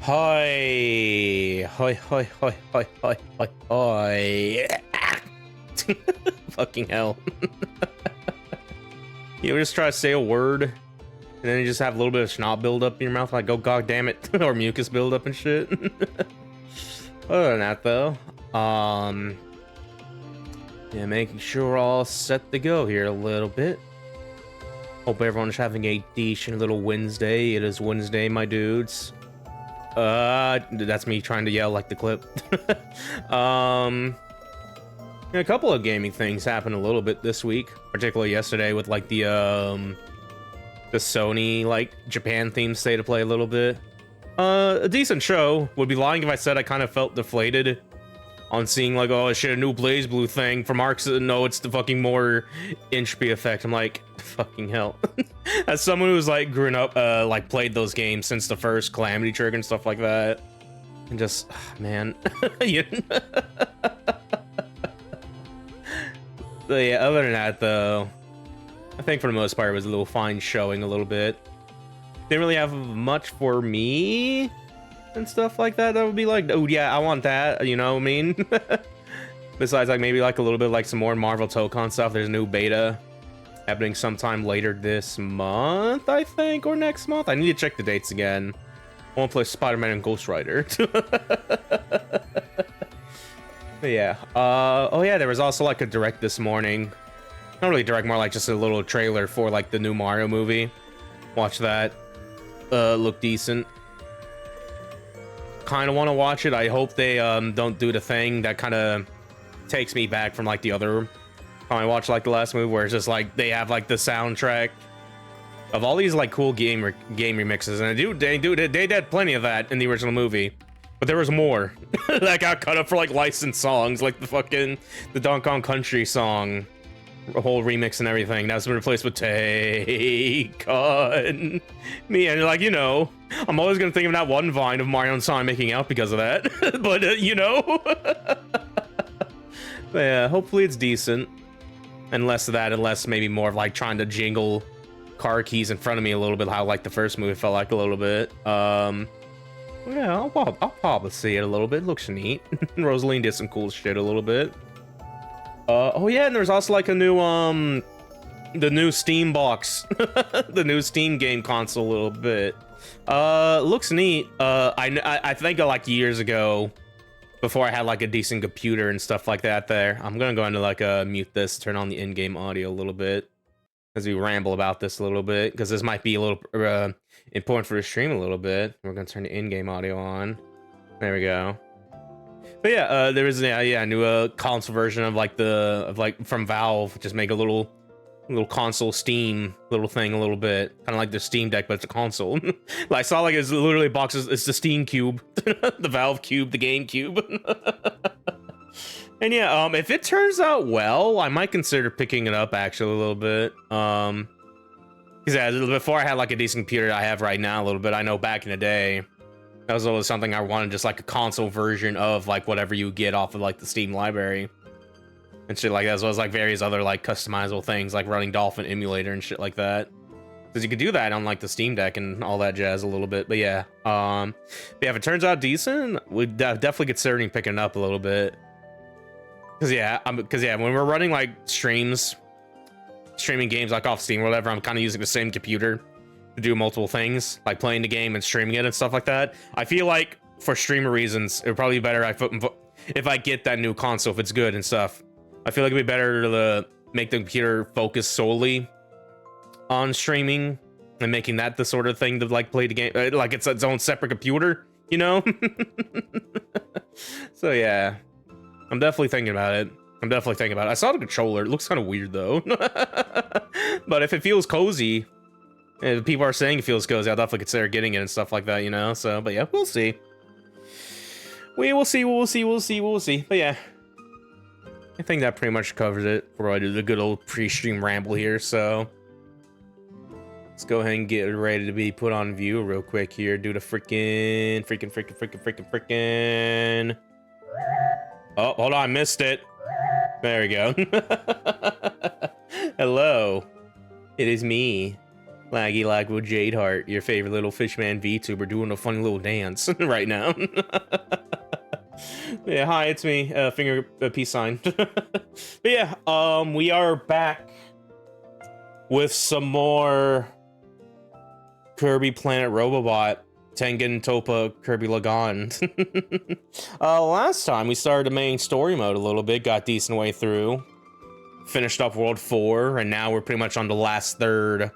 Hi. Hi, hi, hi, hi, hi, hi, hi. Fucking hell. You ever just try to say a word, and then you just have a little bit of snot build up in your mouth, like, oh, god damn it, or mucus build up and shit? Other than that, though, yeah, making sure we're all set to go here a little bit. Hope everyone's having a decent little Wednesday. It is Wednesday, my dudes. That's me trying to yell like the clip. A couple of gaming things happened a little bit this week, particularly yesterday with like the Sony like Japan themed state of play a little bit. A decent show. Would be lying if I said I kind of felt deflated on seeing like, oh shit, a new Blaze Blue thing from Arx. No, it's the fucking more entropy effect. I'm like, fucking hell. As someone who's like grown up, like played those games since the first Calamity Trigger and stuff like that, and just, man, But yeah, other than that though, I think for the most part it was a little fine showing a little bit. Didn't really have much for me and stuff like that. That would be like, oh yeah, I want that, you know what I mean? Besides like maybe like a little bit like some more Marvel Tokon stuff. There's a new beta happening sometime later this month, I think, or next month. I need to check the dates again. I want to play Spider-Man and Ghost Rider. But yeah, oh yeah, there was also like a direct this morning. Not really direct, more like just a little trailer for like the new Mario movie. Watch that. Look decent. Kind of want to watch it. I hope they don't do the thing that kind of takes me back from like the other time I watched like the last movie, where it's just like they have like the soundtrack of all these like cool game remixes, and they did plenty of that in the original movie. But there was more that got cut up for like licensed songs, like the Donkey Kong Country song, a whole remix and everything. That's been replaced with Take On Me. And like, you know, I'm always gonna think of that one Vine of Mario and Sonic making out because of that. But you know, but yeah, hopefully it's decent, and less of that, and less maybe more of like trying to jingle car keys in front of me a little bit, how like the first movie felt like a little bit. Yeah, I'll probably see it a little bit. Looks neat. Rosaline did some cool shit a little bit. Oh yeah, and there's also like a new the new Steam box, the new Steam game console a little bit. Looks neat. I think like years ago, before I had like a decent computer and stuff like that. There, I'm gonna go into like mute this, turn on the in-game audio a little bit, as we ramble about this a little bit, because this might be a little important for the stream a little bit. We're gonna turn the in-game audio on. There we go. But yeah, there is a new console version of like from Valve. Just make a little console Steam little thing a little bit, kind of like the Steam Deck, but it's a console. Like, I saw like it's literally boxes. It's the Steam Cube, the Valve Cube, the Game Cube. And yeah, if it turns out well, I might consider picking it up actually a little bit. Because yeah, before I had like a decent computer I have right now a little bit, I know back in the day, that was always something I wanted, just like a console version of like whatever you get off of like the Steam library. And shit like that, as well as like various other like customizable things, like running Dolphin emulator and shit like that. Because you could do that on like the Steam Deck and all that jazz a little bit. But yeah, but yeah, if it turns out decent, we'd definitely considering picking it up a little bit. Because yeah, when we're running like streaming games like off Steam or whatever, I'm kind of using the same computer to do multiple things, like playing the game and streaming it and stuff like that. I feel like for streamer reasons, it would probably be better if I get that new console, if it's good and stuff. I feel like it'd be better to make the computer focus solely on streaming and making that the sort of thing to like play the game, like it's its own separate computer, you know? So yeah. I'm definitely thinking about it. I saw the controller. It looks kind of weird, though. But if it feels cozy, if people are saying it feels cozy, I'll definitely consider getting it and stuff like that, you know? So, but yeah, we'll see. We will see. But yeah. I think that pretty much covers it before I do the good old pre-stream ramble here, so... Let's go ahead and get ready to be put on view real quick here. Do the freaking... Oh, hold on, I missed it. There we go. Hello. It is me. Laggy Laguo Jadeheart, your favorite little fishman VTuber, doing a funny little dance right now. Yeah, hi, it's me, finger peace sign. But yeah, we are back with some more Kirby Planet Robobot, Tengen Toppa Kirby Lagann. Last time we started the main story mode a little bit, got decent way through, finished up World 4, and now we're pretty much on the last third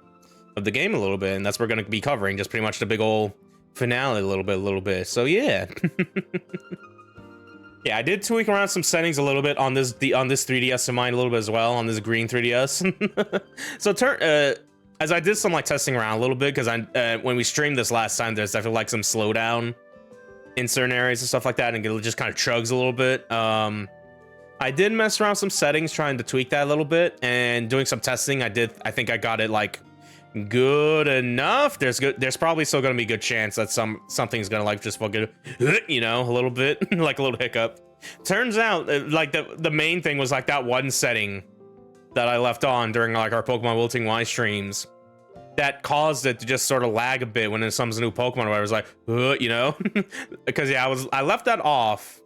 of the game a little bit, and that's what we're going to be covering, just pretty much the big old finale a little bit. So yeah. Yeah, I did tweak around some settings a little bit on this 3DS of mine a little bit as well, on this green 3DS. So as I did some like testing around a little bit, because when we streamed this last time, there's definitely like some slowdown in certain areas and stuff like that, and it just kind of chugs a little bit. I did mess around some settings trying to tweak that a little bit, and doing some testing, I think I got it like good enough. There's probably still gonna be a good chance that something's gonna like just fucking, you know, a little bit like a little hiccup. Turns out like the main thing was like that one setting that I left on during like our Pokemon Wilting Y streams that caused it to just sort of lag a bit when it comes to new Pokemon, where I was like, you know, because yeah, I left that off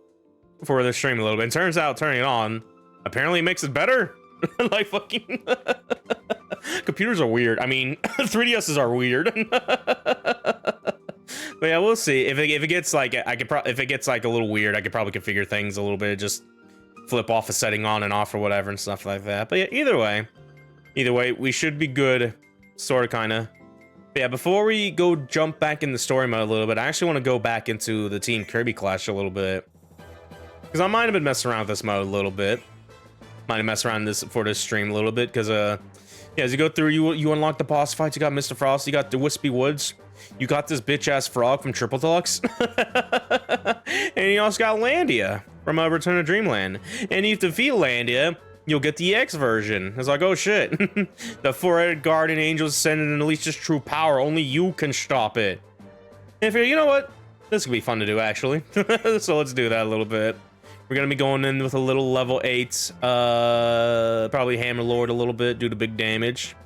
for the stream a little bit, and turns out turning it on apparently makes it better. Like fucking computers are weird. I mean, 3DSs are weird. But yeah, we'll see. If it gets like if it gets like a little weird, I could probably configure things a little bit, just flip off a setting on and off or whatever and stuff like that. But yeah, either way, we should be good, sort of, kind of. Yeah, before we go jump back in the story mode a little bit, I actually want to go back into the Team Kirby Clash a little bit, because I might have been messing around with this mode a little bit. Might have messed around for this stream a little bit, because yeah, as you go through, you unlock the boss fights. You got Mr. Frost, you got the Wispy Woods, you got this bitch ass frog from Triple Deluxe, and you also got Landia from Return to Dreamland. And if you defeat Landia, you'll get the X version. It's like, oh shit, the four-headed guardian angel is sending an unleash its true power. Only you can stop it. And I figure, you know what, this could be fun to do actually. So let's do that a little bit. We're gonna be going in with a little level 8, probably Hammer Lord a little bit, do the big damage.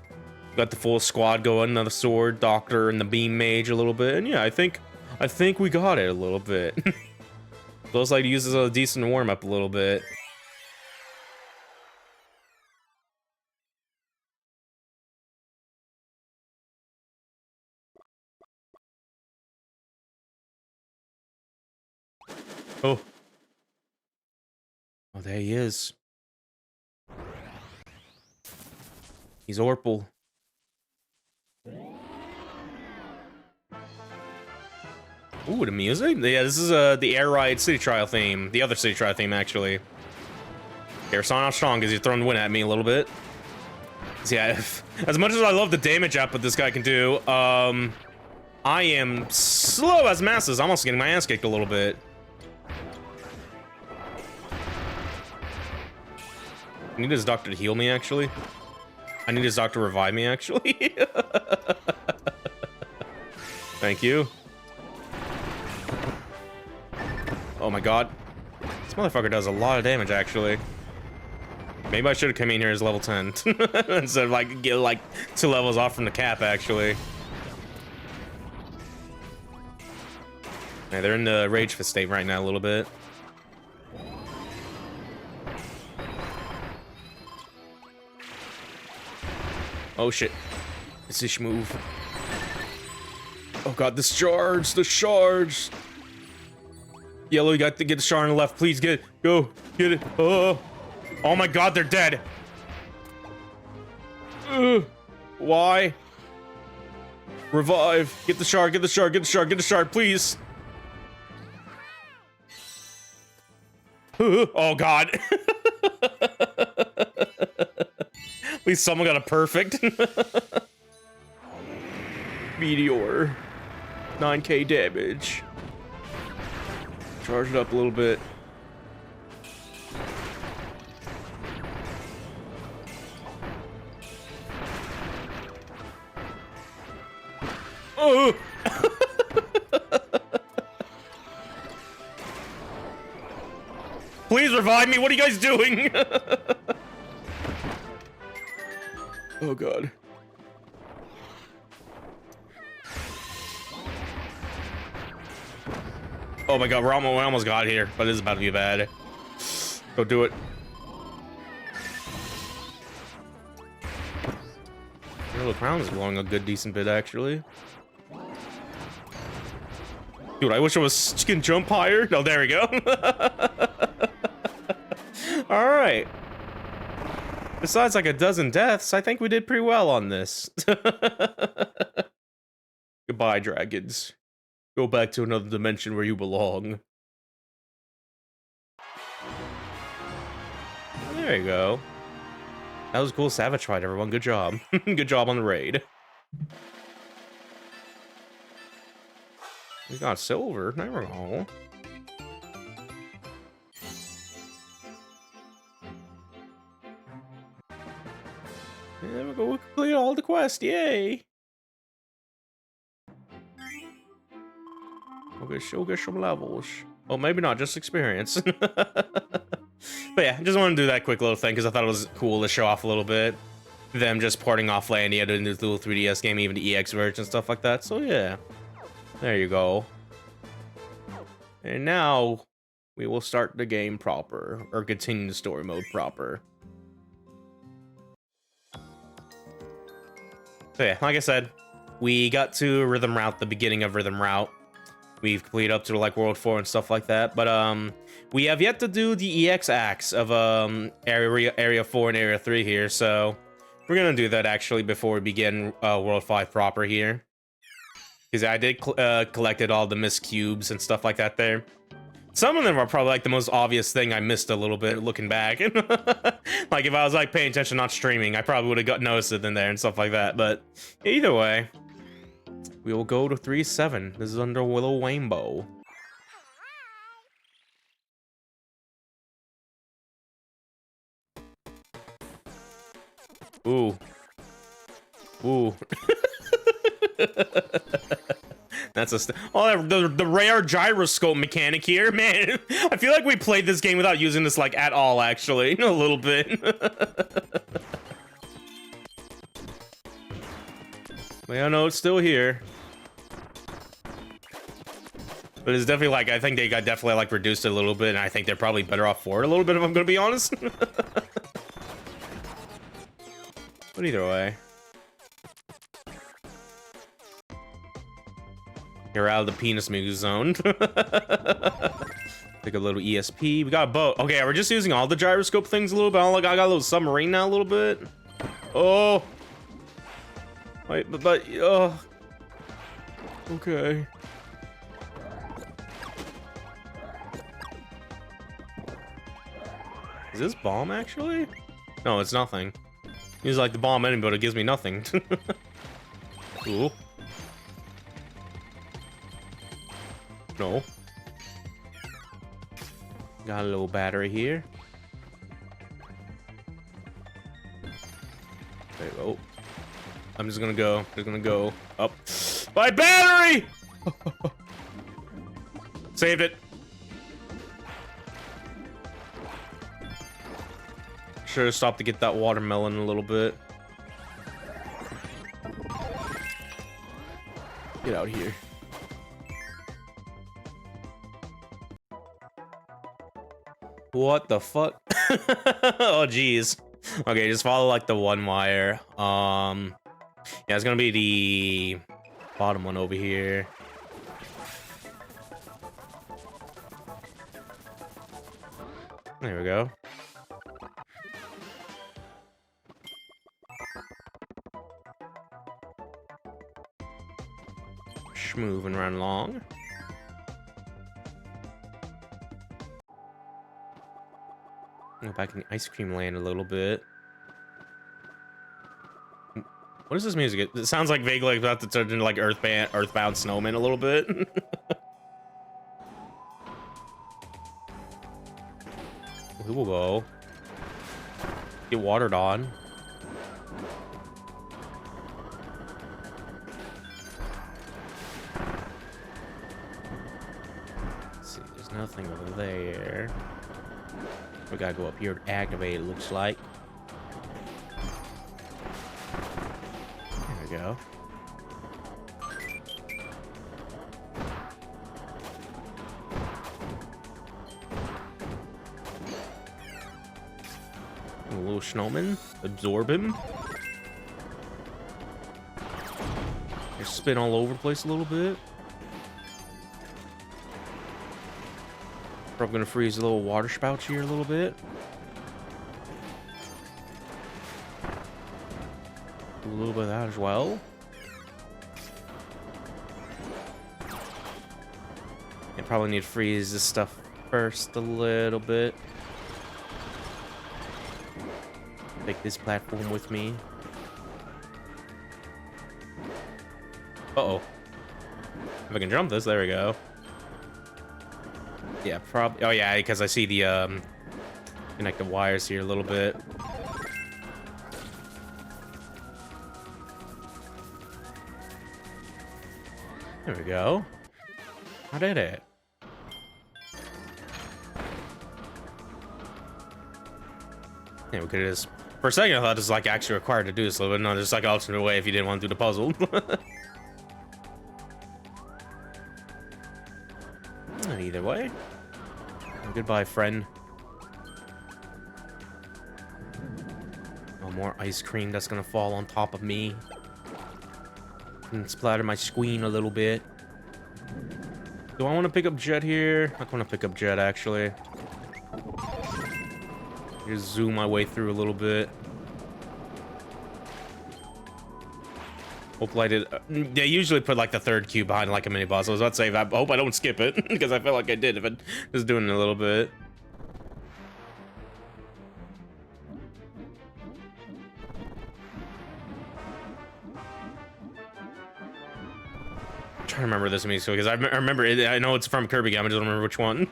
Got the full squad going, another sword, doctor, and the beam mage a little bit. And yeah, I think we got it a little bit. Looks like it uses a decent warm up a little bit. Oh. Oh, there he is. He's Orpal. Ooh, the music? Yeah, this is the Air Ride City Trial theme. The other City Trial theme, actually. Here, so how strong is he throwing wind at me a little bit? So yeah, as much as I love the damage output this guy can do, I am slow as masses. I'm almost getting my ass kicked a little bit. I need his doctor to heal me, actually. I need his doctor to revive me, actually. Thank you. Oh my god. This motherfucker does a lot of damage, actually. Maybe I should have come in here as level 10. Instead of, like, get, like, 2 levels off from the cap, actually. Yeah, they're in the rage fit state right now a little bit. Oh shit. It's this move. Oh god, this charge, the shards. Yellow, you got to get the shard on the left. Please get it. Go. Get it. Oh. Oh my god, they're dead. Why? Revive. Get the shard, get the shard, get the shard, get the shard, please. Oh god. At least someone got a perfect. Meteor. 9k damage. Charge it up a little bit. Oh! Please revive me. What are you guys doing? Oh god. Oh my god, we almost got here, but this is about to be bad. Go do it. The crown is blowing a good, decent bit, actually. Dude, I wish I was can jump higher. No, there we go. All right. Besides like a dozen deaths, I think we did pretty well on this. Goodbye, dragons. Go back to another dimension where you belong. There you go. That was a cool savage fight, everyone. Good job. Good job on the raid. We got silver. There we go. There we go. We completed all the quests. Yay. Okay, she'll get some levels. Oh, maybe not. Just experience. But yeah, just want to do that quick little thing because I thought it was cool to show off a little bit. Them just porting off Landia to the little 3DS game, even the EX version and stuff like that. So yeah, there you go. And now we will start the game proper, or continue the story mode proper. So yeah, like I said, we got to Rhythm Route, the beginning of Rhythm Route. We've completed up to like World 4 and stuff like that, but we have yet to do the EX acts of Area 4 and Area 3 here, so we're gonna do that actually before we begin World 5 proper here. Because I did collected all the missed cubes and stuff like that there. Some of them are probably like the most obvious thing I missed a little bit looking back. Like if I was like paying attention, not streaming, I probably would have noticed it in there and stuff like that. But either way, we will go to 3-7. This is under Willow Rainbow. Ooh. Ooh. That's a the rare gyroscope mechanic here, man. I feel like we played this game without using this like at all, actually, a little bit. But I know it's still here. But it's definitely like I think they got definitely like reduced it a little bit, and I think they're probably better off for it a little bit if I'm gonna be honest. But either way. You're out of the penis music zone. Take a little ESP. We got a boat. Okay, we're just using all the gyroscope things a little bit. I got a little submarine now a little bit. Oh. Wait, but okay. Is this bomb actually? No, it's nothing. It's like the bomb enemy, but it gives me nothing. Cool. No. Got a little battery here. There we go. I'm just gonna go. Just gonna go up. My battery! Saved it. Sure, stop to get that watermelon a little bit. Get out here. What the fuck? Oh geez. Okay, just follow like the one wire. Yeah, it's gonna be the bottom one over here. There we go. Moving right along. Go back in the ice cream land a little bit. What is this music? It sounds like vaguely about to turn into like Earthbound Snowman a little bit. We will go. Get watered on. Nothing over there. We gotta go up here to activate, it looks like. There we go. A little snowman. Absorb him. Just spin all over the place a little bit. Probably gonna freeze a little water spout here a little bit. Do a little bit of that as well. I probably need to freeze this stuff first a little bit. Take this platform with me. Uh-oh. If I can jump this, there we go. Yeah, probably. Oh, yeah, because I see the connected wires here a little bit. There we go. I did it. Yeah, we could have just... For a second, I thought this was like actually required to do this a little bit. No, there's like an alternate way if you didn't want to do the puzzle. Either way. Goodbye, friend. Oh, more ice cream that's gonna fall on top of me. And splatter my screen a little bit. Do I want to pick up Jet here? I want to pick up Jet, actually. Just zoom my way through a little bit. Hopefully I did. They usually put like the third cube behind like a mini boss. I was about to say, I hope I don't skip it because I felt like I did if I was doing it a little bit. I'm trying to remember this music because I remember it. I know it's from Kirby game. I just don't remember which one.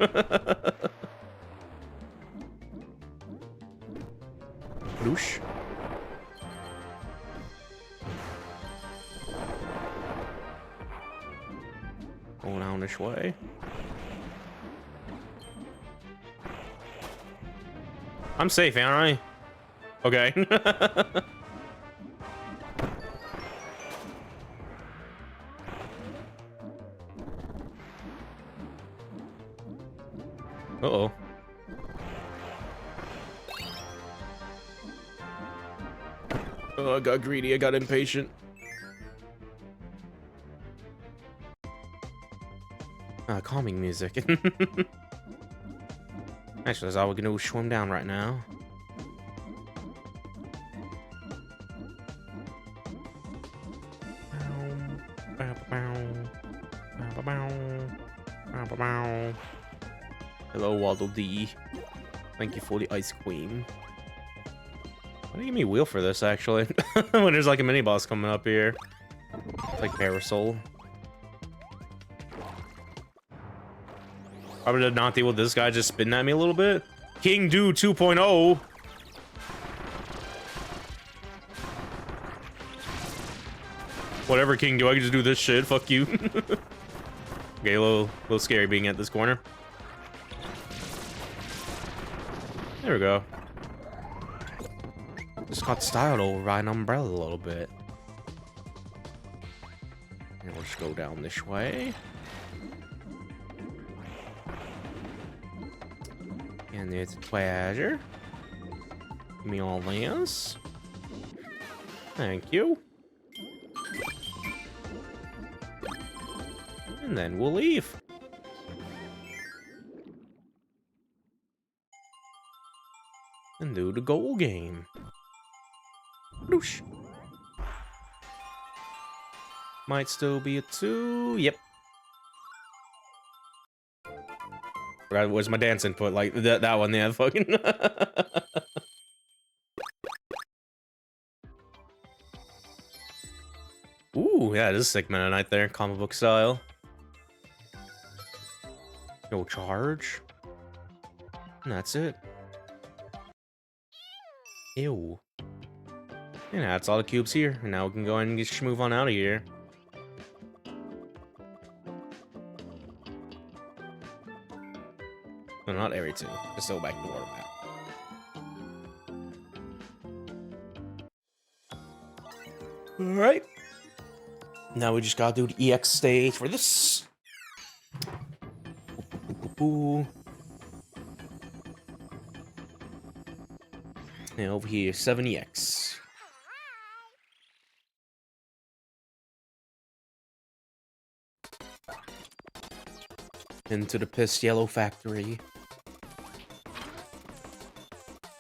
Loosh. Going down this way. I'm safe, aren't I? Okay. Uh-oh. Oh, I got greedy. I got impatient. Calming music. Actually, that's all we can do is swim down right now. Hello, Waddle Dee. Thank you for the ice cream. Why do you give me a wheel for this, actually? When there's like a mini boss coming up here. It's like Parasol. Probably did not deal with this guy just spitting at me a little bit. King Do 2.0. Whatever, King Do. I can just do this shit. Fuck you. Okay, a little scary being at this corner. There we go. Just got style to ride an umbrella a little bit. And we'll just go down this way. And there's a treasure. Give me all this. Thank you. And then we'll leave. And do the goal game. Whoosh. Might still be a 2. Yep. Where's my dance input? Like that one, yeah, fucking. Ooh, yeah, this is sick Meta Knight there, comic book style. No charge. And that's it. Ew. And that's all the cubes here. And now we can go ahead and just move on out of here. No, not every 2. Just go back to the water map. Alright. Now we just gotta do the EX stage for this. And over here, 70X. Into the pissed yellow factory.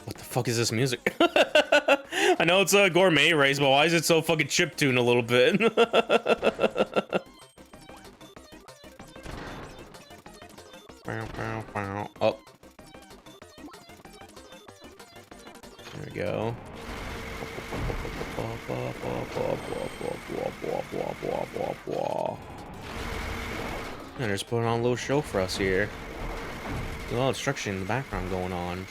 What the fuck is this music? I know it's a gourmet race, but why is it so fucking chiptune a little bit? Oh. There we go. And they're just putting on a little show for us here. There's a lot of destruction in the background going on.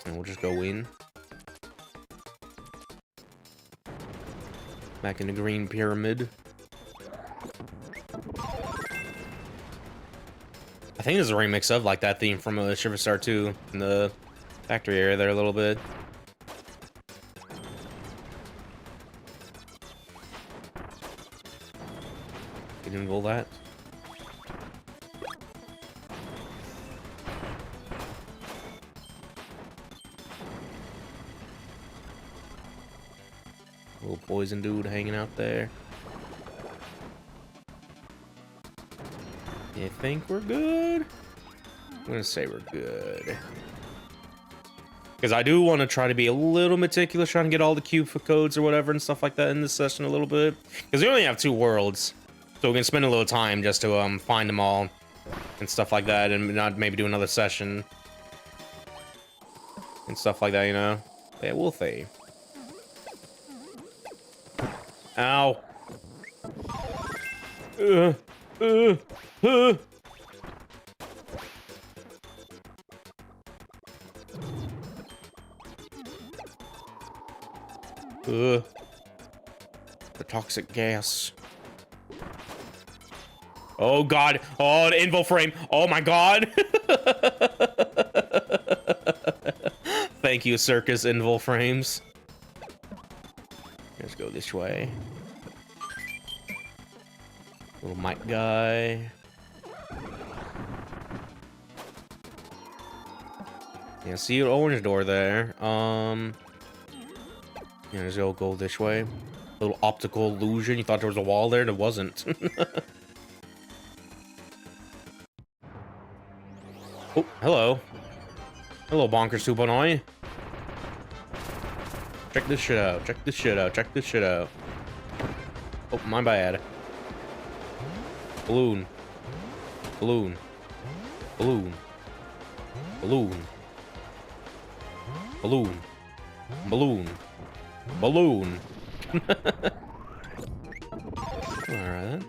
And we'll just go in. Back in the green pyramid. I think there's a remix of like that theme from Shiver Star 2 in the factory area there a little bit. You didn't roll that. Little poison dude hanging out there. You think we're good? I'm gonna say we're good. Because I do want to try to be a little meticulous, trying to get all the cube codes or whatever and stuff like that in this session a little bit. Because we only have 2 worlds. So we can spend a little time just to find them all and stuff like that, and not maybe do another session and stuff like that, you know? Yeah, we'll see. Ow. The toxic gas. Oh god. Oh, the info frame. Oh my god. Thank you, Circus Invol Frames. Let's go this way. Little mic guy. Yeah, see an orange door there. Yeah, let's go this way. Little optical illusion. You thought there was a wall there? There wasn't. Oh, hello. Hello, Bonkers 2.0. Check this shit out. Check this shit out. Check this shit out. Oh, my bad. Balloon. Balloon. Balloon. Balloon. Balloon. Balloon. Balloon. Alright.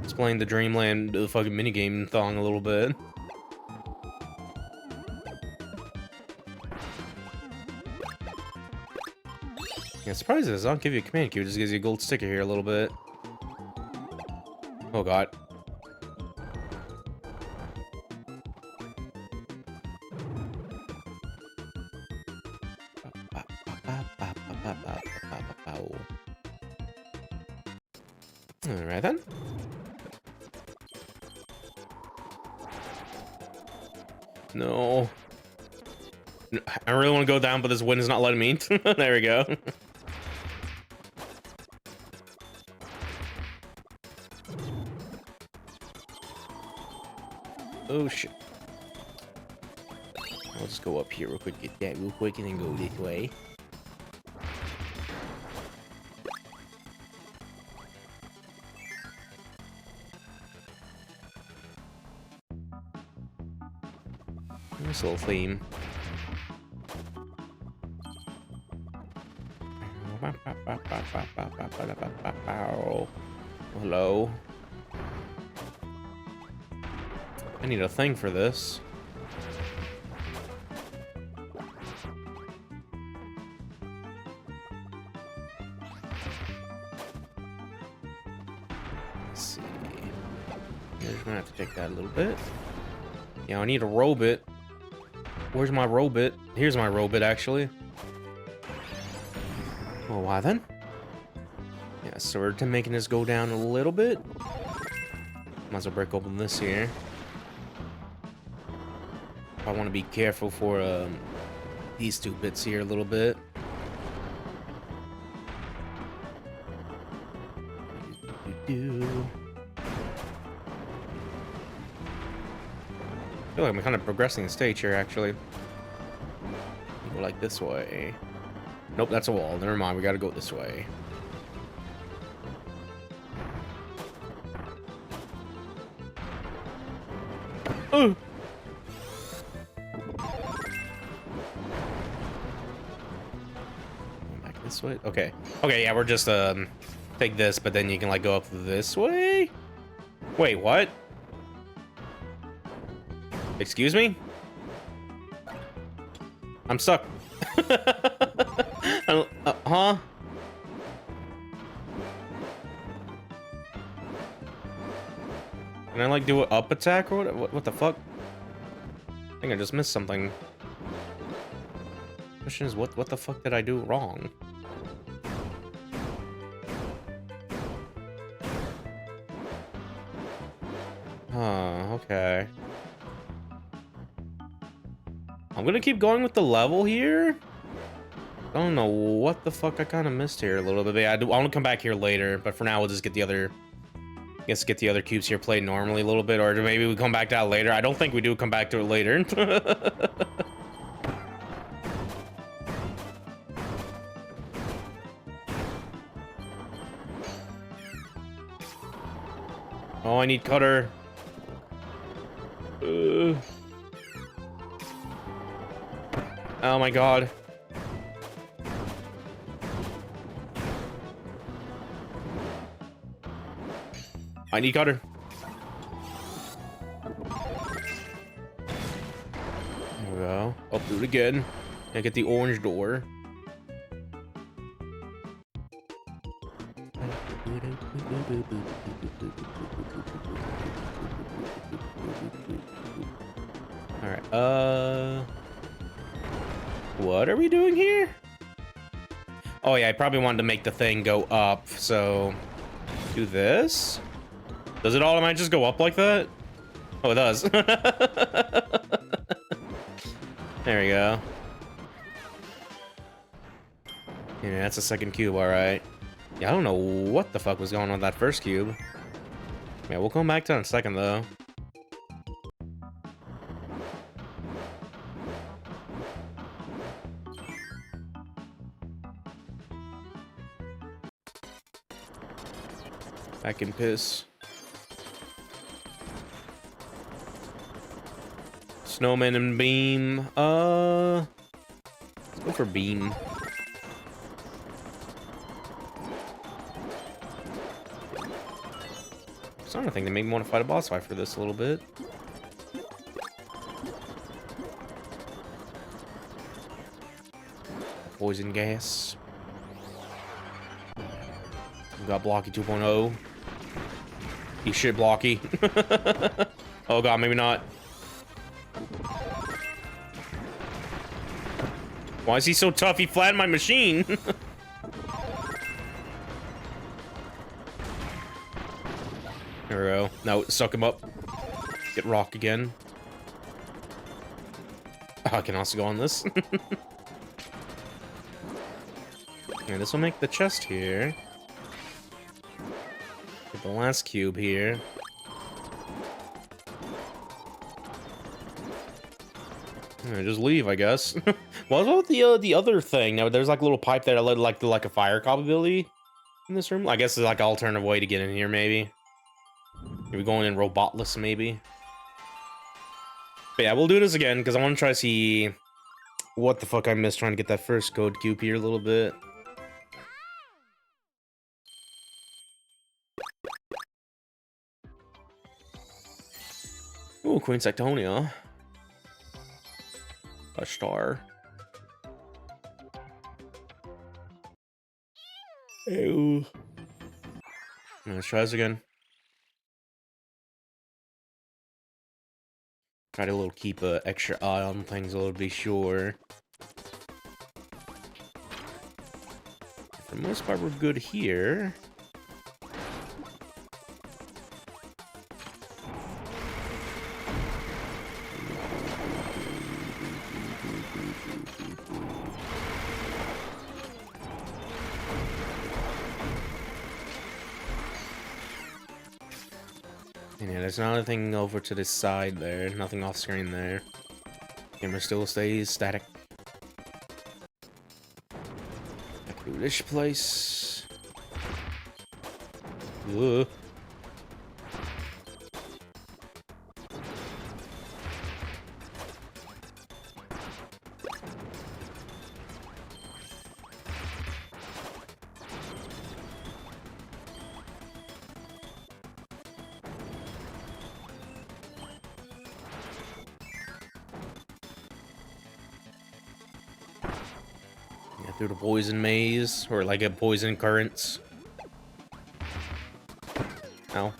Explain the Dreamland the fucking minigame thong a little bit. Yeah, surprises. I'll give you a command cue. It just gives you a gold sticker here a little bit. Oh god. Alright then. No. I really want to go down, but this wind is not letting me. There we go. Oh shit. I'll just go up here real quick, get that real quick, and then go this way. Nice little theme. Hello. I need a thing for this. Let's see. I'm just gonna have to take that a little bit. Yeah, I need a robot. Where's my robot? Here's my robot, actually. Well, why then? Yeah, so we're making this go down a little bit. Might as well break open this here. I want to be careful for these two bits here a little bit. I feel like I'm kind of progressing the stage here, actually. Go like this way. Nope, that's a wall. Never mind, we gotta go this way. Oh! Back this way? Okay. Okay, yeah, we're just, take this, but then you can, like, go up this way? Wait, what? Excuse me? I'm stuck. Huh? Can I, like, do an up attack or what the fuck? I think I just missed something. Question is, what the fuck did I do wrong? Okay. I'm gonna keep going with the level here. I don't know what the fuck I kind of missed here a little bit. I want to come back here later, but for now we'll just get the other. I guess get the other cubes here played normally a little bit, or maybe we come back to that later. I don't think we do come back to it later. Oh, I need cutter. Oh my god. I need cutter. There we go. I'll do it again. And get the orange door. Alright, what are we doing here? Oh yeah, I probably wanted to make the thing go up, so do this. Does it automatically just go up like that? Oh, it does. There we go. Yeah, that's the second cube, alright. Yeah, I don't know what the fuck was going on with that first cube. Yeah, we'll come back to it in a second, though. I can piss. Snowman and beam. Let's go for beam. So I think they made me want to fight a boss fight for this a little bit. Poison gas. We got Blocky 2.0. Eat shit, Blocky. Oh god, maybe not. Why is he so tough? He flattened my machine. There we go. Now suck him up. Get rock again. Oh, I can also go on this. And this will make the chest here. Get the last cube here. Just leave, I guess. What about the other thing? Now there's like a little pipe that led like a fire ability in this room. I guess it's like an alternative way to get in here, maybe. Maybe going in robotless, maybe. But yeah, we'll do this again because I want to try to see what the fuck I missed trying to get that first code cube here a little bit. Ooh, Queen Sectonia. A star. Ew. Let's try this again. Try to keep an extra eye on things a little, be sure. For the most part, we're good here. Yeah, there's nothing over to this side there. Nothing off screen there. Camera still stays static. Back through this place. Ugh. Through the poison maze, or like a poison currents. Ow.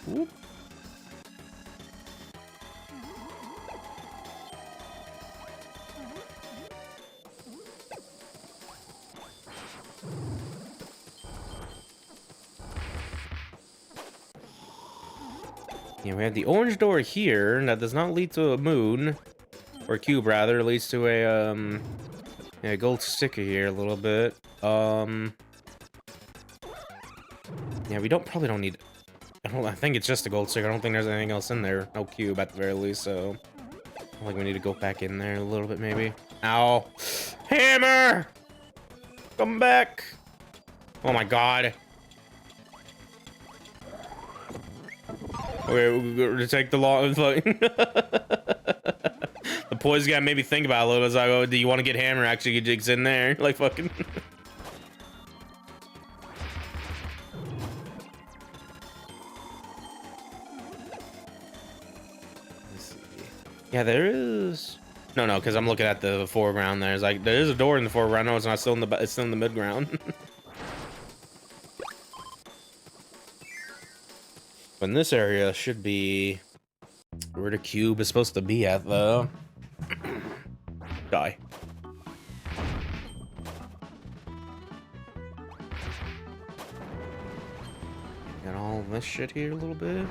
Whoop. Yeah, we have the orange door here that does not lead to a moon, or cube rather. It leads to a gold sticker here a little bit. Yeah, we probably don't need. I think it's just a gold sticker. I don't think there's anything else in there. No cube at the very least. So I think we need to go back in there a little bit maybe. Ow! Hammer! Come back! Oh my god! Okay, we're gonna take the long. The poison guy made me think about it a little bit. It's like, oh, do you want to get hammer? Actually, get jigs in there, like fucking. Let's see. Yeah, there is. No, because I'm looking at the foreground. There's like there is a door in the foreground. No, it's not still in the. It's still in the mid-ground. But in this area should be where the cube is supposed to be at, though. Die. Got all this shit here a little bit.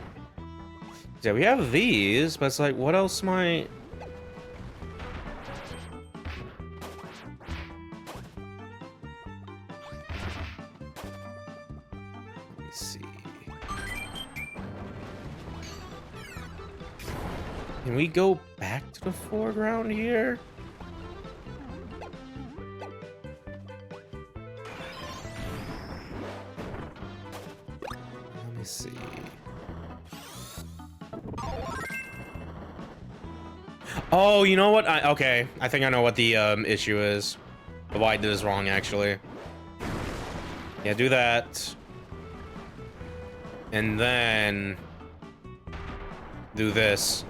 Yeah, we have these, but it's like, what else might... Let me see. Can we go back to the foreground here? Let me see. Oh, you know what? Okay, I think I know what the issue is. Why I did this wrong, actually. Yeah, do that. And then do this.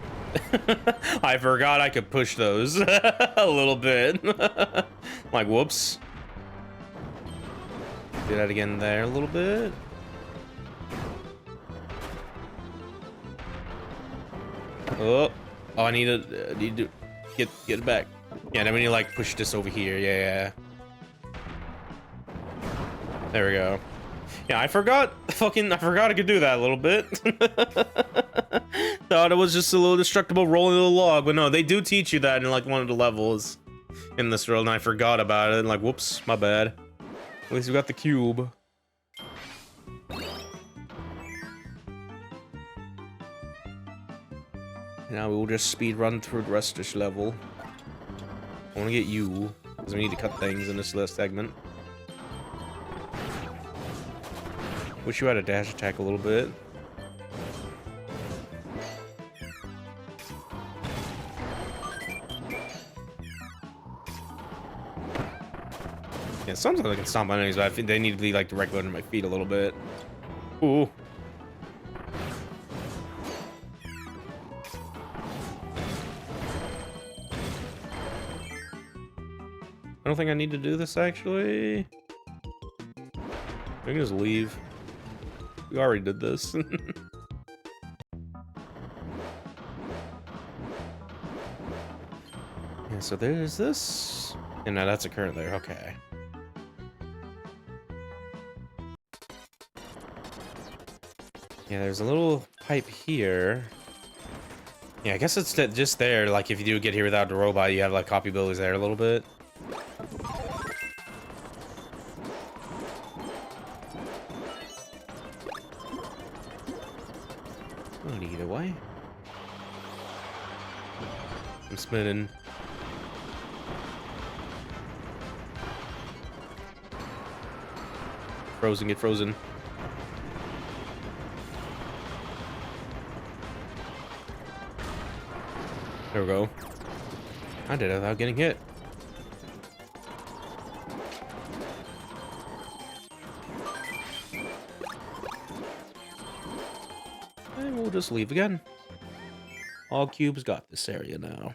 I forgot I could push those a little bit. Like, whoops. Do that again there a little bit. Oh, I need to get it back. Yeah, then we need to like push this over here. Yeah. There we go. Yeah, I forgot I could do that a little bit. Thought it was just a little destructible rolling little log, but no, they do teach you that in like one of the levels in this world, and I forgot about it. And like, whoops, my bad. At least we got the cube. Now we will just speed run through the rest of this level. I want to get you, because we need to cut things in this last segment. Wish you had a dash attack a little bit. Yeah, sometimes I can stomp on enemies, but I think they need to be like directly under my feet a little bit. Ooh. I don't think I need to do this actually. I can just leave. We already did this. Yeah, so there's this. And now that's a current there. Okay. Yeah, there's a little pipe here. Yeah, I guess it's just there. Like, if you do get here without the robot, you have, like, copy abilities there a little bit. Well, either way. I'm spinning. Frozen, get frozen. There we go. I did it without getting hit. And we'll just leave again. All cubes got this area now.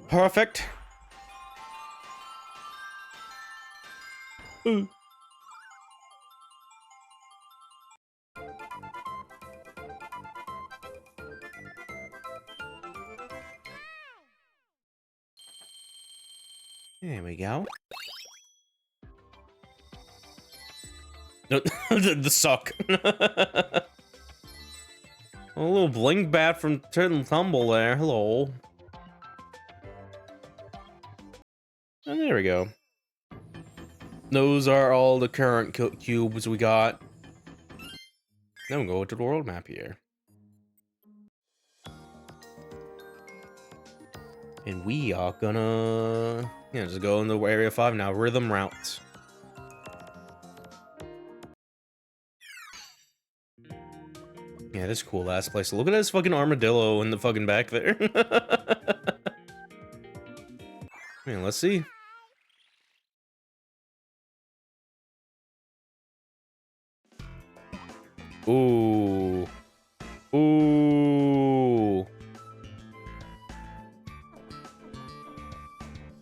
Perfect. There we go. The suck. A little blink bat from Turtle Tumble there. Hello. And there we go. Those are all the current cubes we got. Now we'll go to the world map here. And we are gonna... yeah, just go into Area 5 now. Rhythm routes. Yeah, this is cool last place. Look at this fucking armadillo in the fucking back there. Man, let's see. Ooh. Ooh.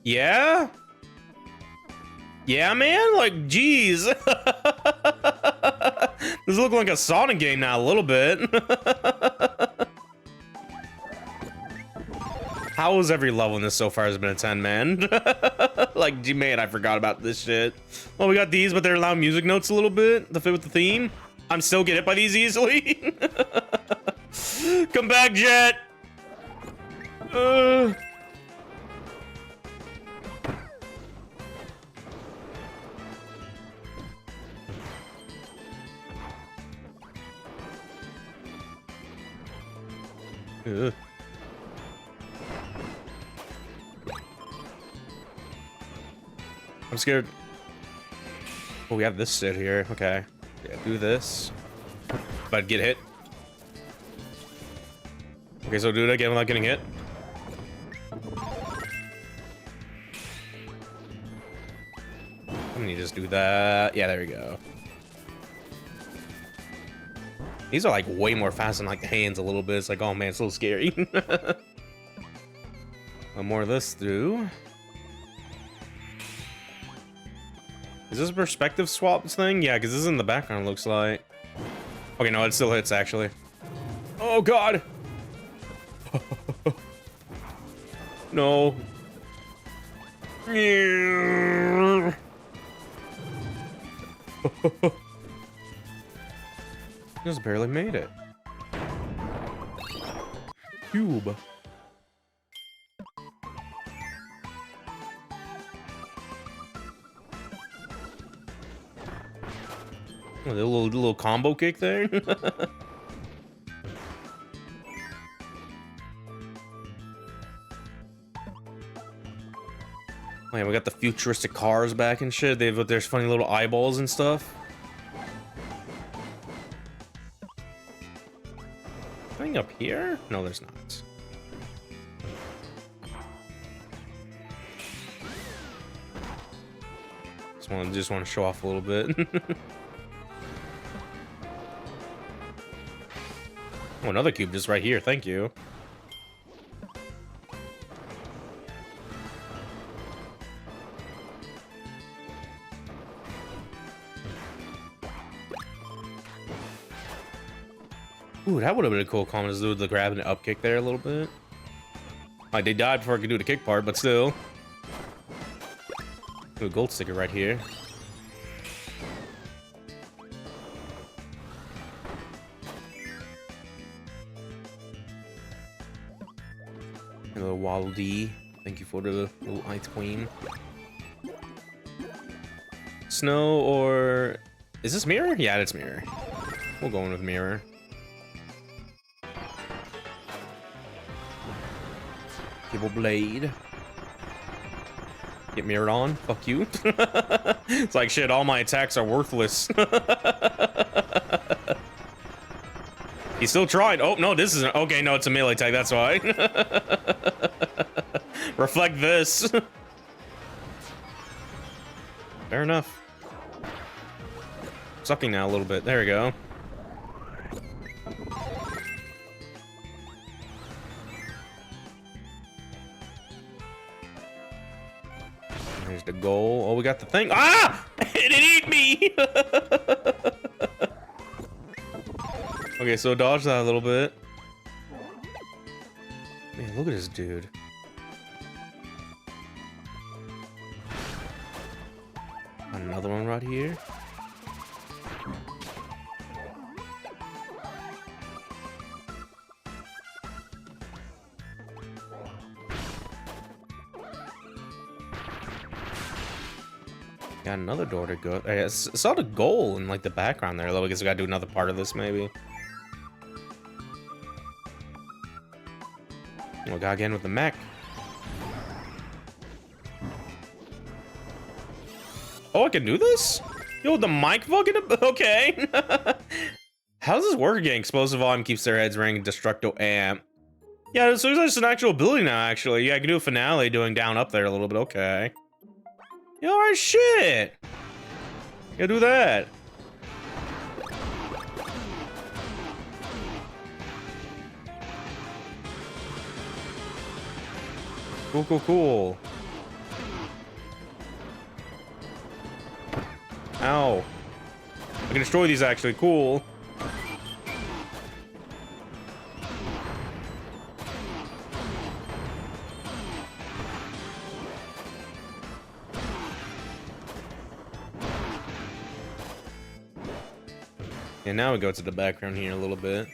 Yeah? Yeah, man? Like, geez. This looks like a Sonic game now, a little bit. How is every level in this so far has been a 10, man? Like, gee, man, I forgot about this shit. Well, we got these, but they're allowing music notes a little bit to fit with the theme. I'm still get hit by these easily. Come back, Jet. I'm scared. Oh, we have this sit here. Okay. Yeah, do this. But get hit. Okay, so do it again without getting hit. I'm gonna just do that. Yeah, there we go. These are like way more fast than like the hands a little bit. It's like, oh man, it's a little scary. One more of this through. Is this a perspective swap thing? Yeah, because this is in the background, looks like. Okay, no, it still hits, actually. Oh, God! No. Just barely made it. Cube. Oh, the little combo kick there. Man, we got the futuristic cars back and shit. There's funny little eyeballs and stuff. Anything up here? No, there's not. Just want to show off a little bit. Oh, another cube just right here. Thank you. Ooh, that would have been a cool comment to do the grab and up kick there a little bit. Like, they died before I could do the kick part, but still. Ooh, gold sticker right here. Waldy. Thank you for the little ice queen. Snow or... Is this mirror? Yeah, it's mirror. We'll go in with mirror. Cable blade. Get mirrored on. Fuck you. It's like, shit, all my attacks are worthless. He still tried. Oh, no, this isn't... Okay, no, it's a melee attack. That's why. Reflect this. Fair enough. Sucking now a little bit. There we go. There's the goal. Oh, we got the thing. Ah! It ate me! Okay, so dodge that a little bit. Man, look at this dude. Another one right here. Got another door to go. I saw the goal in like the background there. Though I guess we gotta do another part of this maybe. Oh, gotta get in with the mech. Oh, I can do this? Yo, the mic fucking... Okay. How does this work again? Explosive volume keeps their heads ringing. Destructo amp. Yeah, so there's just an actual ability now, actually. Yeah, I can do a finale doing down up there a little bit. Okay. Yeah, alright, shit. Gotta do that. Cool, cool, cool. Ow. I can destroy these actually. Cool. And now we go to the background here a little bit.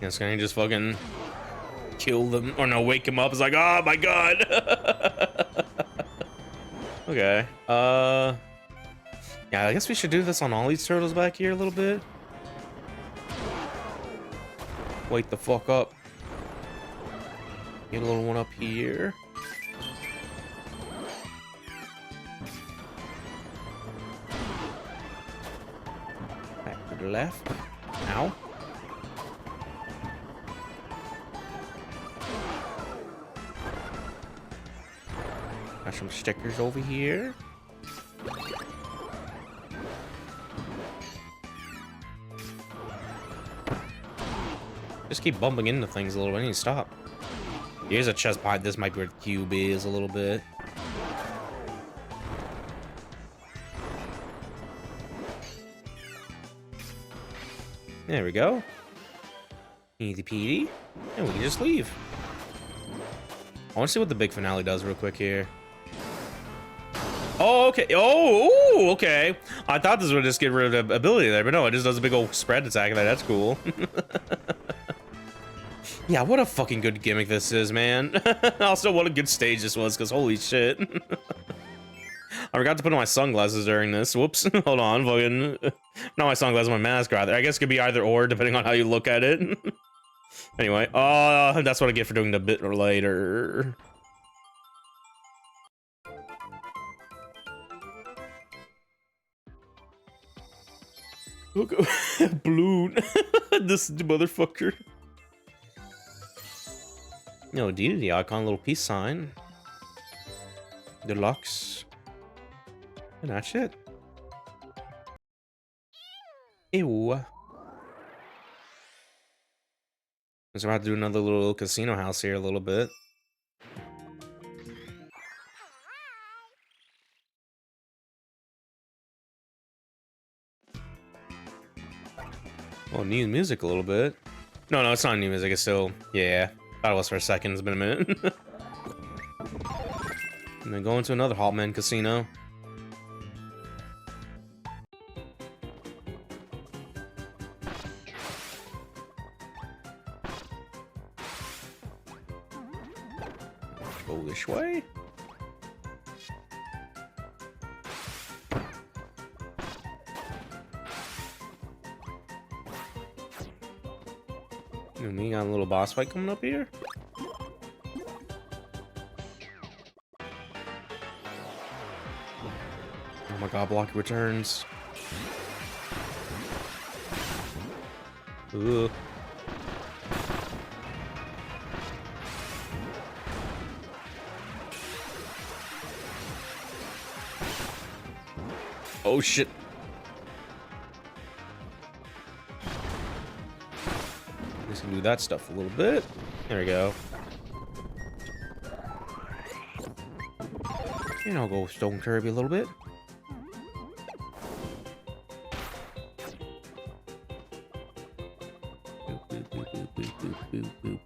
Yes, can I just fucking kill them? Or no, wake him up. It's like, oh my god. Okay. Yeah, I guess we should do this on all these turtles back here a little bit. Wake the fuck up. Get a little one up here. Back to the left. Ow. Got some stickers over here. Just keep bumping into things a little bit. I need to stop. Here's a chest behind. This might be where the cube is a little bit. There we go. Easy peasy. And we can just leave. I want to see what the big finale does real quick here. Oh, okay. Oh, okay. I thought this would just get rid of the ability there, but no, it just does a big old spread attack there. That's cool. Yeah, what a fucking good gimmick this is, man. Also, what a good stage this was, because holy shit. I forgot to put on my sunglasses during this. Whoops. Hold on. Fucking... Not my sunglasses, my mask, rather. I guess it could be either or, depending on how you look at it. Anyway, that's what I get for doing the bit later. Look, balloon. This motherfucker. No, deity icon, little peace sign. Deluxe. And that's it. Ew. So we're about to do another little casino house here a little bit. Oh, new music a little bit. No, it's not new music. It's still, yeah. Thought it was for a second. It's been a minute. And then going to another Hotman casino. Go this way. And we got a little boss fight coming up here. Oh my god, block returns. Ugh. Oh shit. Just gonna do that stuff a little bit. There we go. And I'll go Stone Kirby a little bit.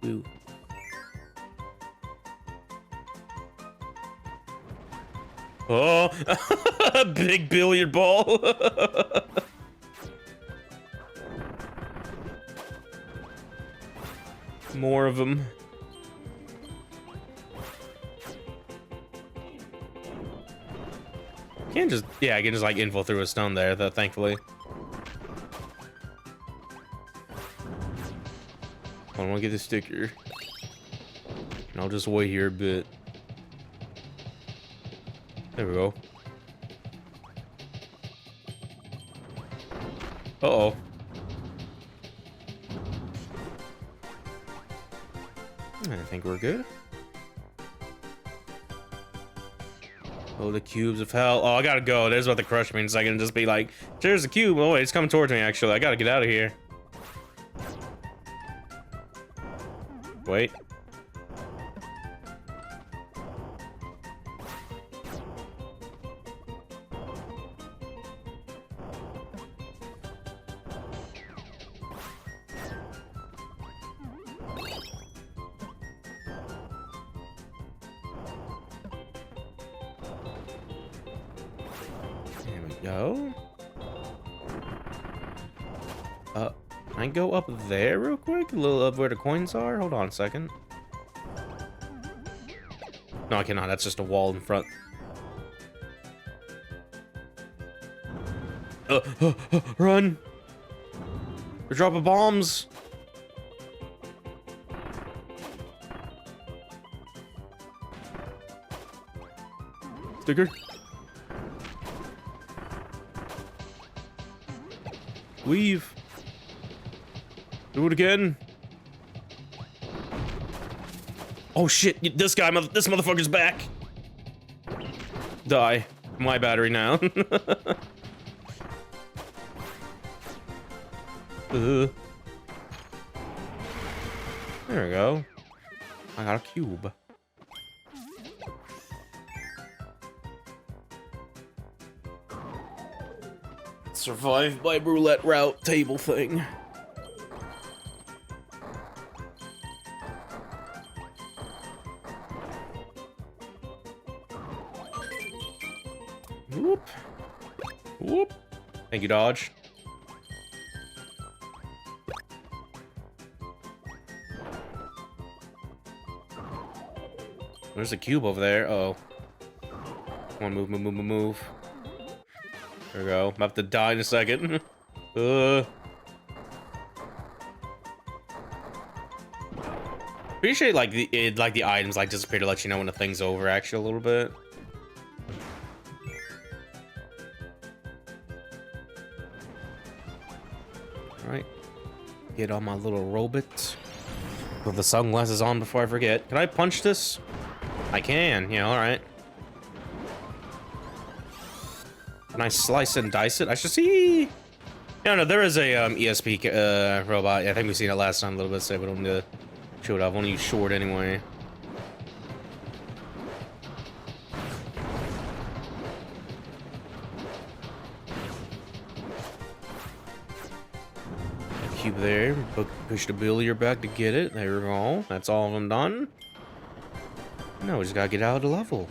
Boop. Oh, big billiard ball. More of them. Can't just, yeah, I can just like info through a stone there, though, thankfully. I want to get the sticker. And I'll just wait here a bit. There we go. Uh-oh. I think we're good. Oh, the cubes of hell. Oh, I gotta go. There's what the crush means. I can just be like, there's a cube. Oh, wait, it's coming towards me, actually. I gotta get out of here. Wait. There we go. Can I go up there real quick? A little up where the coins are? Hold on a second. No, I cannot. That's just a wall in front. Run! We're dropping bombs! Sticker? Weave! Do it again! Oh shit, this guy, this motherfucker's back! Die. My battery now. There we go. I got a cube. Survive by roulette route table thing. Whoop. Whoop. Thank you, Dodge. There's a cube over there. Uh-oh. Come on, move, move, move, move, move. There we go. I'm about to die in a second. Appreciate like the items like disappear to let you know when the thing's over actually a little bit. Alright. Get on my little robot. Put the sunglasses on before I forget. Can I punch this? I can, yeah, alright. Can I slice and dice it? I should see. No, there is a ESP robot. Yeah, I think we've seen it last time a little bit, so we don't need to show it off. I'll use short anyway. Cube there. Push the billiard back to get it. There we go. That's all of them done. No, we just gotta get out of the level.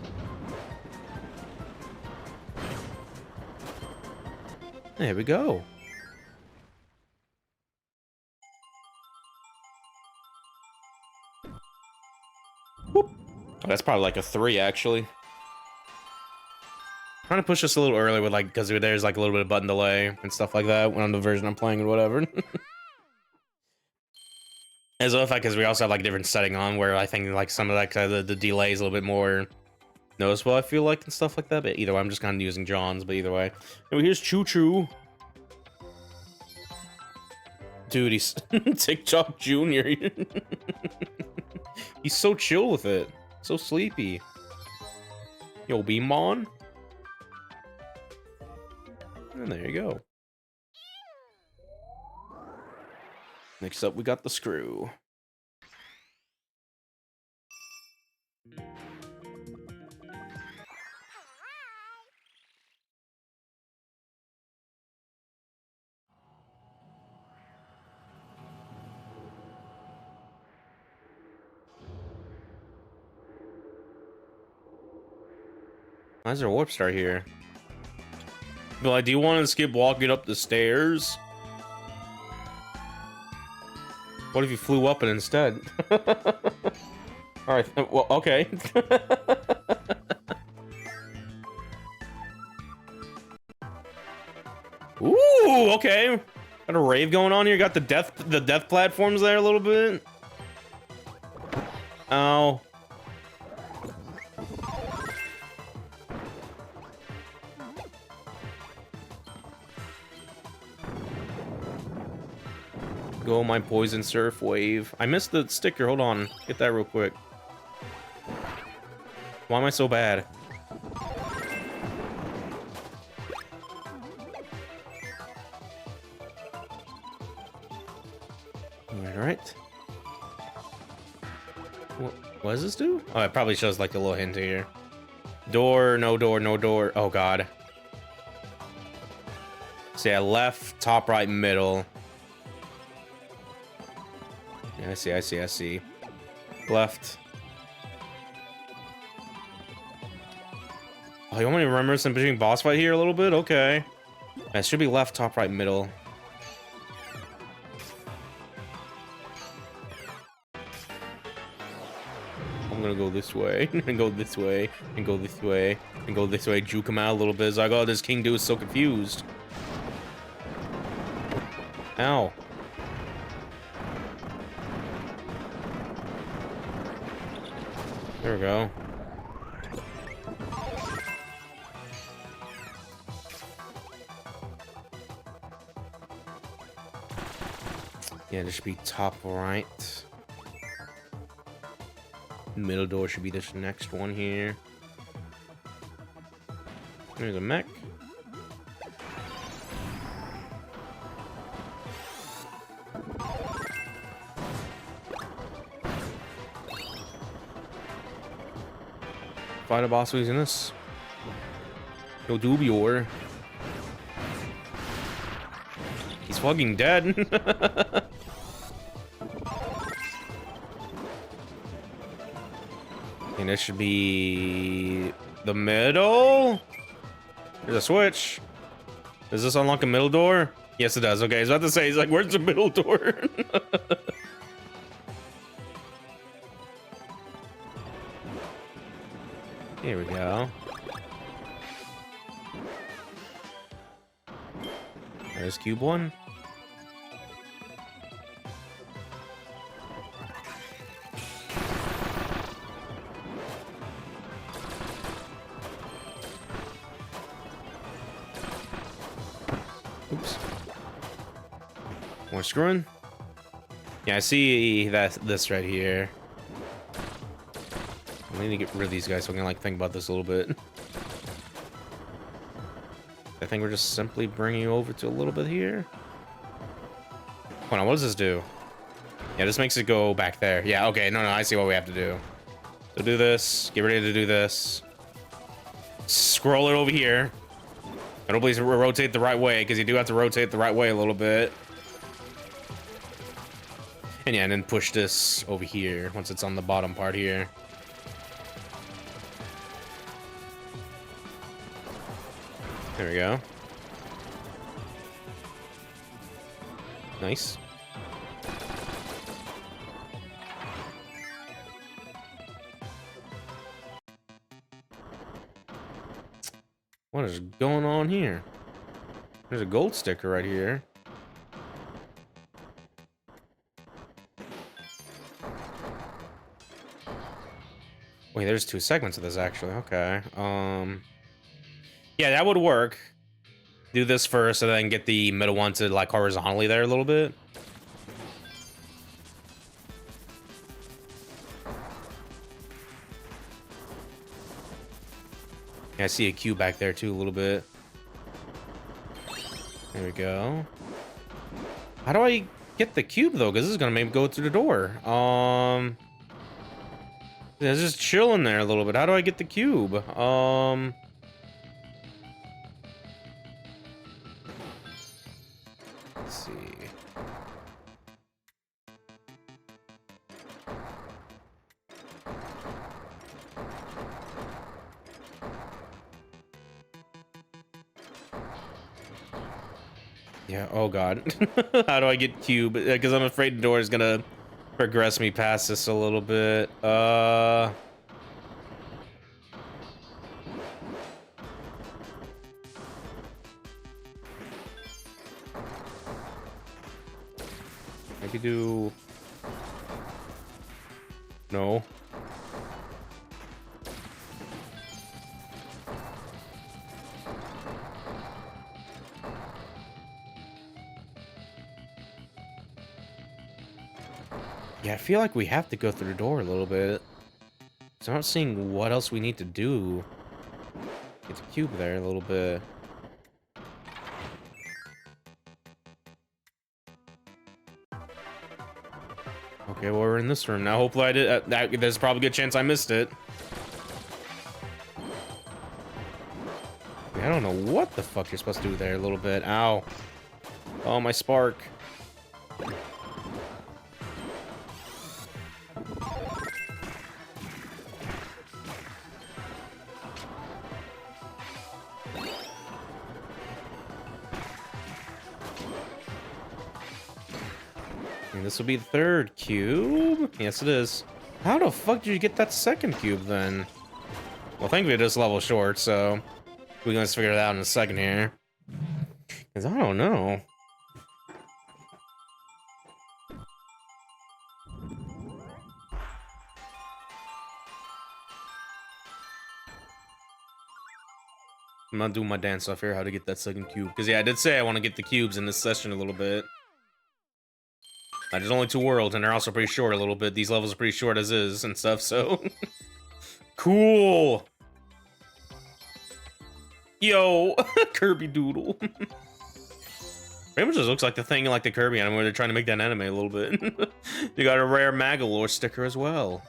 There we go. Whoop. Oh, that's probably like a 3, actually. Trying to push this a little early with, like, because there's, like, a little bit of button delay and stuff like that when on the version I'm playing or whatever. As well, because we also have, like, different setting on where I think, like, some of that kind of the delay is a little bit more noticeable, I feel like, and stuff like that. But either way, I'm just kind of using John's, but either way. Anyway, here's Choo Choo. Dude, he's TikTok Junior. He's so chill with it. So sleepy. Yo, Beamon. And there you go. Next up, we got the screw. Why is there a warp star here? But like, do you want to skip walking up the stairs? What if you flew up it instead? Alright, well, okay. Ooh, okay. Got a rave going on here. Got the death platforms there a little bit. Ow. Go my poison surf wave. I missed the sticker. Hold on. Get that real quick. Why am I so bad? Alright. What does this do? Oh, it probably shows like a little hint here. Door, no door, no door. Oh god. So yeah, left, top, right, middle. Yeah, I see. Left. Oh, you want me to remember some between boss fight here a little bit? Okay. It should be left, top, right, middle. I'm gonna go this way, and go this way, and go this way, and go this way. Juke him out a little bit. It's like, oh, this King Dude is so confused. Ow. There we go. Yeah, this should be top right. Middle door should be this next one here. There's a mech. Fight a boss using this. No Dubior. He's fucking dead. And this should be the middle. There's a switch. Does this unlock a middle door? Yes, it does. Okay, I was about to say, he's like, where's the middle door? Here we go. There's cube 1. Oops. More screwing. Yeah, I see this right here. I need to get rid of these guys so I can like think about this a little bit. I think we're just simply bringing you over to a little bit here. Hold on, what does this do? Yeah, this makes it go back there. Yeah, okay, no, I see what we have to do. So do this, get ready to do this. Scroll it over here. I don't please rotate the right way, because you do have to rotate the right way a little bit. And yeah, and then push this over here once it's on the bottom part here. There we go. Nice. What is going on here? There's a gold sticker right here. Wait, there's 2 segments of this, actually. Okay. Yeah, that would work. Do this first, and then get the middle one to, like, horizontally there a little bit. Yeah, I see a cube back there, too, a little bit. There we go. How do I get the cube, though? Because this is going to make me go through the door. Yeah, it's just chilling there a little bit. How do I get the cube? Let's see. Yeah, oh god. How do I get cube? Because I'm afraid the door is gonna progress me past this a little bit. Maybe do... No. Yeah, I feel like we have to go through the door a little bit. So I'm not seeing what else we need to do. Get the cube there a little bit. Okay, well, we're in this room now. Hopefully I did. There's probably a good chance I missed it. I don't know what the fuck you're supposed to do there a little bit. Ow. Oh, my spark. This will be the 3rd cube. Yes, it is. How the fuck did you get that 2nd cube then? Well, thankfully it is level short, so we can just figure it out in a second here. Because I don't know. I'm not doing my dance off here how to get that 2nd cube. Because yeah, I did say I want to get the cubes in this session a little bit. There's only 2 worlds, and they're also pretty short a little bit. These levels are pretty short as is and stuff, so... Cool! Yo! Kirby Doodle. Pretty much just looks like the thing in like the Kirby anime where they're trying to make that anime a little bit. You got a rare Magalore sticker as well.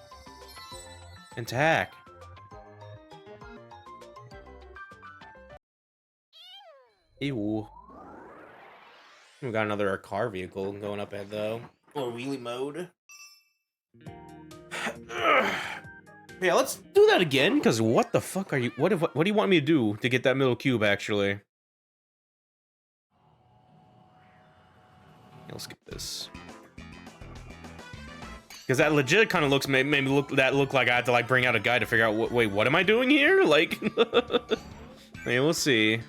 And tack. Ew. We got another car vehicle going up ahead though. Or wheelie mode. Yeah, let's do that again. Because what the fuck are you? What do you want me to do to get that middle cube? Actually, yeah, let's skip this. Because that legit kind of looks made me look like I had to like bring out a guide to figure out wait, what am I doing here? Like, hey, we'll see.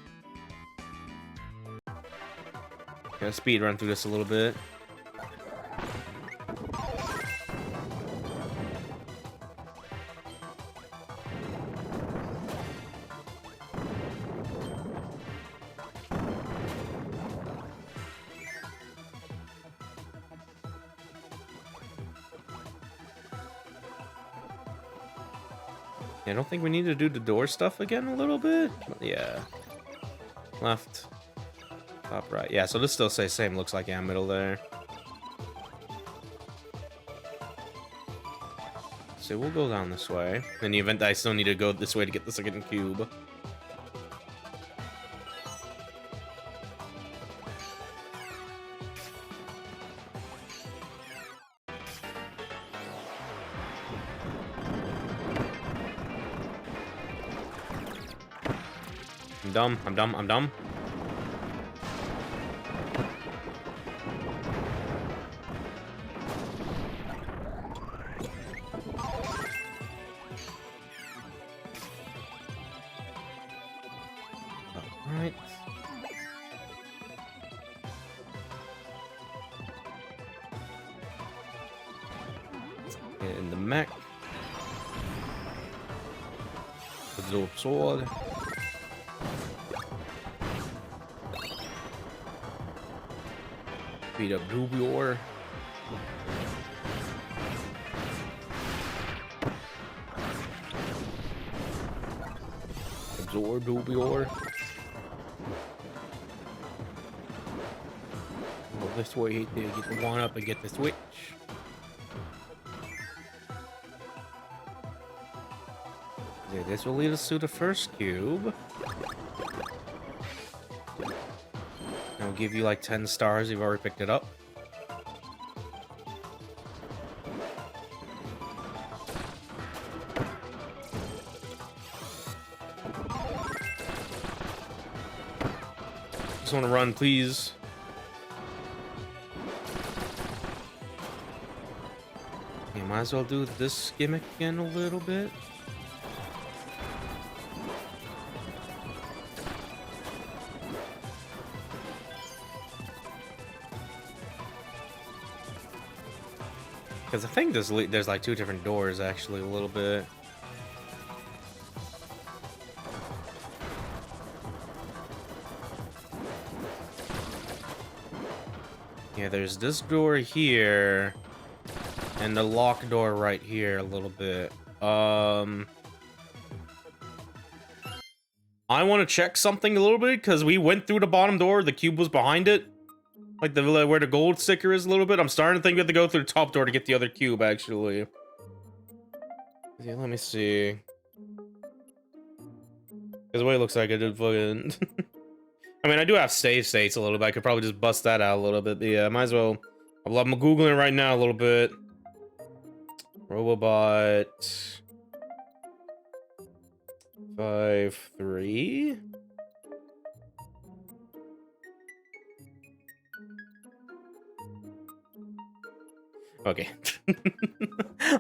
Gotta speed run through this a little bit. I don't think we need to do the door stuff again a little bit. Yeah. Left. Top right. Yeah, so this still says same. Looks like yeah, middle there. So we'll go down this way. In the event that I still need to go this way to get the 2nd cube. I'm dumb. Alright. Get in the mech. Absorb sword. Beat up Rubior. Absorb Rubior. Go this way to get the one up and get the switch. Okay, this will lead us to the first cube. I'll give you like 10 stars. You've already picked it up. Just want to run, please. Okay, might as well do this gimmick again a little bit. Because I think there's like 2 different doors, actually, a little bit. Yeah, there's this door here, and the lock door right here a little bit. I want to check something a little bit, because we went through the bottom door, the cube was behind it. Like where the gold sticker is a little bit. I'm starting to think we have to go through the top door to get the other cube, actually. Yeah, let me see. Because the way it looks like I did fucking... I mean, I do have save states a little bit. I could probably just bust that out a little bit. But yeah, might as well. I'm Googling right now a little bit. Robobot... 5-3? Okay.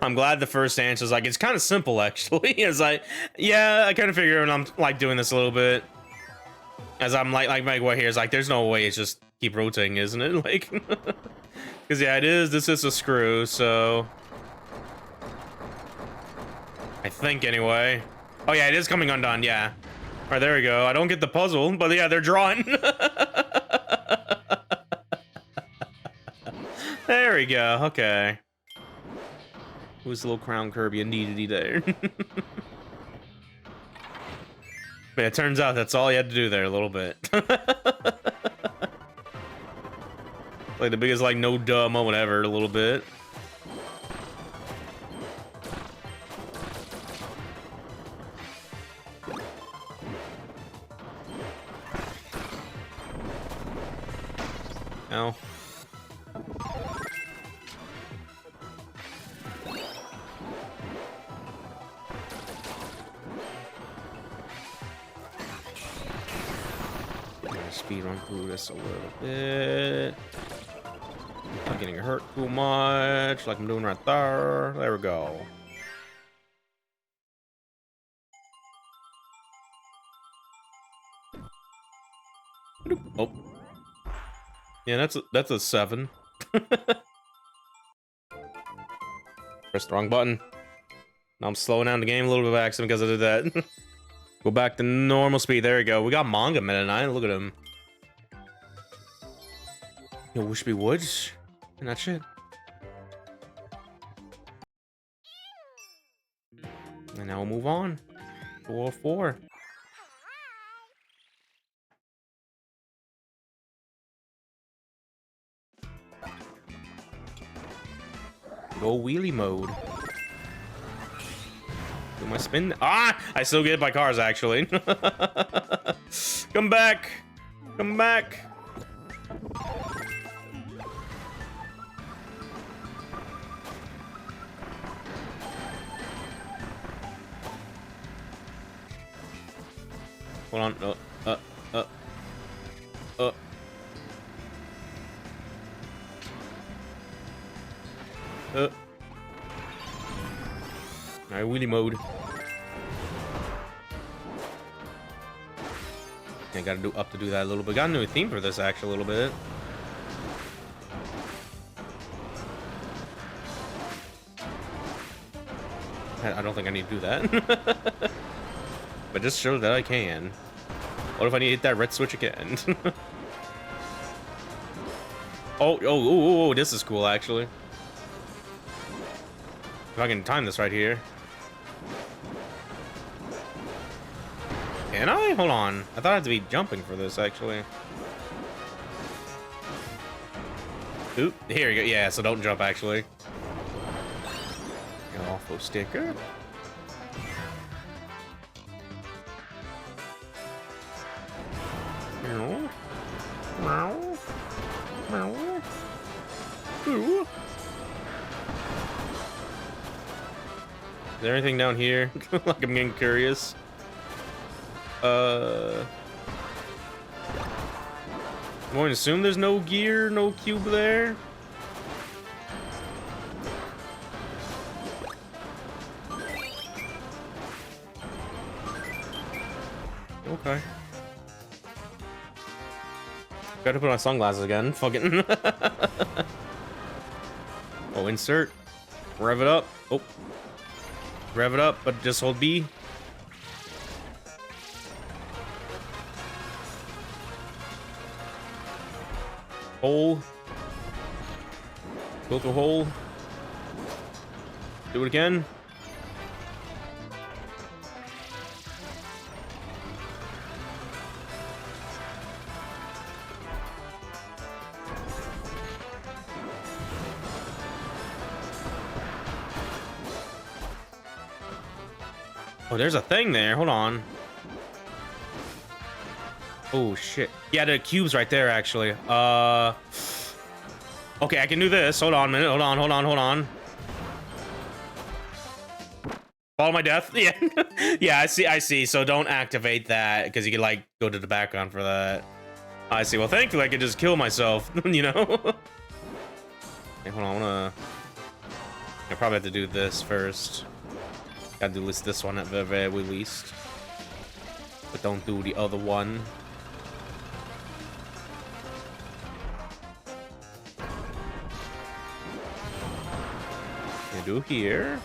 I'm glad the first answer is like, it's kind of simple, actually. It's like, yeah, I kind of figure when I'm like doing this a little bit. As I'm like my way here is like, there's no way it's just keep rotating, isn't it? Like, because yeah, it is. This is a screw, so. I think anyway. Oh yeah, it is coming undone, yeah. All right, there we go. I don't get the puzzle, but yeah, they're drawn. There we go. Okay. Who's the little crown Kirby indeed there? But it turns out that's all you had to do there a little bit. Like the biggest like no duh moment ever a little bit. Ow. Speed run through this a little bit. Not getting hurt too much, like I'm doing right there. There we go. Oh, yeah, that's a 7. Pressed the wrong button. Now I'm slowing down the game a little bit by accident because I did that. Go back to normal speed. There we go. We got Manga Meta Knight. Look at him. Yo, wish me woods. And that shit. And now we'll move on to World 4. Go wheelie mode. Do my spin. Ah! I still get hit by cars, actually. Come back. Come back. Hold on. Alright, wheelie mode. I gotta do up to do that a little bit. Got a new theme for this actually a little bit. I don't think I need to do that. But just show that I can. What if I need to hit that red switch again? Oh, this is cool actually. If I can time this right here. Can I? Hold on. I thought I had to be jumping for this, actually. Oop, here we go. Yeah, so don't jump, actually. Awful sticker. Ooh. Is there anything down here? Like, I'm getting curious. I'm going to assume there's no gear, no cube there. Okay. Gotta put on sunglasses again. Fucking. Oh, insert. Rev it up. Oh. Rev it up, but just hold B. Hole. Go through hole. Do it again. Oh, there's a thing there. Hold on. Oh, shit. Yeah, the cube's right there, actually. Okay, I can do this. Hold on a minute. Hold on. Follow my death. Yeah. Yeah, I see. So don't activate that, because you can, like, go to the background for that. I see. Well, thankfully, I could just kill myself, you know? Okay, hold on. I probably have to do this first. Gotta do this one at the very least. But don't do the other one. Do here.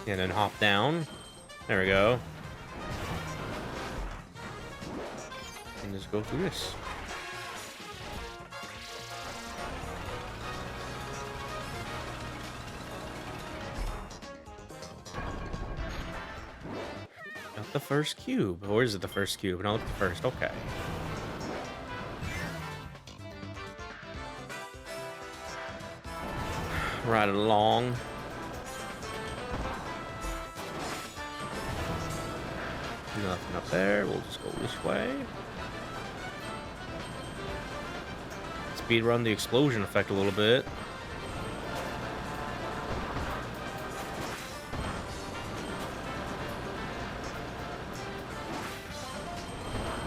And then hop down. There we go. And just go through this. Not the first cube. Or is it the first cube? No, it's the first. Okay. Right along. Nothing up there. We'll just go this way. Speed run the explosion effect a little bit.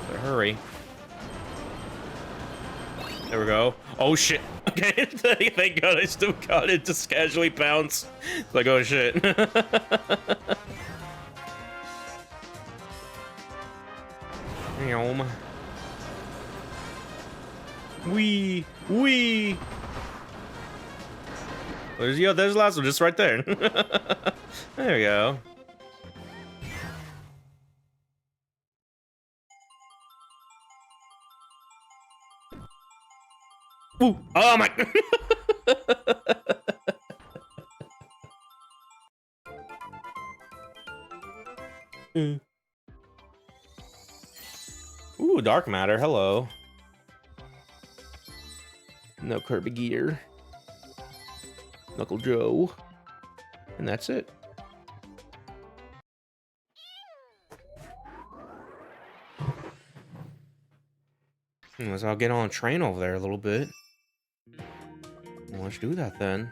Better hurry. There we go. Oh shit. Okay, thank God I still got it. Just casually bounce. It's like, oh shit. Wee. There's the last one, just right there. There we go. Ooh. Oh my. Ooh, dark matter. Hello. No Kirby gear. Knuckle Joe. And that's it. So I'll get on a train over there a little bit. Well, let's do that then.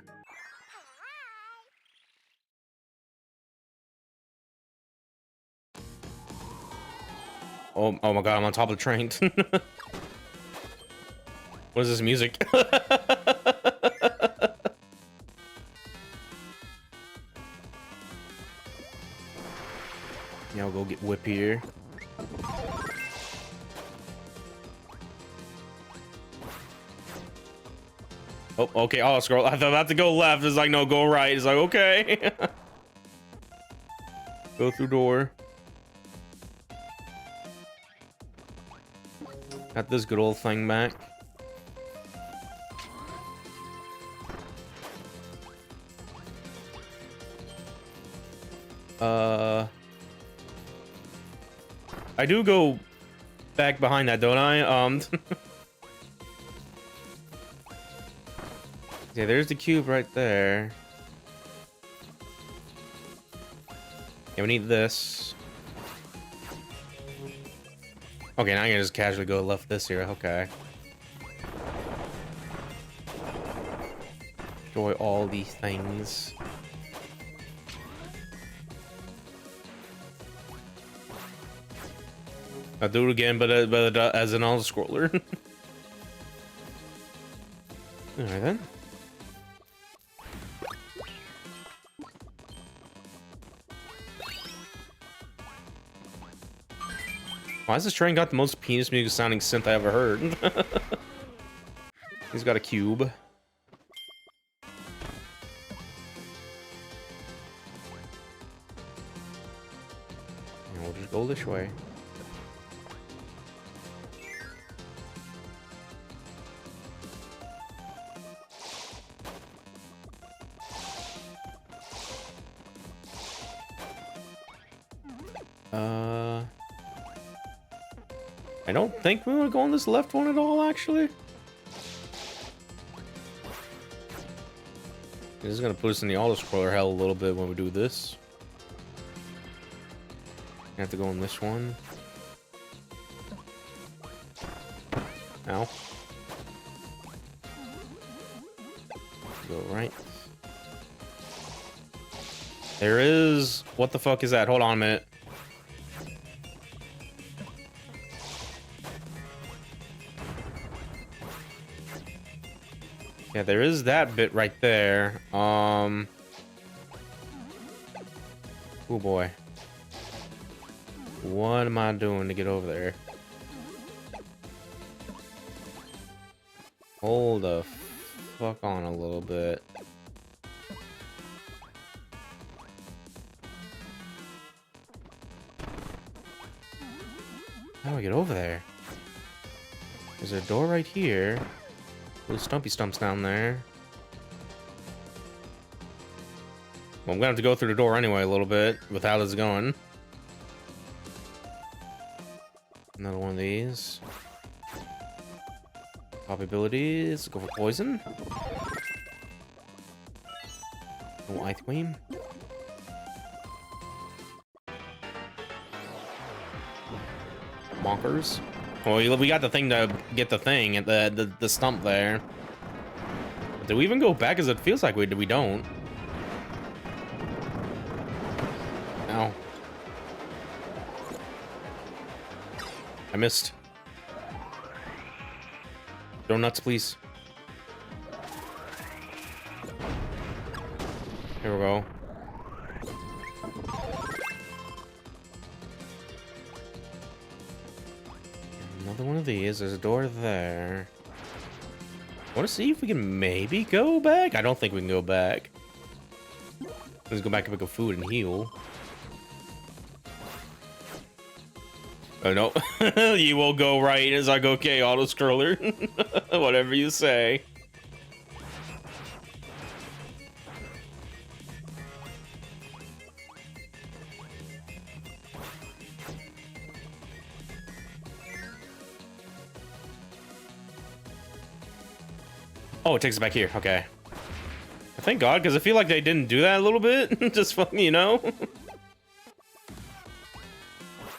Oh my god, I'm on top of the train. What is this music? Yeah, I'll go get Whip here. Oh, okay. Oh, scroll. I thought I had to go left. It's like, no, go right. It's like, okay. Go through door. Got this good old thing back. I do go back behind that, don't I? Yeah, there's the cube right there. Yeah, we need this. Okay, now I can just casually go left this here. Okay. Enjoy all these things. I'll do it again, but as an auto-scroller. Alright then. Why has this train got the most penis music sounding synth I ever heard? He's got a cube. And we'll just go this way. I don't think we want to go on this left one at all, actually. This is gonna put us in the auto-scroller hell a little bit when we do this. I have to go on this one. Ow. Go right. There is... What the fuck is that? Hold on a minute. Yeah, there is that bit right there. Oh boy. What am I doing to get over there? Hold the fuck on a little bit. How do I get over there? There's a door right here. Little stumpy stumps down there. Well, I'm gonna have to go through the door anyway a little bit with how this is going. Another one of these. Pop abilities. Go for poison. No ice cream. Bonkers. Well, we got the thing to get the thing at the stump there. Do we even go back? Because it feels like we don't. Ow. I missed. Throw nuts, please. Here we go. Another one of these. There's a door there. I want to see if we can maybe go back. I don't think we can go back. Let's go back and pick up food and heal. Oh no. You will go right as I go, okay, auto scroller. Whatever you say. Oh, it takes it back here. Okay. Thank God, because I feel like they didn't do that a little bit. Just fucking, you know?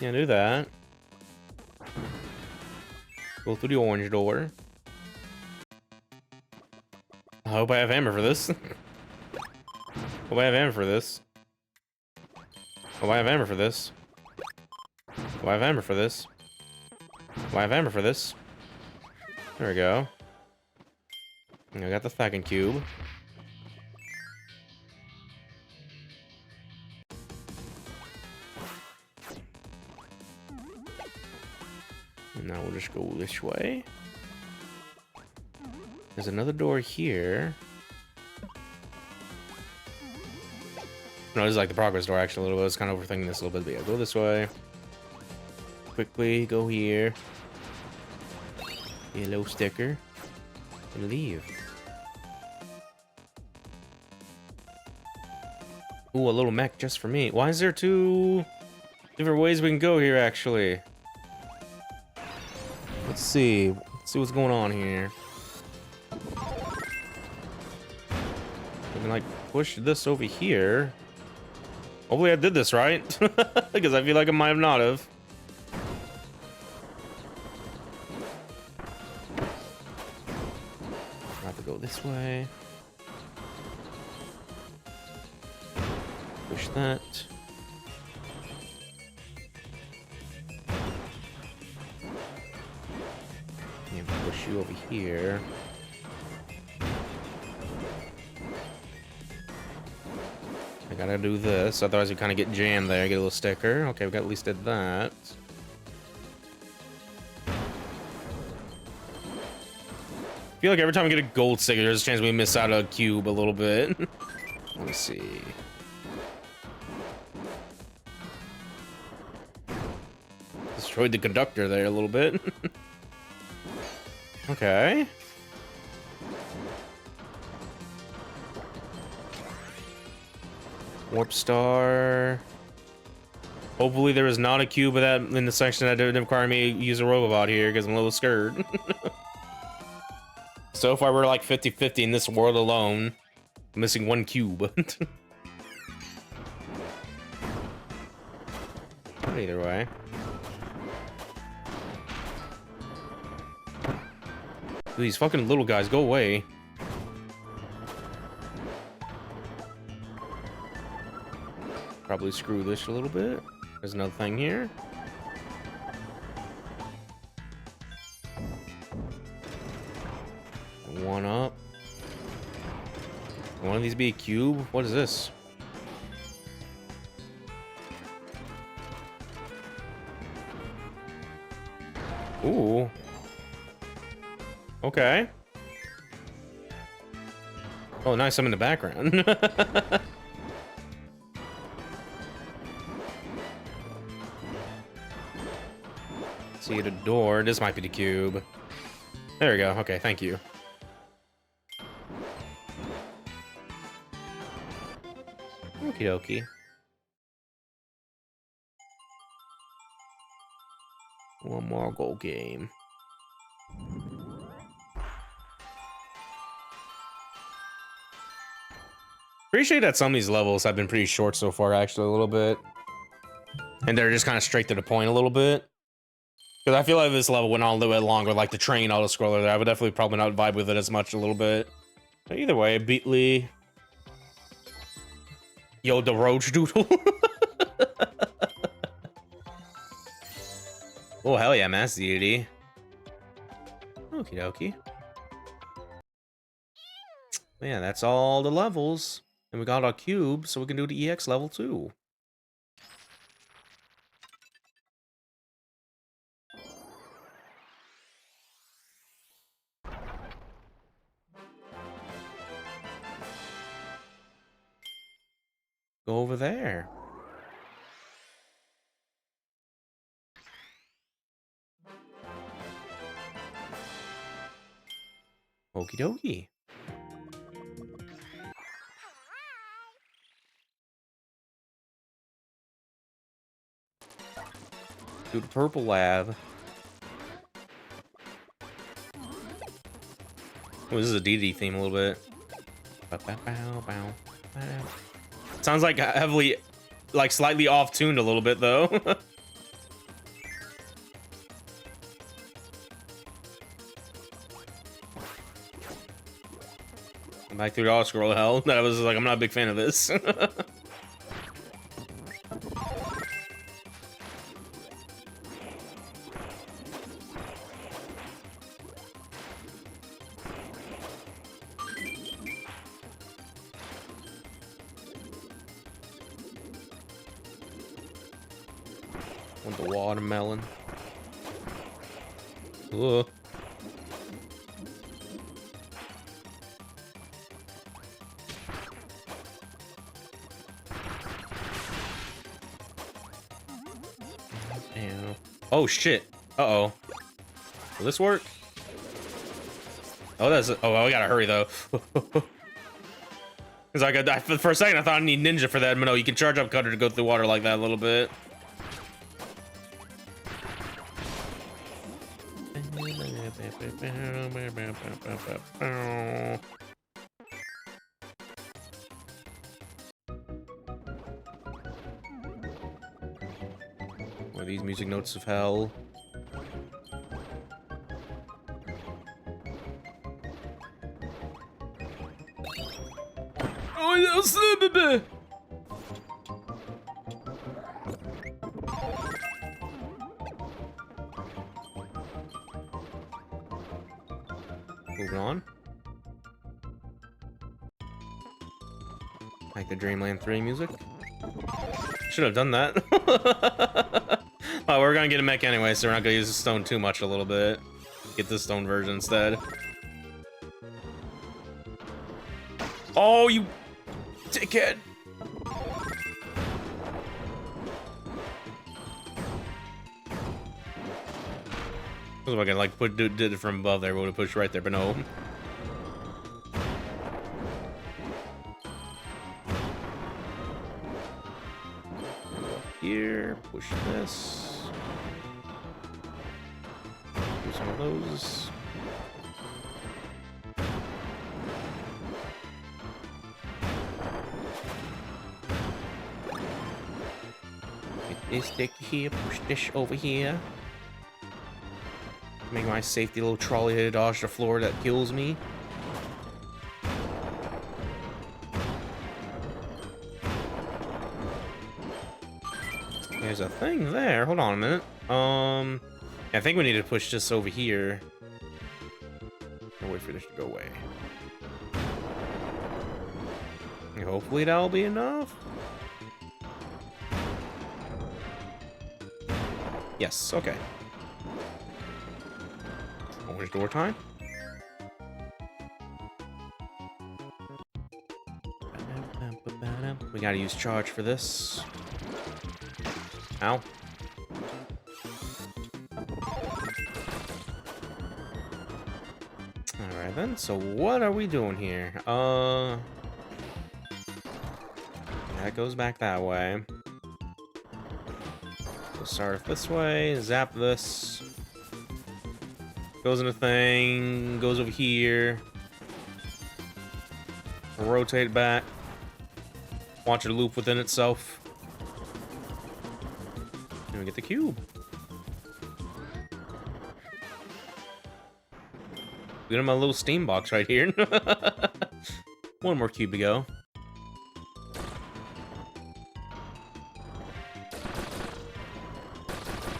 Yeah, do that. Go through the orange door. I hope I have hammer for this. Hope I have hammer for this. Hope I have hammer for this. Hope I have hammer for this. Hope I have hammer for this. There we go. I got the second cube. And now we'll just go this way. There's another door here. No, this is like the progress door actually a little bit. I was kind of overthinking this a little bit, but yeah, go this way. Quickly, go here. Yellow sticker. And leave. Ooh, a little mech just for me. Why is there two different ways we can go here, actually? Let's see. Let's see what's going on here. I can, like, push this over here. Hopefully I did this right. Because I feel like I might have not have. I have to go this way. Push that. And push you over here. I gotta do this, otherwise we kind of get jammed there. Get a little sticker. Okay, we got at least did that. I feel like every time we get a gold sticker, there's a chance we miss out a cube a little bit. Let me see. Destroyed the conductor there a little bit. Okay. Warp star. Hopefully there is not a cube of that in the section that didn't require me to use a Robobot here, because I'm a little scared. So far we're like 50-50 in this world alone. I'm missing one cube. Either way. These fucking little guys, go away. Probably screw this a little bit. There's another thing here. One up. One of these be a cube? What is this? Ooh. Okay. Oh, nice. I'm in the background. See the door. This might be the cube. There we go. Okay, thank you. Okie dokie. One more gold game. Appreciate that some of these levels have been pretty short so far, actually, a little bit. And they're just kind of straight to the point a little bit. Because I feel like if this level went on a little bit longer, like the train auto-scroller there, I would definitely probably not vibe with it as much a little bit. But either way, Beatley. Yo, the Roach Doodle. Oh, hell yeah, Mass Deity. Okie dokie. Yeah, that's all the levels. And we got our cube, so we can do the EX level too. Go over there. Okie dokie. To the purple lab. Oh, this is a DD theme a little bit. Sounds like heavily, like slightly off-tuned a little bit though. Back through the auto scroll hell. That was like, I'm not a big fan of this. Want the watermelon. Ugh. Damn. Oh shit. Uh-oh. Will this work? Oh, that's... Oh, I gotta hurry, though. Because for a second, I thought I need Ninja for that, but no, you can charge up Cutter to go through water like that a little bit. What are these music notes of hell? Oh, yeah, moving on. Like the Dreamland 3 music. Should have done that. Oh, we're gonna get a mech anyway, so we're not gonna use the stone too much a little bit. Get the stone version instead. Oh, you dickhead! I was gonna like did it from above there, would have pushed right there, but no. Here, push this. Do some of those. Get this stick here, push this over here. Make my safety little trolley to dodge the floor that kills me. There's a thing there. Hold on a minute. I think we need to push this over here. And wait for this to go away. And hopefully that'll be enough. Yes, okay. Orange door time. We gotta use charge for this. Ow. Alright then, so what are we doing here? That goes back that way. We'll start this way, zap this. Goes in a thing, goes over here. Rotate it back. Watch it loop within itself. And we get the cube. We got my little steam box right here. One more cube to go.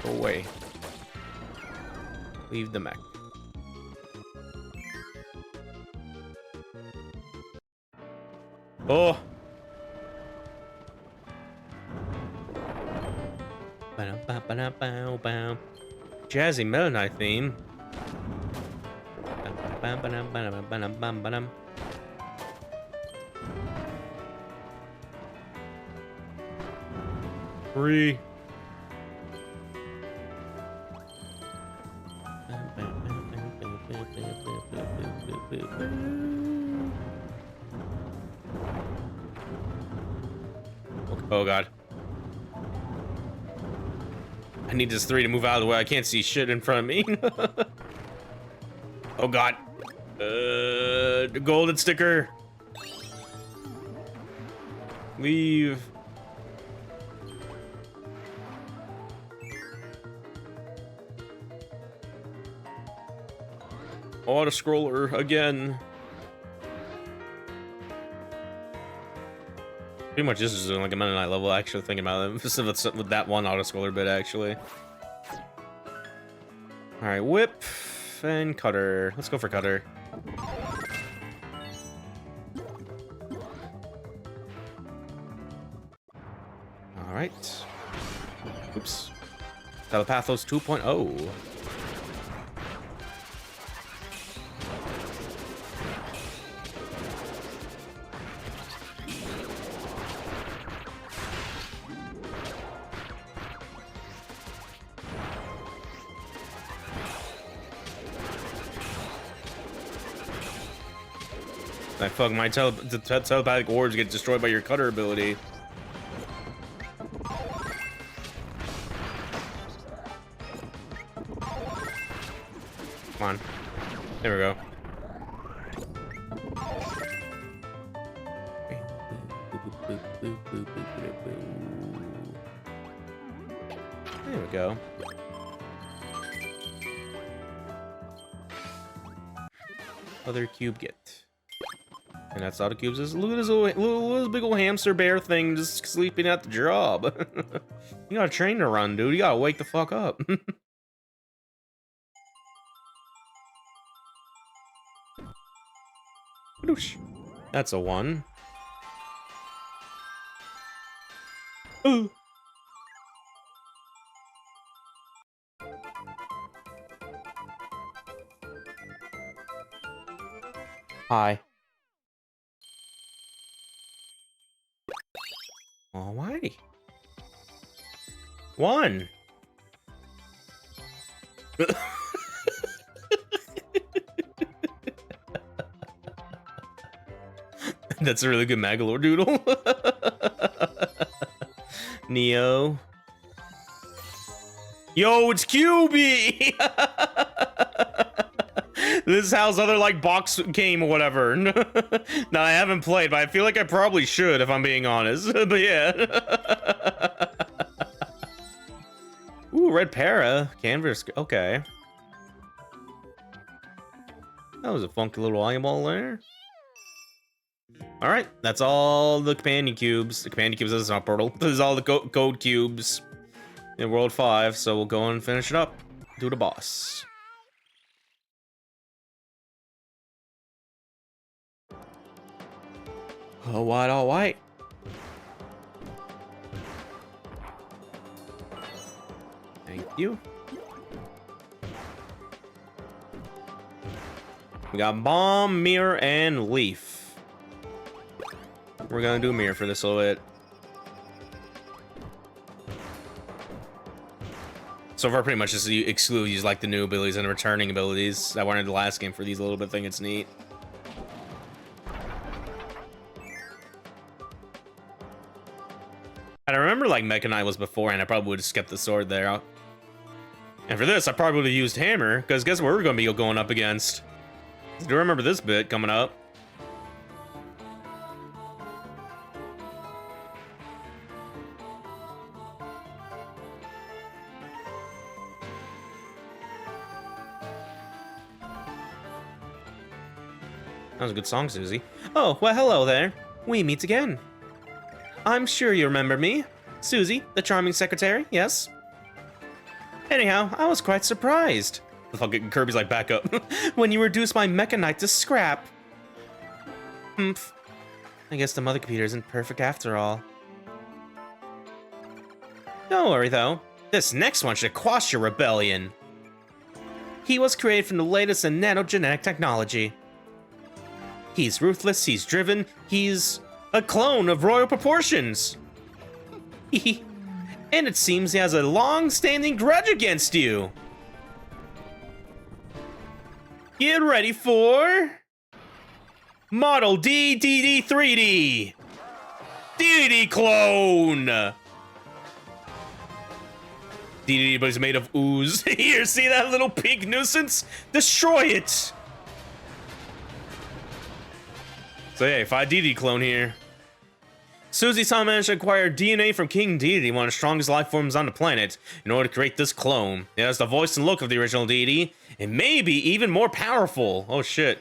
Go away. Leave the mech. Oh! Jazzy Meta Knight theme. Free. Oh god. I need this 3 to move out of the way. I can't see shit in front of me. Oh god. The golden sticker. Leave. Auto scroller again. Pretty much this is like a Meta Knight level, actually, thinking about it. With that one auto-scroller bit, actually. Alright, whip and cutter. Let's go for cutter. Alright. Oops. Telepathos 2.0. Like, fuck, my telepathic orbs get destroyed by your cutter ability. Come on. There we go. There we go. Other cube get. And that's all the cubes is. Look at this little big old hamster bear thing just sleeping at the job. You got a train to run, dude. You gotta wake the fuck up. That's a 1. Ooh. Hi. Alrighty. 1. That's a really good Magalore doodle. Neo. Yo, it's QB! This is how's other, like, box game or whatever. No, I haven't played, but I feel like I probably should, if I'm being honest. But yeah. Ooh, red para. Canvas. Okay. That was a funky little eyeball there. Alright, that's all the companion cubes. The companion cubes, this is not portal. This is all the code cubes in World 5, so we'll go and finish it up. Do the boss. All white, all white. Thank you. We got bomb, mirror, and leaf. We're gonna do mirror for this a little bit. So far, pretty much just exclude use like the new abilities and returning abilities that weren't in the last game for these a little bit. Thing it's neat. And I remember like Mech Knight was before, and I probably would have skipped the sword there. And for this, I probably would have used hammer, because guess what we're gonna be going up against? I do remember this bit coming up. That was a good song, Susie. Oh, well, hello there. We meet again. I'm sure you remember me. Susie, the charming secretary, yes? Anyhow, I was quite surprised. The fucking Kirby's like, back up. When you reduced my Mecha Knight to scrap. Humph. I guess the mother computer isn't perfect after all. Don't worry, though. This next one should quash your rebellion. He was created from the latest in nanogenetic technology. He's ruthless, he's driven, he's a clone of royal proportions. And it seems he has a long-standing grudge against you. Get ready for... Model DDD3D. DDD clone. DDD, but he's made of ooze. Here, see that little pink nuisance? Destroy it. So yeah, if I DD clone here. Susie-san managed to acquire DNA from King Dedede, one of the strongest life forms on the planet, in order to create this clone. It has the voice and look of the original Dedede, and maybe even more powerful. Oh shit.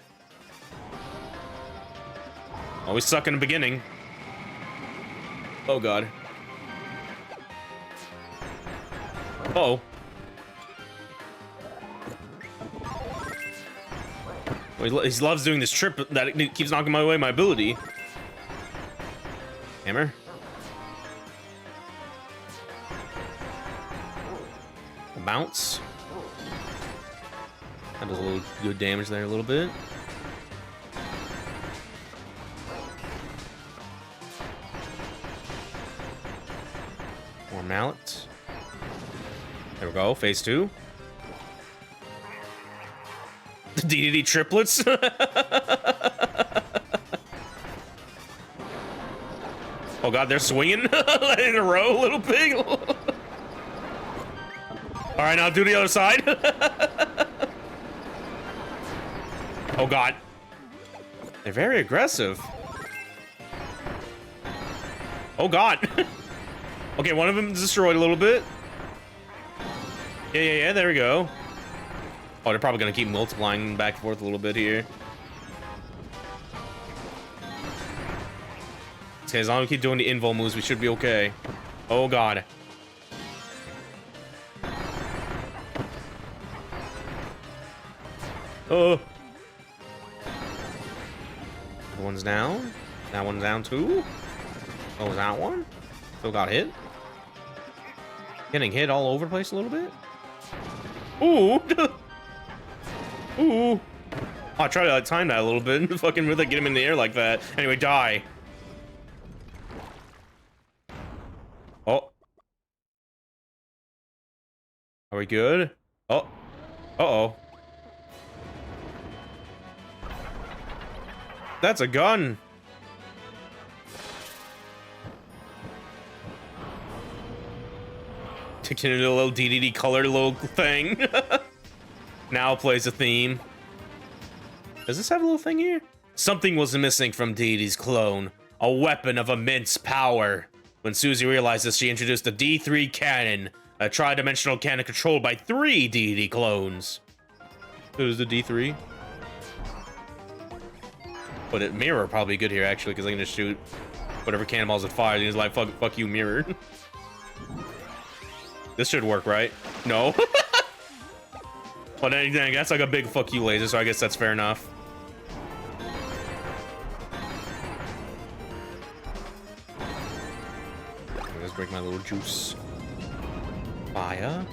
Always suck in the beginning. Oh god. Uh-oh. Well, he loves doing this trip that it keeps knocking away my ability. Hammer. A bounce. That does a little good damage there, a little bit. More mallet. There we go, phase 2. The DDD triplets. Oh god, they're swinging in a row, little pig. All right, now do the other side. Oh god. They're very aggressive. Oh god. Okay, one of them is destroyed a little bit. Yeah, there we go. Oh, they're probably gonna keep multiplying back and forth a little bit here. Okay, as long as we keep doing the invul moves, we should be okay. Oh god. Oh. That one's down. That one's down too. Oh, was that one? Still got hit. Getting hit all over the place a little bit. Ooh. Ooh. Oh, I tried to time that a little bit and fucking really get him in the air like that. Anyway, die. Oh. Are we good? Oh. Uh-oh. That's a gun. Taking into a little DDD colored little thing. Now plays a theme. Does this have a little thing here? Something was missing from DDD's clone. A weapon of immense power. When Susie realized this, she introduced the D3 cannon. A tri-dimensional cannon controlled by 3 DDD clones. There's the D3. But it mirror probably good here actually, because I can just shoot whatever cannonballs it fires. He's like, fuck you, mirror. This should work, right? No. But anything, that's like a big fuck you laser, so I guess that's fair enough. Let's break my little juice. Fire.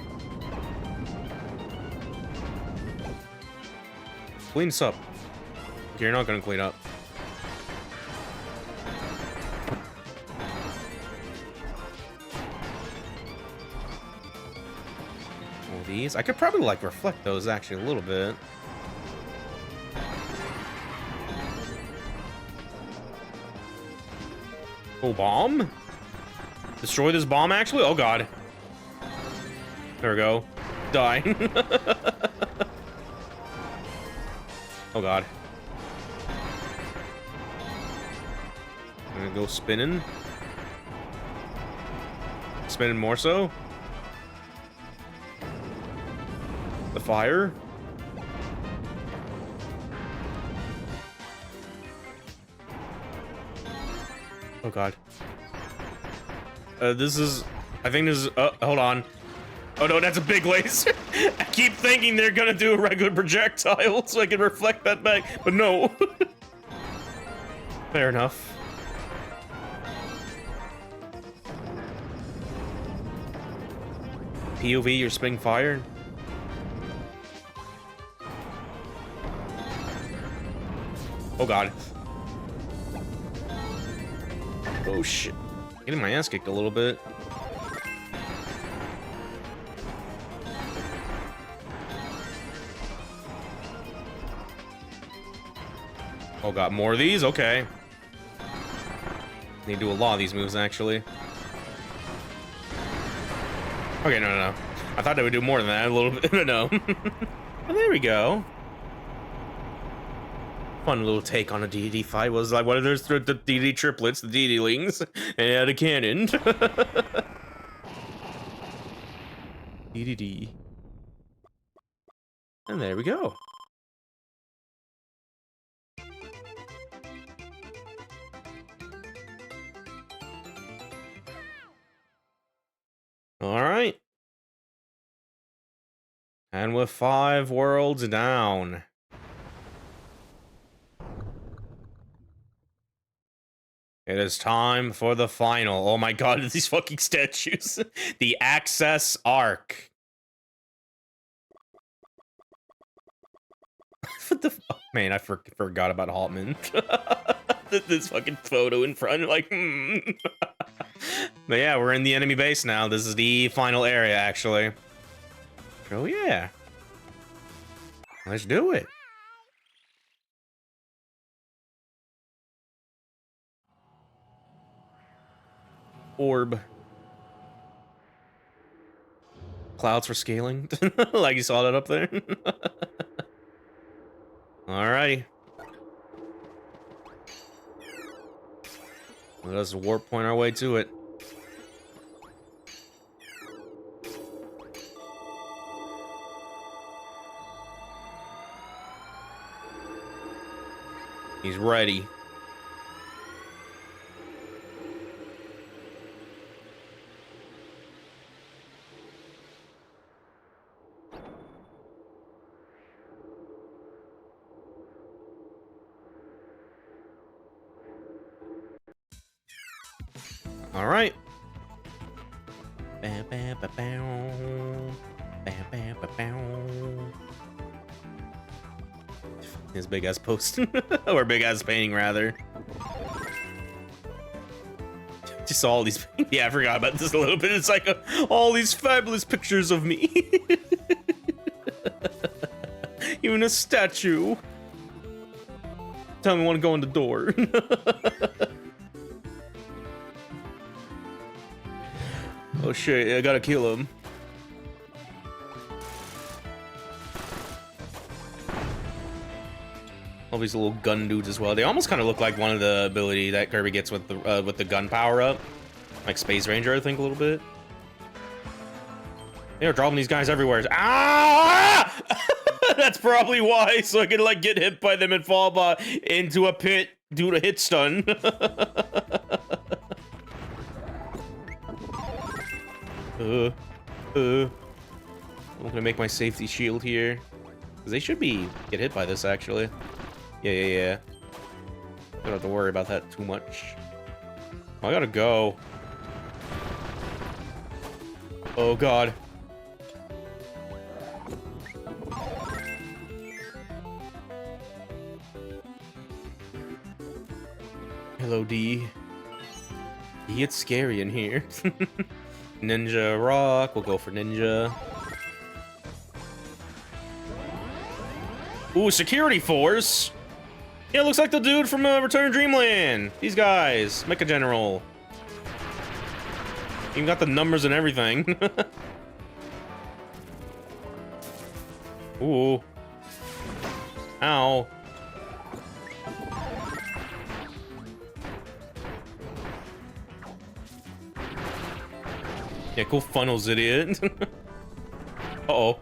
Clean this up. Okay, you're not gonna clean up. These I could probably like reflect those actually a little bit. Oh, bomb? Destroy this bomb actually? Oh god. There we go. Die. Oh god. I'm gonna go spinning. Spinning more so. The fire. Oh god. This is, I think this is, hold on. Oh no, that's a big laser. I keep thinking they're gonna do a regular projectile so I can reflect that back, but no. Fair enough. POV, you're spinning fire. Oh god. Oh shit. Getting my ass kicked a little bit. Oh god, more of these? Okay. Need to do a lot of these moves actually. Okay, no. I thought they would do more than that a little bit. No. Well, there we go. Fun little take on a DD fight. Was like, what if there's the DD triplets, the DD-lings, and had a cannon. DDD. And there we go. All right. And with 5 worlds down. It is time for the final. Oh my god, these fucking statues. The Access Arc. What the fuck? Man, I forgot about Haltman. This fucking photo in front, like, But yeah, we're in the enemy base now. This is the final area, actually. Oh yeah. Let's do it. orb. Clouds for scaling. Like you saw that up there. Alrighty. Let us warp point our way to it. He's ready. All right. His big ass post or big ass painting rather. Just all these. Yeah, I forgot about this a little bit. It's like all these fabulous pictures of me. Even a statue. Tell me, want to go in the door. Oh shit! I gotta kill him. All these little gun dudes as well. They almost kind of look like one of the ability that Kirby gets with the gun power up, like Space Ranger, I think a little bit. They are dropping these guys everywhere. Ah! That's probably why, so I can like get hit by them and fall into a pit due to hit stun. I'm gonna make my safety shield here, because they should get hit by this actually. Yeah. Don't have to worry about that too much. Oh, I gotta go. Oh god. Hello, D. It's scary in here. Ninja rock. We'll go for ninja. Ooh, security force. Yeah, looks like the dude from Return to Dreamland. These guys, Mecha General. Even got the numbers and everything. Ooh. Ow. Yeah, cool funnels, idiot. Uh-oh.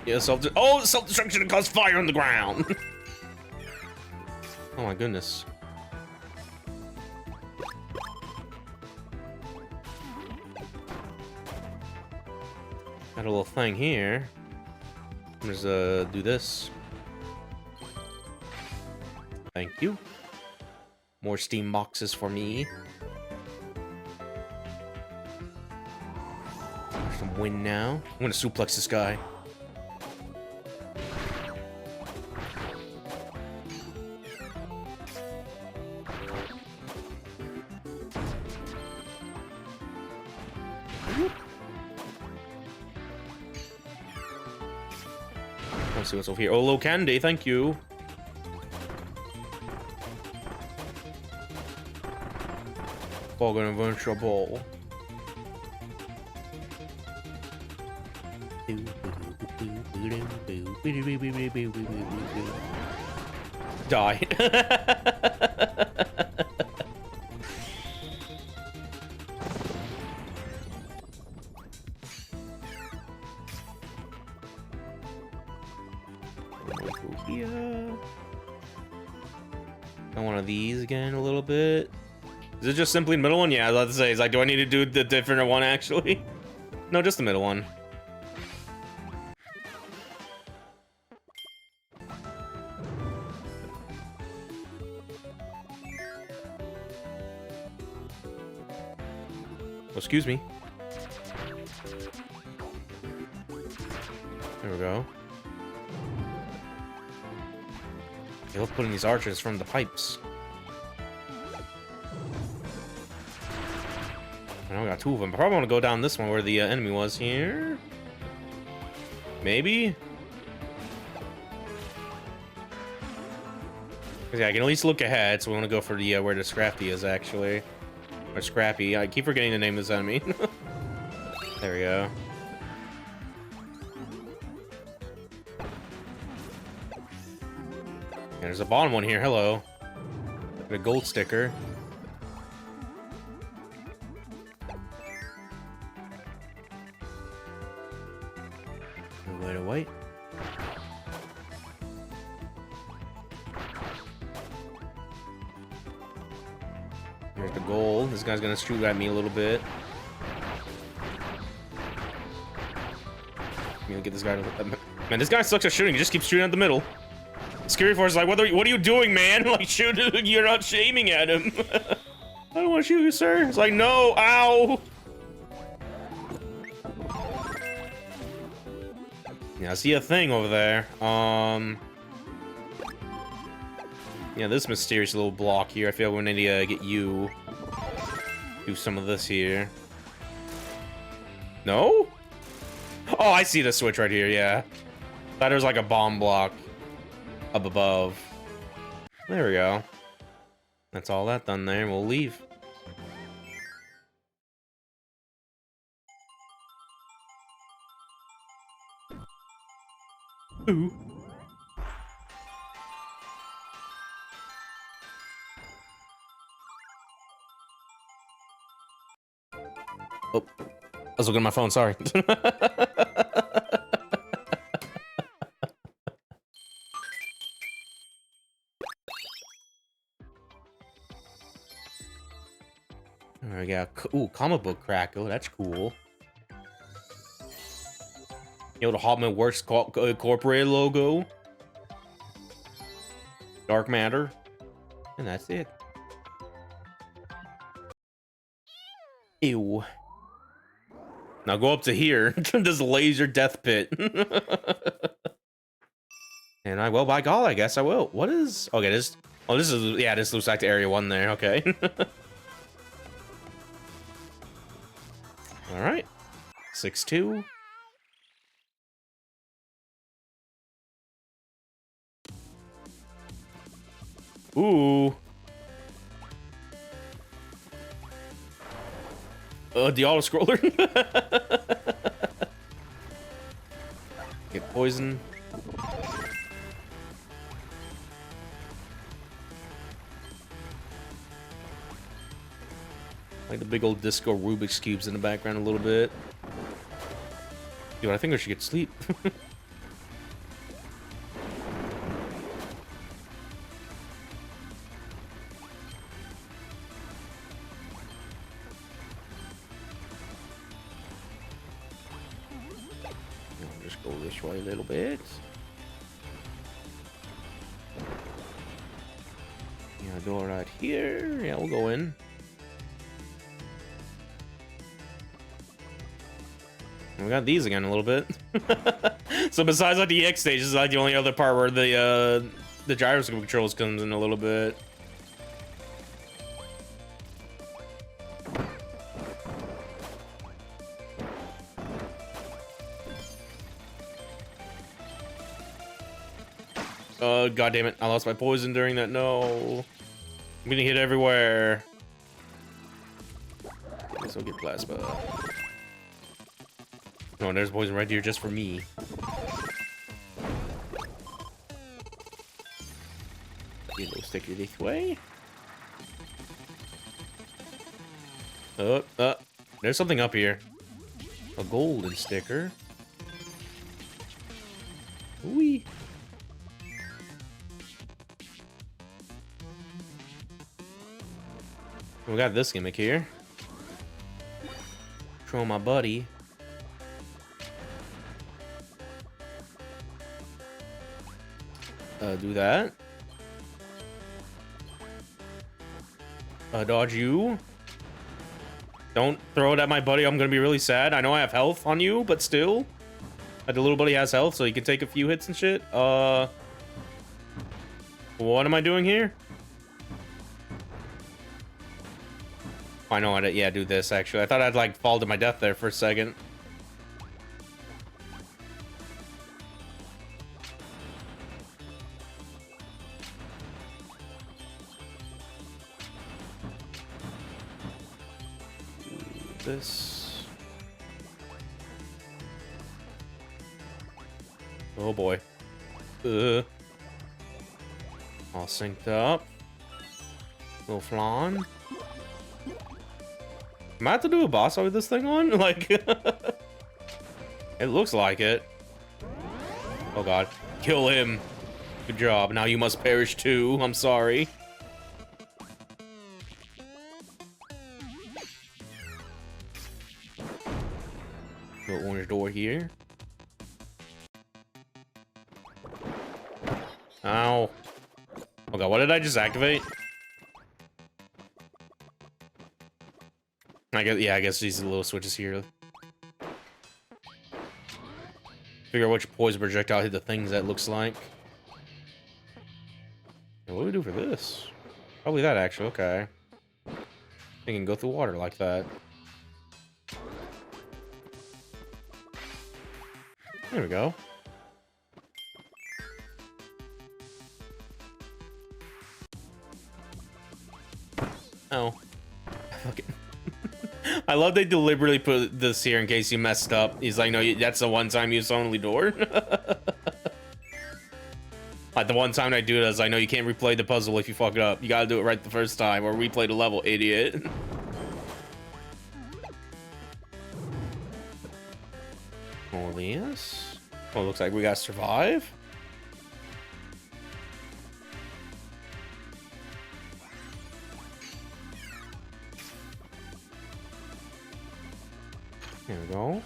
Yeah, self-destruction caused fire on the ground. Oh my goodness. Got a little thing here. Let's do this. Thank you. More steam boxes for me. There's some wind now. I'm gonna suplex this guy. Let's see what's over here. Oh, low candy, thank you. Ball and adventure ball. Die. One of these again a little bit. Is it just simply the middle one? Yeah, I was about to say, it's like, do I need to do the different one actually? No, just the middle one. Oh, excuse me. There we go. I love putting these archers from the pipes. I know I got two of them. I probably want to go down this one where the enemy was here. Maybe? Yeah, I can at least look ahead, so we want to go for the where the Scrappy is actually. Or Scrappy. I keep forgetting the name of this enemy. There we go. Yeah, there's a bottom one here. Hello. Got a gold sticker. Way to wait. Here's the gold. This guy's gonna shoot at me a little bit. I'm gonna get this guy to... Man, this guy sucks at shooting. He just keeps shooting at the middle. Scary Force is like, what are you doing, man? Like, shoot, you're not aiming at him. I don't want to shoot you, sir. It's like, no, ow. Yeah, I see a thing over there. Yeah, this mysterious little block here. I feel we need to get you. Do some of this here. No? Oh, I see the switch right here, yeah. Thought there was like a bomb block up above. There we go. That's all that done there. We'll leave. Ooh. Oh, I was looking at my phone, sorry. There we go. Ooh, comic book crackle. That's cool. Yo, the Hotman Works Corporate logo. Dark matter. And that's it. Ew. Now go up to here. This laser death pit. And I will, by God, I guess I will. What is... Okay, this... Oh, this is... Yeah, this looks like to Area 1 there. Okay. Alright. 6-2. Ooh. The auto-scroller. Get poison. Like the big old disco Rubik's Cubes in the background a little bit. Dude, I think I should get sleep. Just go this way a little bit. Yeah, door right here. Yeah, we'll go in. We got these again a little bit. So besides like the EX stage, this is like the only other part where the gyroscope controls comes in a little bit. God damn it! I lost my poison during that. No, I'm getting hit everywhere. Guess I'll get plasma. Oh, there's poison right here just for me. Get a little sticker this way. There's something up here. A golden sticker. Wee. We got this gimmick here. Show my buddy. Do that. Dodge you. Don't throw it at my buddy. I'm gonna be really sad. I know I have health on you, but still. The little buddy has health, so he can take a few hits and shit. What am I doing here? I know how to, yeah, do this, actually. I thought I'd, like, fall to my death there for a second. this? Oh boy. All synced up. Little flan. Am I have to do a boss fight with this thing on? Like, it looks like it. Oh god. Kill him. Good job. Now you must perish too. I'm sorry. Little orange door here. Ow. Oh god, what did I just activate? I guess, yeah, I guess these little switches here. Figure out which poison projectile hit the things that looks like. And what do we do for this? Probably that, actually. Okay. They can go through water like that. There we go. Oh. Fucking. I love they deliberately put this here in case you messed up. He's like, no, that's the one time use only door. Like the one time I do this, I know you can't replay the puzzle if you fuck it up. You gotta do it right the first time or replay the level, idiot. All this. Oh, looks like we gotta survive. There we go.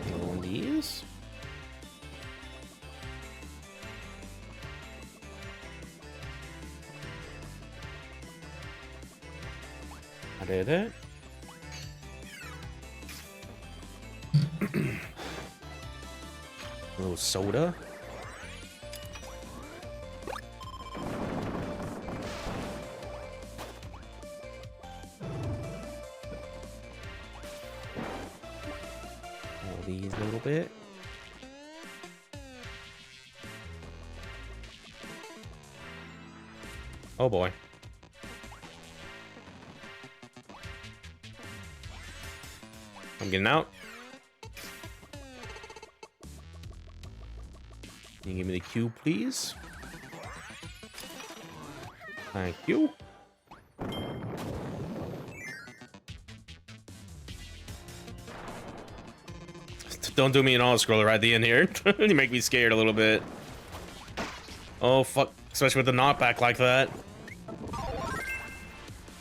Another one of these. I did it. A little soda. These a little bit. Oh boy. I'm getting out. Can you give me the cube, please? Thank you. Don't do me an auto-scroller right at the end here. You make me scared a little bit. Oh, fuck. Especially with the knockback like that.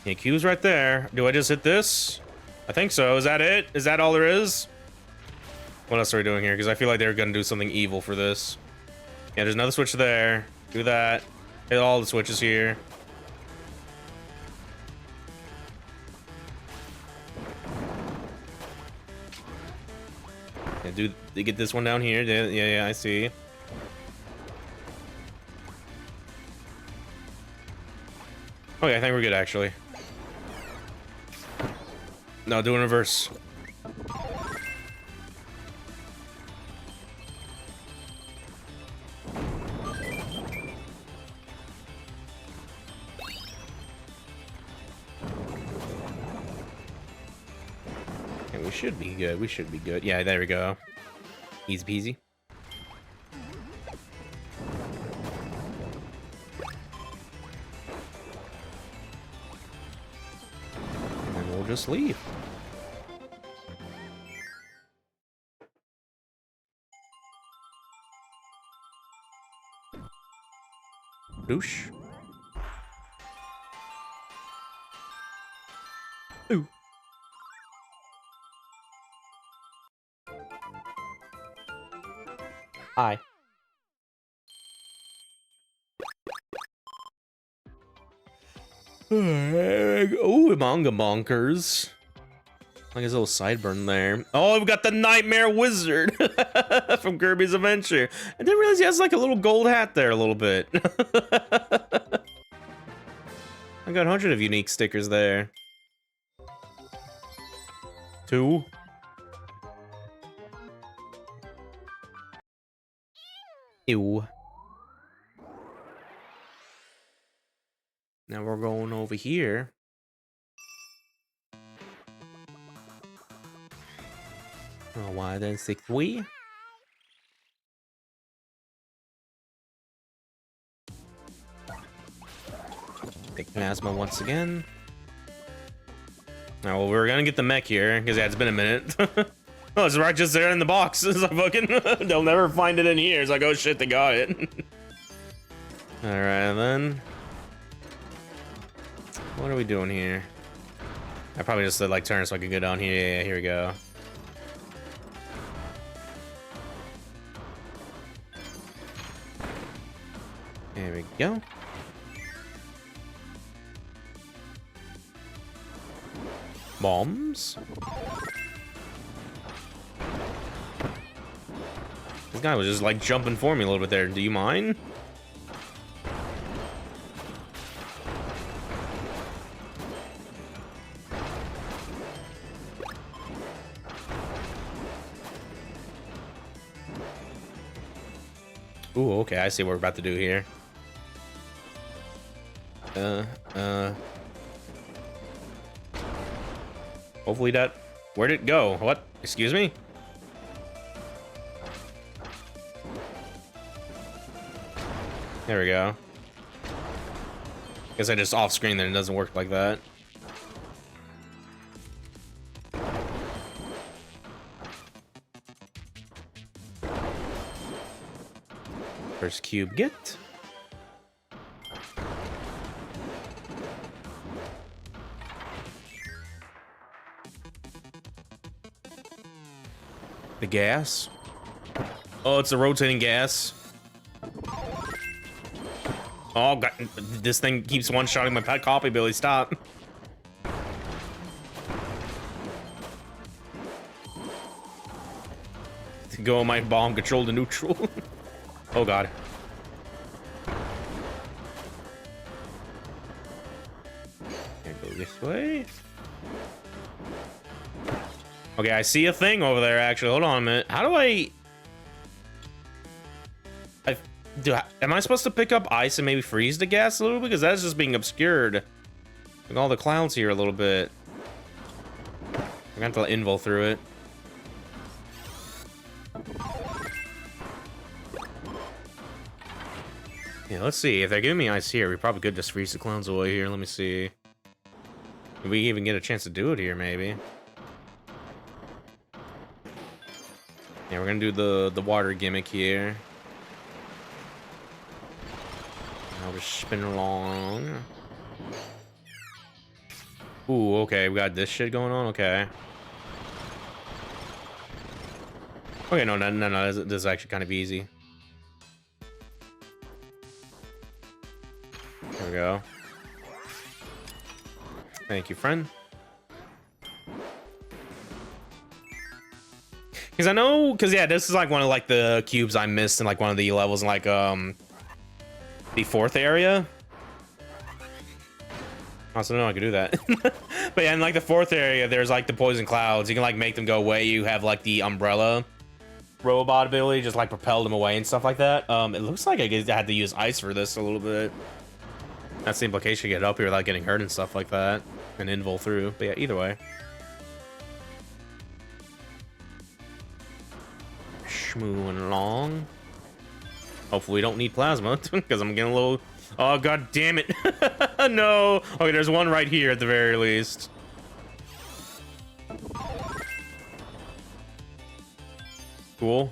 Yeah, cube's right there. Do I just hit this? I think so. Is that it? Is that all there is? What else are we doing here? Because I feel like they're going to do something evil for this. Yeah, there's another switch there. Do that. Hit all the switches here. Yeah, dude, they get this one down here. Yeah, I see. Okay, I think we're good, actually. No, do in reverse. Okay, we should be good. We should be good. Yeah, there we go. Easy peasy. And we'll just leave. Douche. Ooh. Hi. Oh, manga monkers. Like his little sideburn there. Oh, we've got the Nightmare Wizard from Kirby's Adventure. I didn't realize he has like a little gold hat there a little bit. I got 100 of unique stickers there. 2. Ew. Now we're going over here. Oh, why then 6-3? Take plasma once again. Oh, well, we're gonna get the mech here because yeah, it's been a minute. Oh, it's right just there in the box. It's like fucking. They'll never find it in here. It's like, oh shit, they got it. All right, then. What are we doing here? I probably just like turn so I can go down here. Yeah, here we go. There we go. Bombs. This guy was just like jumping for me a little bit there. Do you mind? Ooh, okay, I see what we're about to do here. Hopefully that... Where'd it go? What? Excuse me? There we go. Guess I just off screen then it doesn't work like that. First cube get. The gas. Oh, it's a rotating gas. Oh, God. This thing keeps one-shotting my pet copy, Billy. Stop. To go on my bomb control to neutral. Oh, God. Can't go this way. Okay, I see a thing over there, actually. Hold on a minute. How do am I supposed to pick up ice and maybe freeze the gas a little bit? Because that's just being obscured. Like all the clouds here a little bit. I got to invul through it. Yeah, let's see. If they're giving me ice here, we probably could just freeze the clouds away here. Let me see. If we even get a chance to do it here, maybe. Yeah, we're gonna do the water gimmick here. I'll just spin along. Ooh, okay, we got this shit going on. Okay. Okay, no. This is actually kind of easy. There we go. Thank you, friend. Because I know, because yeah, this is like one of like the cubes I missed in like one of the levels in like the fourth area. I also know I could do that. But yeah, in like the fourth area, there's like the poison clouds. You can like make them go away. You have like the umbrella Robobot ability, just like propel them away and stuff like that. It looks like I had to use ice for this a little bit. That's the implication. Get up here without getting hurt and stuff like that, and invul through. But yeah, either way. Moving along. Hopefully we don't need plasma because I'm getting a little. Oh, God damn it. No. Okay, there's one right here at the very least. Cool.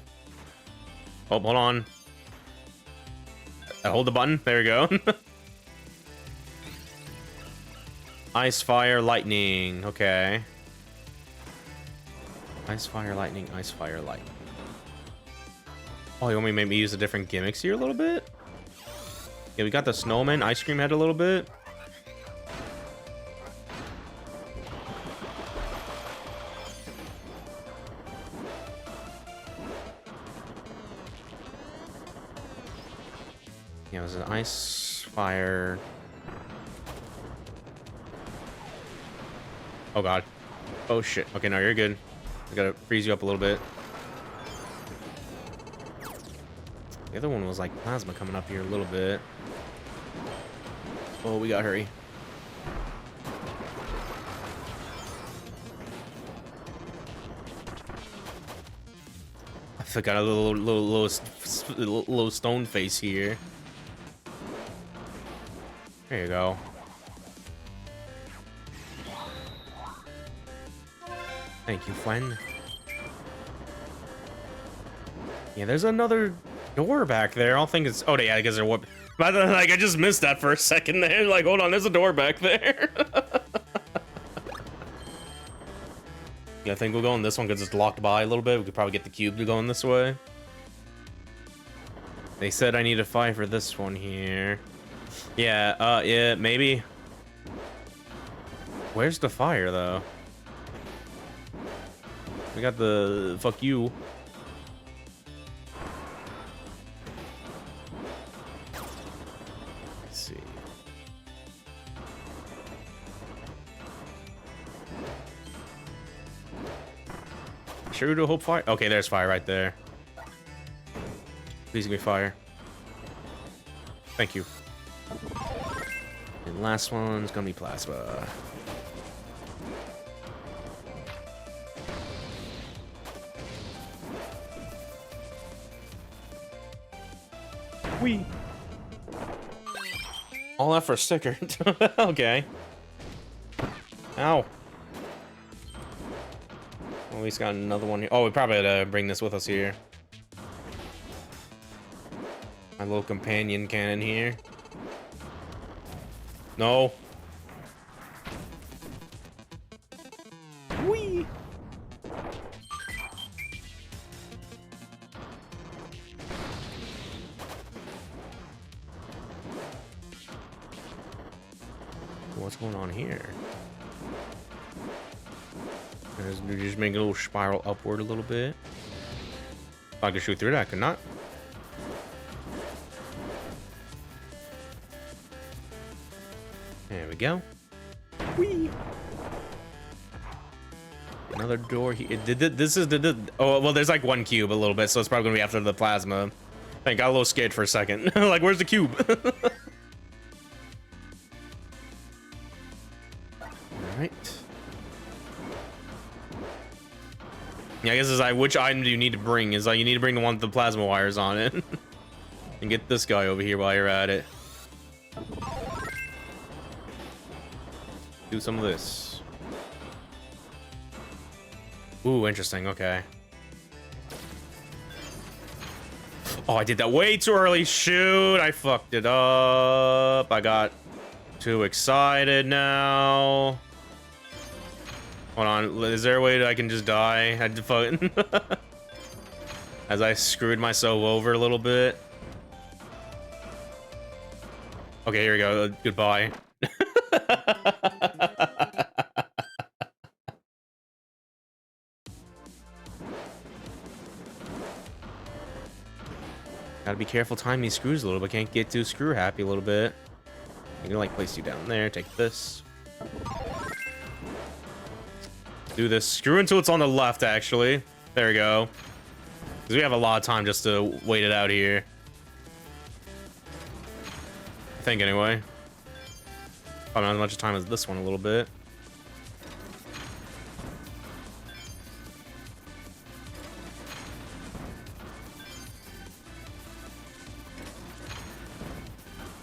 Oh, hold on. Hold the button. There we go. Ice, fire, lightning. Okay. Ice, fire, lightning. Ice, fire, lightning. Oh, you want me to maybe use the different gimmicks here a little bit? Yeah, we got the snowman, ice cream head a little bit. Yeah, it was an ice, fire. Oh, God. Oh, shit. Okay, no, you're good. I gotta freeze you up a little bit. The other one was like plasma coming up here a little bit. Oh, we gotta hurry. I got a little stone face here. There you go. Thank you, friend. Yeah, there's another door back there. I don't think it's. Oh, yeah, I guess there would. But like, I just missed that for a second there. Like, hold on, there's a door back there. Yeah, I think we'll go in this one because it's locked by a little bit. We could probably get the cube to go in this way. They said I need a 5 for this one here. Yeah, yeah, maybe. Where's the fire, though? We got the... Fuck you. Let's see. Sure to hope fire? Okay, there's fire right there. Please give me fire. Thank you. And last one's gonna be plasma. Wee. All that for a sticker. Okay. Ow. Well, we got another one here. Oh, we probably had to bring this with us here. My little companion cannon here. No. Whee! What's going on here? We just make a little spiral upward a little bit. I could shoot through that, could not. There we go. Whee! Another door here. This is the. Oh, well, there's like one cube a little bit, so it's probably gonna be after the plasma. I got a little scared for a second. Like, where's the cube? Alright. Yeah, I guess it's like, which item do you need to bring? Is like, you need to bring the one with the plasma wires on it. And get this guy over here while you're at it. Do some of this. Ooh, interesting. Okay. Oh, I did that way too early. Shoot, I fucked it up. I got too excited now. Hold on. Is there a way that I can just die? I had to fuck as I screwed myself over a little bit. Okay, here we go. Goodbye. Gotta be careful timing these screws a little bit. Can't get too screw happy a little bit. I'm gonna like place you down there. Take this. Do this. Screw until it's on the left, actually. There we go. Because we have a lot of time just to wait it out here. I think, anyway. Probably not as much time as this one a little bit.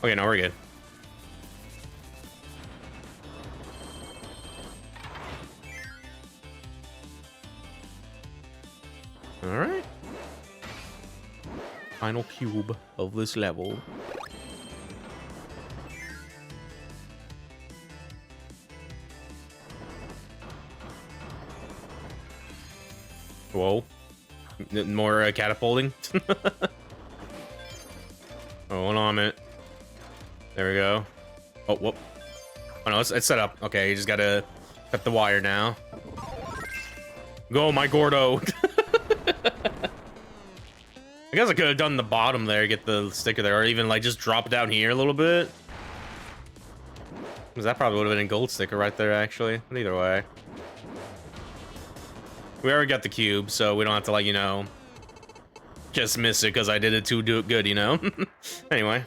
Okay, no, we're good. Alright. Final cube of this level. Whoa. More catapulting. Oh, hold on a minute. There we go. Oh, whoop. Oh no, it's set up. Okay, you just gotta cut the wire now. Go, my Gordo. I guess I could have done the bottom there, get the sticker there, or even like just drop down here a little bit. Because that probably would have been a gold sticker right there, actually. But either way. We already got the cube, so we don't have to, like, you know, just miss it because I did it too good, you know? Anyway.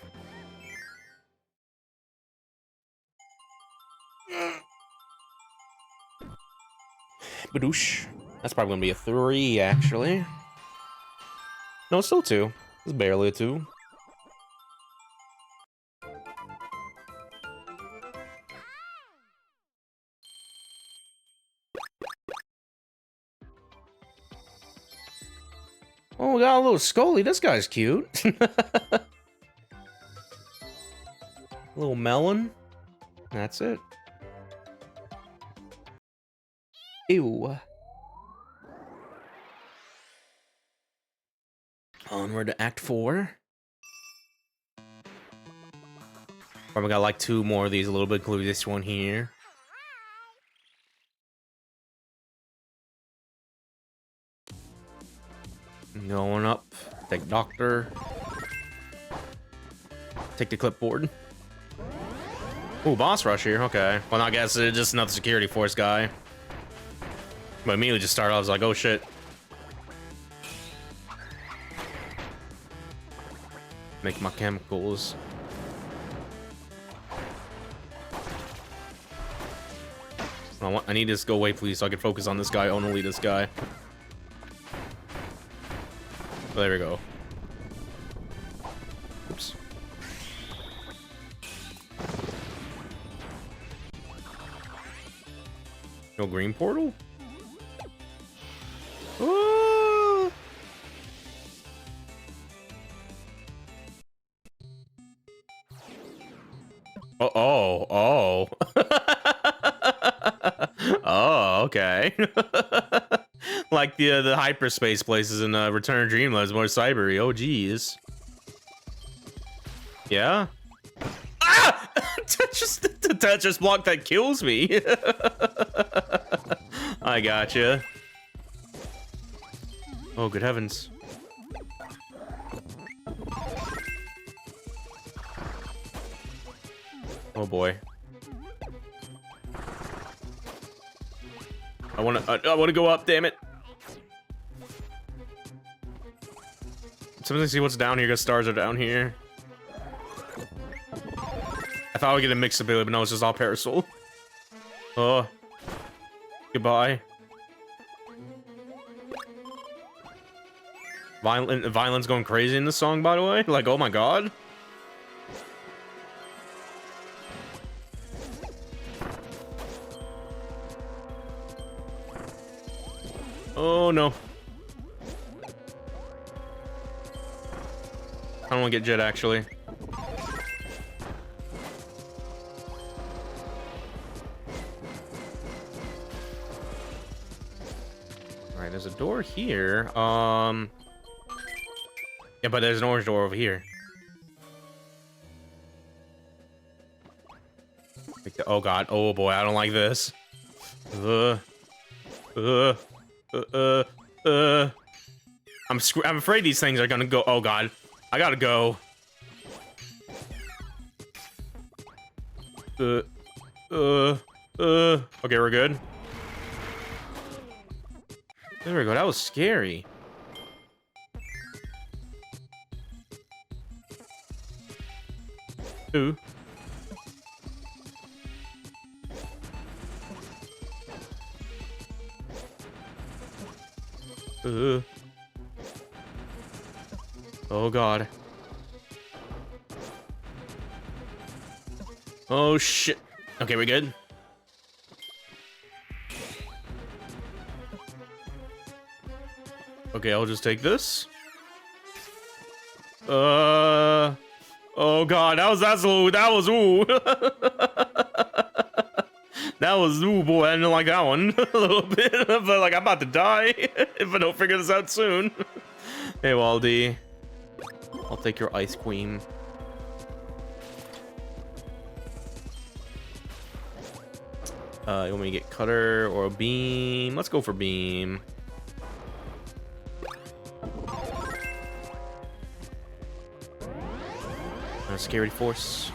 Badoosh. That's probably gonna be a 3, actually. No, it's still 2. It's barely a 2. Oh, we got a little Scully. This guy's cute. Little melon. That's it. Ew. Onward to Act 4. Probably got like 2 more of these a little bit, including this one here. Going up. Take Doctor. Take the clipboard. Ooh, boss rush here. Okay. Well, I guess it's just another security force guy. But immediately just started, I was like, oh shit. Make my chemicals. I need this to go away, please, so I can focus on this guy, only this guy. Oh, there we go. Oops. No green portal? Ooh. Oh. Oh, okay. Like the hyperspace places in Return to Dreamland is more cybery. Oh, geez. Yeah. Ah! the Tetris block that kills me. I gotcha. Oh, good heavens. Oh boy. I wanna go up, damn it. Sometimes see what's down here because stars are down here. I thought I would get a mixed ability, but no, it's just all Parasol. Oh. Goodbye. Violence going crazy in this song, by the way. Like, oh my god. Oh no. I don't want to get Jet, actually. Alright, there's a door here. Yeah, but there's an orange door over here. Oh god. Oh boy, I don't like this. I'm afraid these things are gonna go. Oh god. I gotta go. Okay, we're good. There we go. That was scary. Ooh. Oh god. Oh shit. Okay, we good? Okay, I'll just take this. Oh god, that was ooh. That was ooh boy, I didn't like that one a little bit, but like I'm about to die if I don't figure this out soon. Hey Waldy, I'll take your ice cream. You want me to get cutter or a beam? Let's go for beam. Scary force.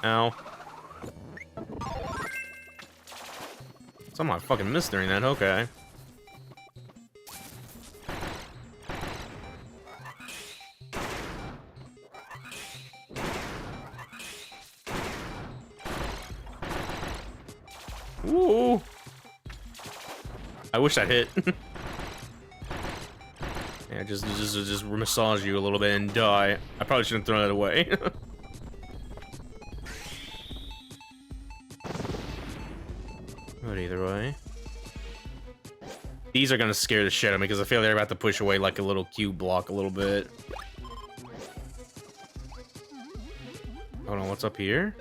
Ow. Somehow I fucking missed during that, okay. Ooh. I wish that hit. Yeah, just massage you a little bit and die. I probably shouldn't throw that away. But either way. These are gonna scare the shit out of me because I feel they're about to push away like a little cube block a little bit. Hold on, what's up here?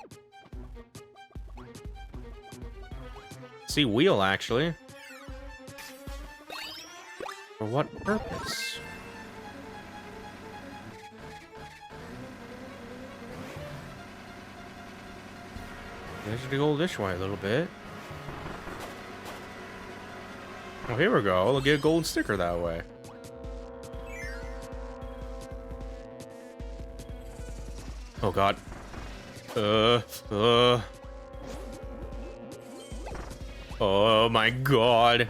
See, wheel actually. For what purpose? I should go this way a little bit. Oh, here we go. I'll get a gold sticker that way. Oh god. Oh my god.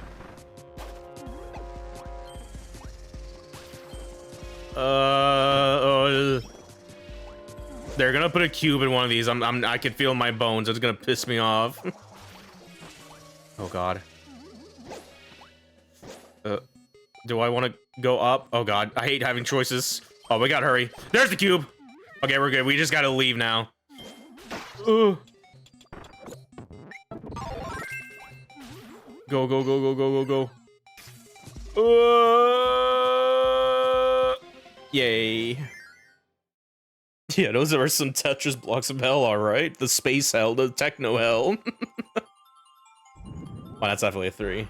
They're gonna put a cube in one of these. I can feel my bones. It's gonna piss me off. Oh god. Do I want to go up? Oh god, I hate having choices. Oh, we gotta hurry. There's the cube. Okay, we're good. We just gotta leave now. Go, go, go, go, go, go, go. Yay. Yeah, those are some Tetris blocks of hell, alright. The space hell, the techno hell. Oh, that's definitely a 3.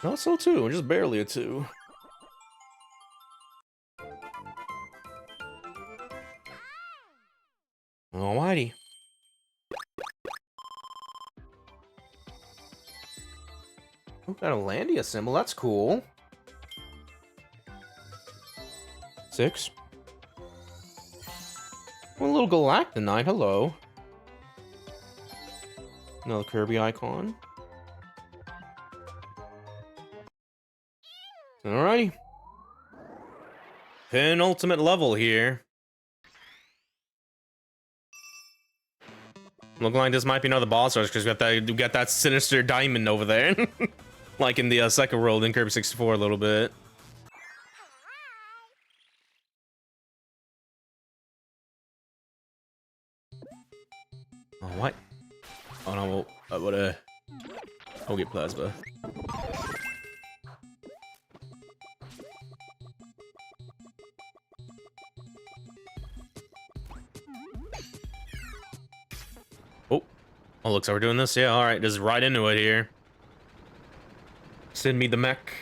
No, it's still 2, just barely a 2. Alrighty. Oh, got a Landia symbol, that's cool. 6. Well, a little Galactonite, hello. Another Kirby icon. Alrighty. Penultimate level here. Looking like this might be another boss rush because we got that sinister diamond over there. Like in the second world in Kirby 64 a little bit. Oh, what? Oh no, I'll get plasma. Oh, looks like we're doing this. Yeah, all right, just right into it here. Send me the mech.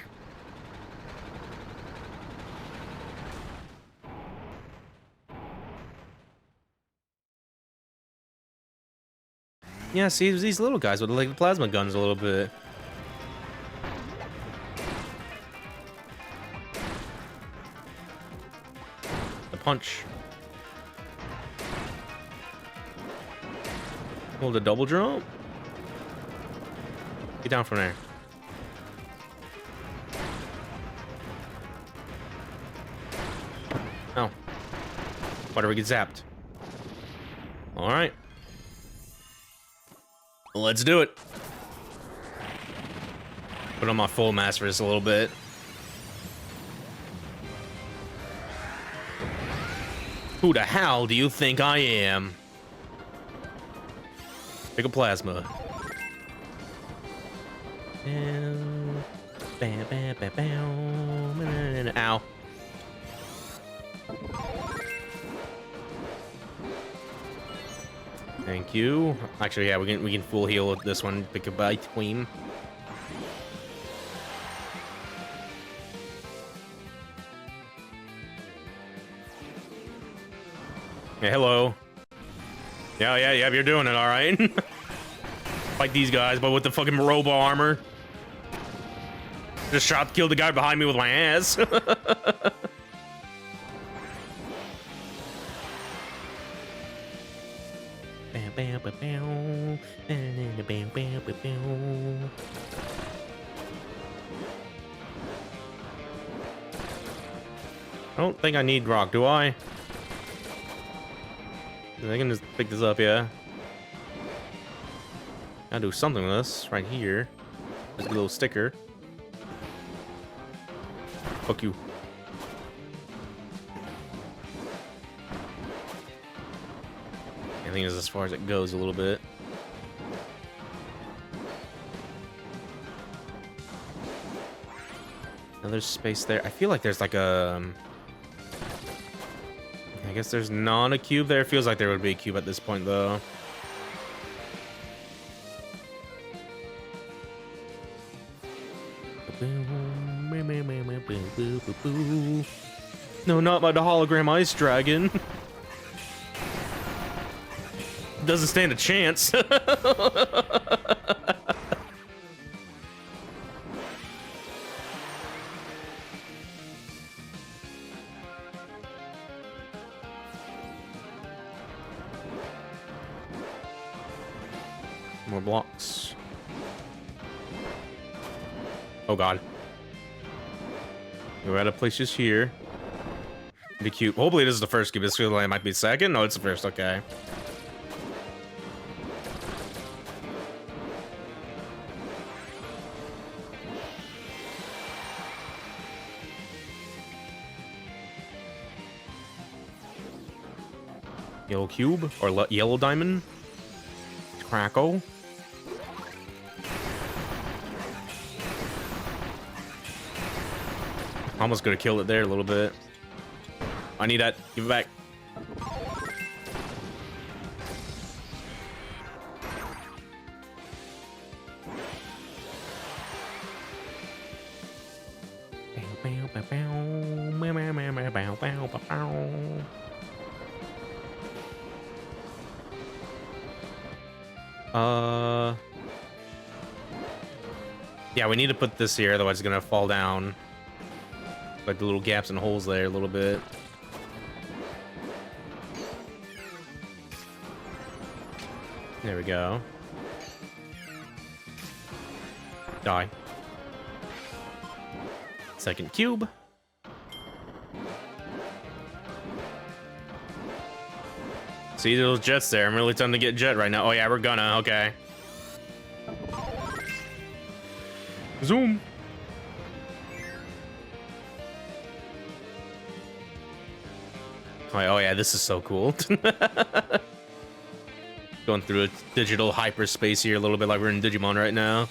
Yeah, see, these little guys with like plasma guns a little bit. The punch. Hold a double jump. Get down from there. Oh. Why do we get zapped? Alright. Let's do it. Put on my full mask for just a little bit. Who the hell do you think I am? Pick a plasma. Ow. Thank you. Actually, yeah, we can full heal with this one. Pick a bite, queen. Hey, hello. Yeah, you're doing it, all right. Like these guys, but with the fucking robo armor. Just killed the guy behind me with my ass. I don't think I need rock, do I? I can just pick this up, yeah. Gotta do something with this right here. There's a little sticker. Fuck you. I think it's as far as it goes a little bit. Another space there. I feel like there's like a... I guess there's not a cube there. It feels like there would be a cube at this point, though. No, not my hologram ice dragon. Doesn't stand a chance. More blocks. Oh god. We're at a place just here. The cube. Hopefully this is the first cube. This feels like it might be the second. No, it's the first. Okay. Yellow cube or yellow diamond. Crackle. Almost gonna kill it there a little bit. I need that. Give it back. Yeah, we need to put this here, otherwise it's gonna fall down. Like the little gaps and holes there a little bit. There we go. Die. Second cube. See those jets there? I'm really tempted to get jet right now. Oh yeah, we're gonna. Okay. Zoom. Oh yeah, this is so cool. Going through a digital hyperspace here a little bit like we're in Digimon right now.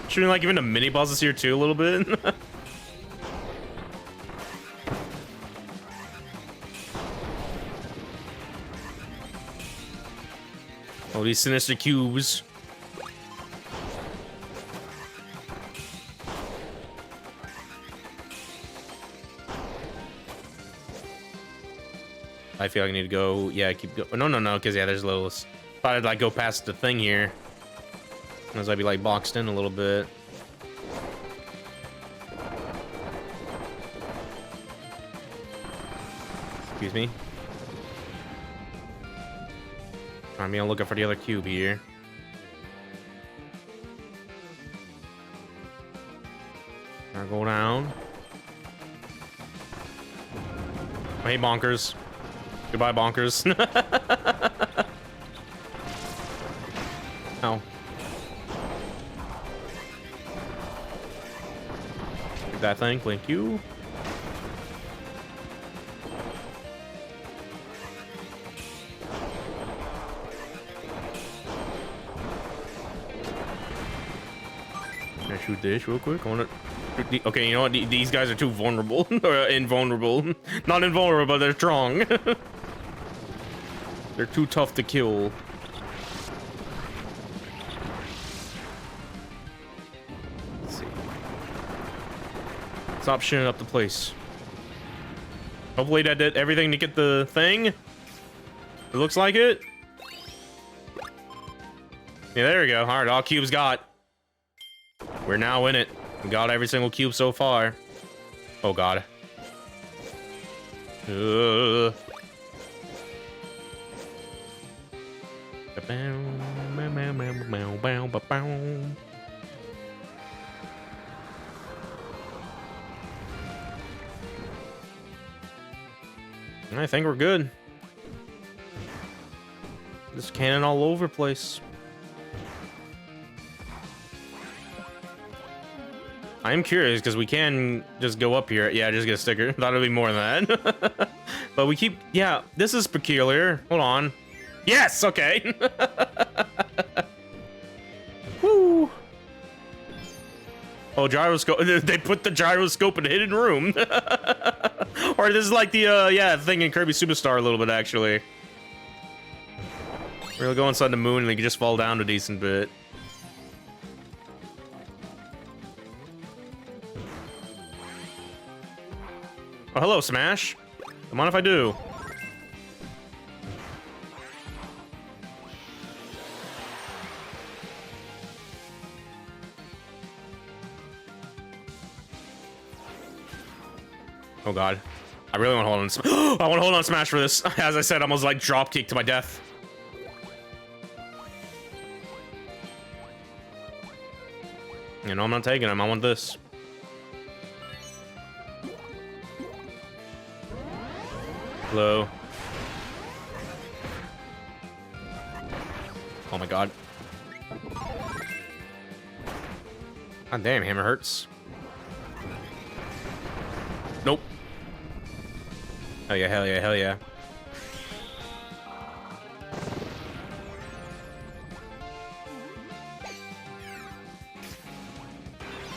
Shooting like even the mini bosses here too a little bit. All these sinister cubes. I feel like I need to go. Yeah, keep going. No, because yeah, there's little. Thought I'd like go past the thing here. As I'd be like boxed in a little bit. Excuse me. I'm looking for the other cube here. I'll go down. Hey, bonkers. Goodbye, bonkers. Ow. Get that thing, thank you. Can I shoot this real quick? I want to. Okay, you know what? These guys are too vulnerable. Or invulnerable. Not invulnerable, but they're strong. They're too tough to kill. Let's see. Stop shooting up the place. Hopefully that did everything to get the thing. It looks like it. Yeah, there we go. All right, all cubes got. We're now in it. We got every single cube so far. Oh god. I think we're good. There's cannon all over the place. I am curious because we can just go up here. Yeah, just get a sticker. Thought it'd be more than that. But we keep... Yeah, this is peculiar. Hold on. Yes, okay. Woo. Oh, gyroscope. They put the gyroscope in a hidden room. Or this is like the, yeah, thing in Kirby Superstar a little bit, actually. We'll go inside the moon and they can just fall down a decent bit. Oh, hello, Smash. Come on if I do. Oh god. I really want to hold on. I want to hold on Smash for this. As I said, I almost like drop kick to my death. You know, I'm not taking him. I want this. Hello. Oh my god. God damn, hammer hurts. Nope. Hell yeah, hell yeah, hell yeah.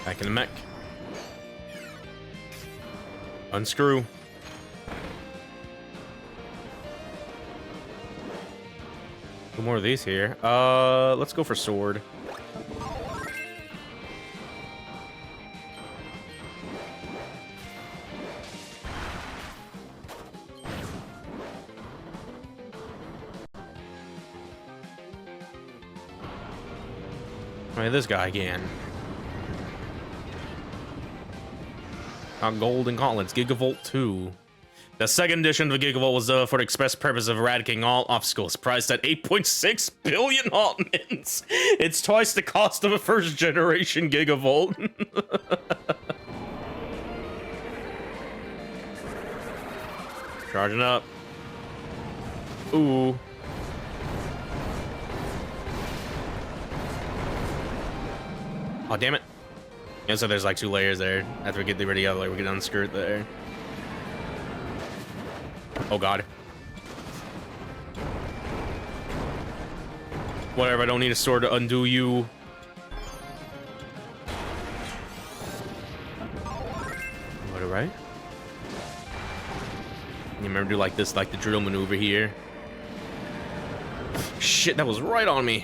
Back in the mech. Unscrew. Two more of these here. Let's go for sword. Try this guy again. Golden Gauntlets, Gigavolt 2. The second edition of the Gigavolt was for the express purpose of eradicating all obstacles, priced at 8.6 billion altments. It's twice the cost of a first generation Gigavolt. Charging up. Ooh. Oh, damn it. Yeah, so there's like 2 layers there. After we get rid of the other layer, we can unscrew it there. Oh god. Whatever, I don't need a sword to undo you. What, right? You remember do like this, like the drill maneuver here. Shit, that was right on me.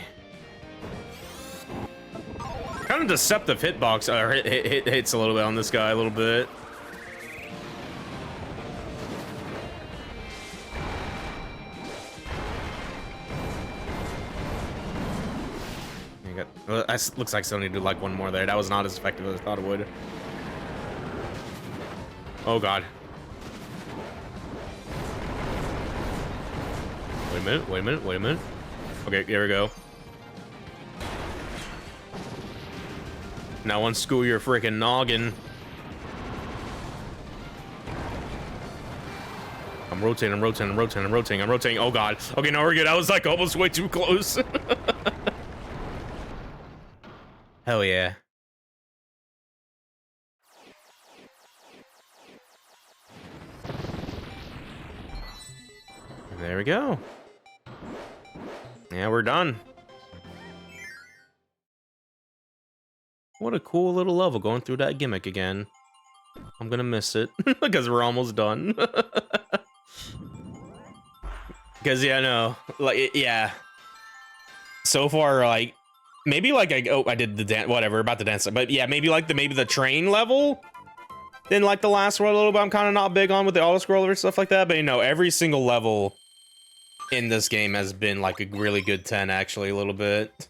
Kind of deceptive hitbox, or hits a little bit on this guy, a little bit. Well, looks like I still need to do like one more there. That was not as effective as I thought it would. Oh god. Wait a minute, wait a minute, wait a minute. Okay, here we go. Now unscrew your freaking noggin. I'm rotating, I'm rotating, I'm rotating, I'm rotating, I'm rotating. Oh god. Okay, now we're good. I was like almost way too close. Hell yeah. And there we go. Yeah, we're done. What a cool little level going through that gimmick again. I'm gonna miss it because we're almost done. Because yeah, no, like yeah. So far, like maybe like I did the dance, whatever about the dance, but yeah, maybe like maybe the train level. Then like the last one a little bit, I'm kind of not big on with the auto scroller and stuff like that. But you know, every single level in this game has been like a really good 10, actually, a little bit.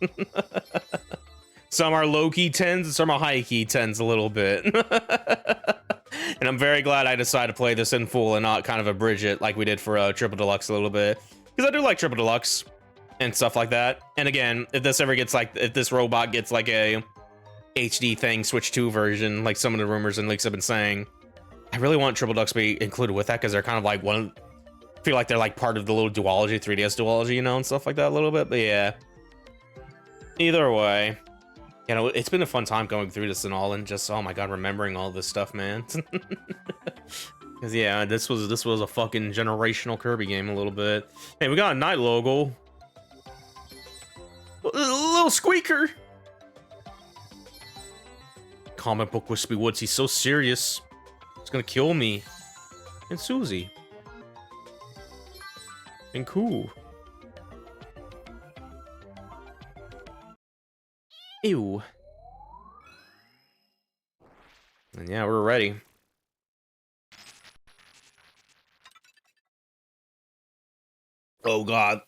Some are low-key 10s and some are high-key 10s a little bit. And I'm very glad I decided to play this in full and not kind of abridge it like we did for Triple Deluxe a little bit. Because I do like Triple Deluxe and stuff like that. And again, if this ever gets like, if this robot gets like a HD thing, Switch 2 version, like some of the rumors and leaks have been saying, I really want Triple Deluxe to be included with that because they're kind of like feel like they're like part of the little duology, 3DS duology, you know, and stuff like that a little bit. But yeah, either way, you know, it's been a fun time going through this and all, and just, oh my god, remembering all this stuff, man. Because yeah, this was a fucking generational Kirby game a little bit. Hey, we got a night logo. A little squeaker. Comic book Wispy Woods, he's so serious. It's gonna kill me. And Susie. And cool. Ew. And yeah, we're ready. Oh god.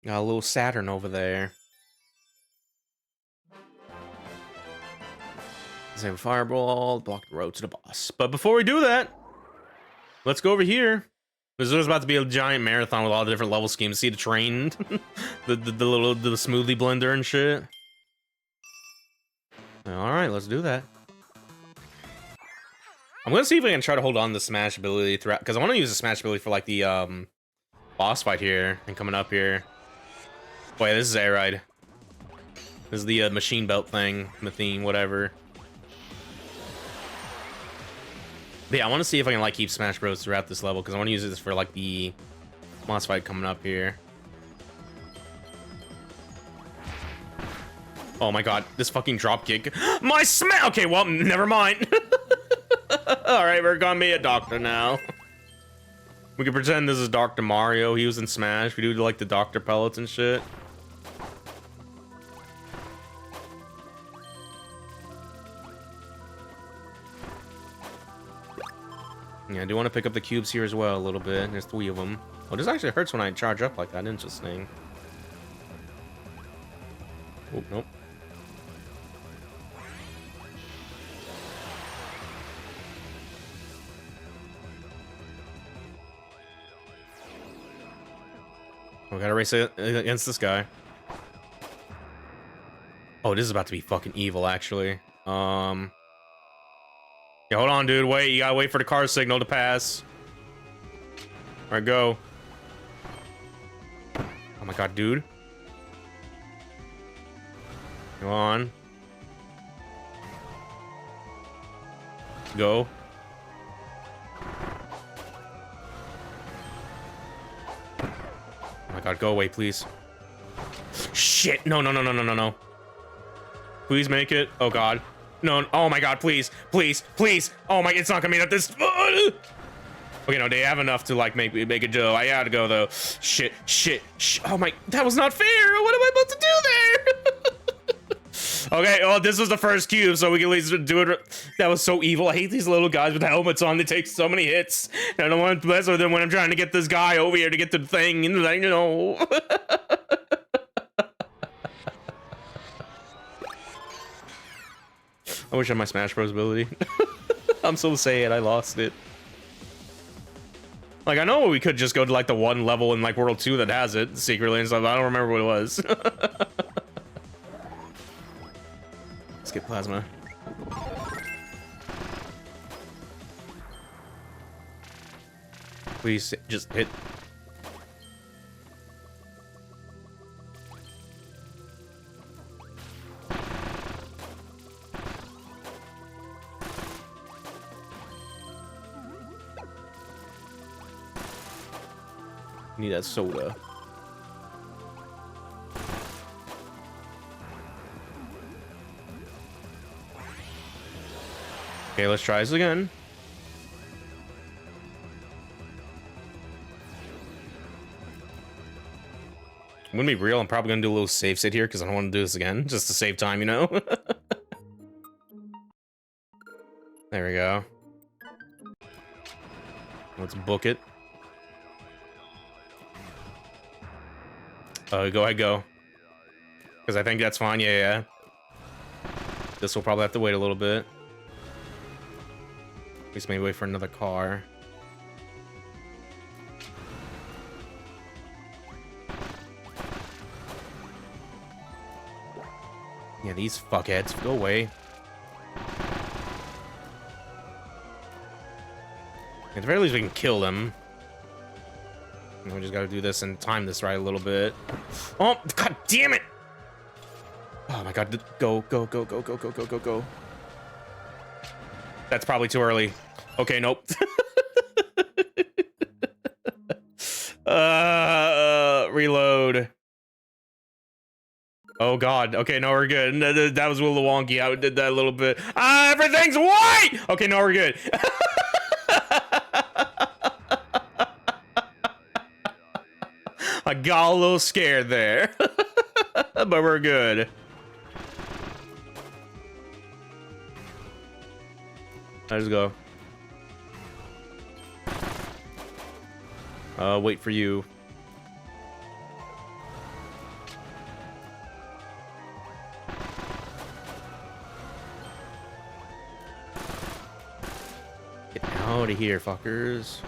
Got a little Saturn over there. Same fireball, block the road to the boss. But before we do that, let's go over here. There's about to be a giant marathon with all the different level schemes. See the train, the smoothie blender and shit. All right, let's do that. I'm gonna see if I can try to hold on to the smash ability throughout, because I want to use the smash ability for like the boss fight here and coming up here. Wait, this is A-Ride. This is the machine belt thing, the theme, whatever. But yeah, I want to see if I can like keep Smash Bros throughout this level, because I want to use this for like the boss fight coming up here. Oh my god, this fucking drop kick. My smash. Okay, well, never mind. All right, we're gonna be a doctor now. We can pretend this is Dr. Mario. He was in Smash. We do like the doctor pellets and shit. Yeah, I do want to pick up the cubes here as well a little bit. There's 3 of them. Oh, this actually hurts when I charge up like that. Interesting. Oh, nope. We gotta race against this guy. Oh, this is about to be fucking evil, actually. Yeah, hold on, dude. Wait, you gotta wait for the car signal to pass. All right, go. Oh my god, dude. Go on. Go. Oh my god, go away, please. Shit! No, no, no, no, no, no, no. Please make it. Oh god. No, oh my god, please, please, please. Oh my, it's not coming at this. Okay, no, they have enough to like make it do. I gotta go though. Shit, shit, oh my, that was not fair. What am I about to do there? Okay, well, this was the first cube, so we can at least do it. That was so evil. I hate these little guys with helmets on. They take so many hits. I don't want to mess with them when I'm trying to get this guy over here to get to the thing. And like, you know. I wish I had my Smash Bros ability. I'm so sad I lost it. Like, I know we could just go to like the one level in like World 2 that has it secretly and stuff. I don't remember what it was. Let's get plasma. Please just hit. Need that soda. Okay, let's try this again. I'm gonna be real, I'm probably gonna do a little save sit here because I don't want to do this again, just to save time, you know? There we go. Let's book it. Go ahead, go. Because I think that's fine, yeah. This will probably have to wait a little bit. At least maybe wait for another car. Yeah, these fuckheads, go away. At the very least, we can kill them. And we just gotta do this and time this right a little bit. Oh, god damn it! Oh my god, go, go, go, go, go, go, go, go, go. That's probably too early. Okay, nope. Reload. Oh god. Okay, no, we're good. That was a little wonky. I did that a little bit. Ah, everything's white! Okay, no, we're good. I got a little scared there. But we're good. Let's go. Wait for you. Get out of here, fuckers.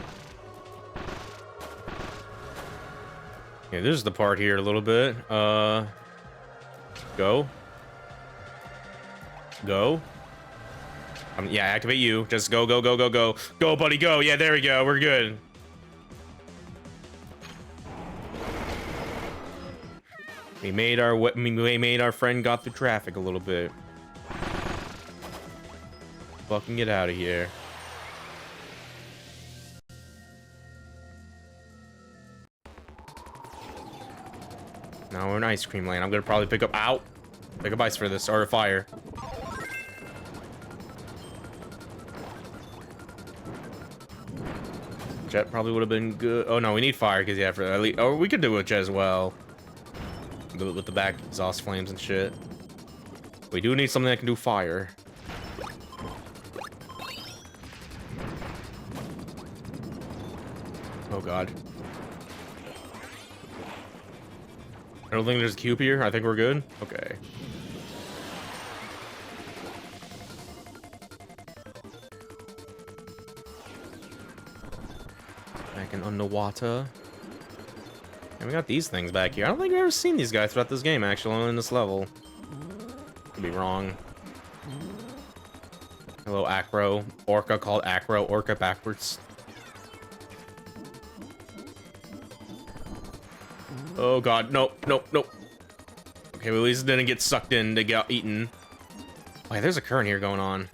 Yeah, this is the part here a little bit. Go. Go. Yeah, activate you. Just go, go, go, go, go. Go, buddy, go. Yeah, there we go. We're good. We made our friend got through traffic a little bit. Fucking get out of here. Now we're in ice cream lane. I'm gonna probably pick up ice for this, or a fire. Jet probably would have been good. Oh no, we need fire because yeah, for at least, or we could do it with jet as well. Do it with the back exhaust flames and shit. We do need something that can do fire. Oh god. I don't think there's a cube here. I think we're good. Okay. Back in underwater. And we got these things back here. I don't think I've ever seen these guys throughout this game, actually, only in this level. Could be wrong. Hello, Acro. Orca called Acro. Orca backwards. Oh god, nope, nope, nope. Okay, we at least didn't get sucked in to get eaten. Wait, there's a current here going on.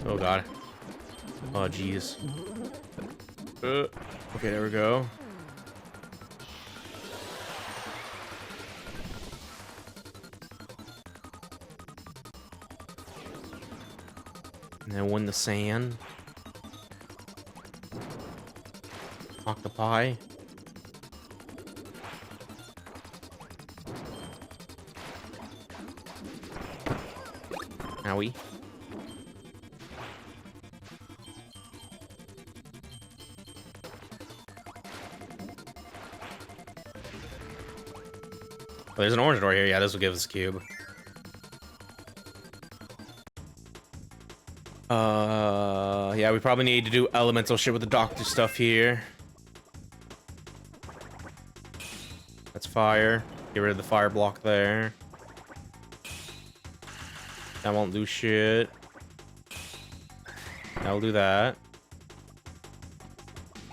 Oh god. Oh jeez. Okay, there we go. And then one the sand. Octopi. Owie. Oh, there's an orange door here. Yeah, this will give us a cube. Yeah, we probably need to do elemental shit with the doctor stuff here. That's fire. Get rid of the fire block there. That won't do shit. That'll do that.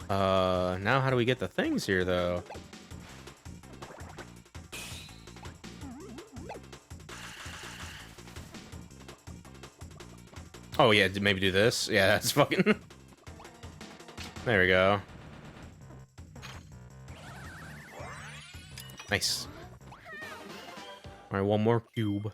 Now how do we get the things here, though? Oh, yeah, maybe do this. Yeah, that's fucking... There we go. Nice. Alright, one more cube.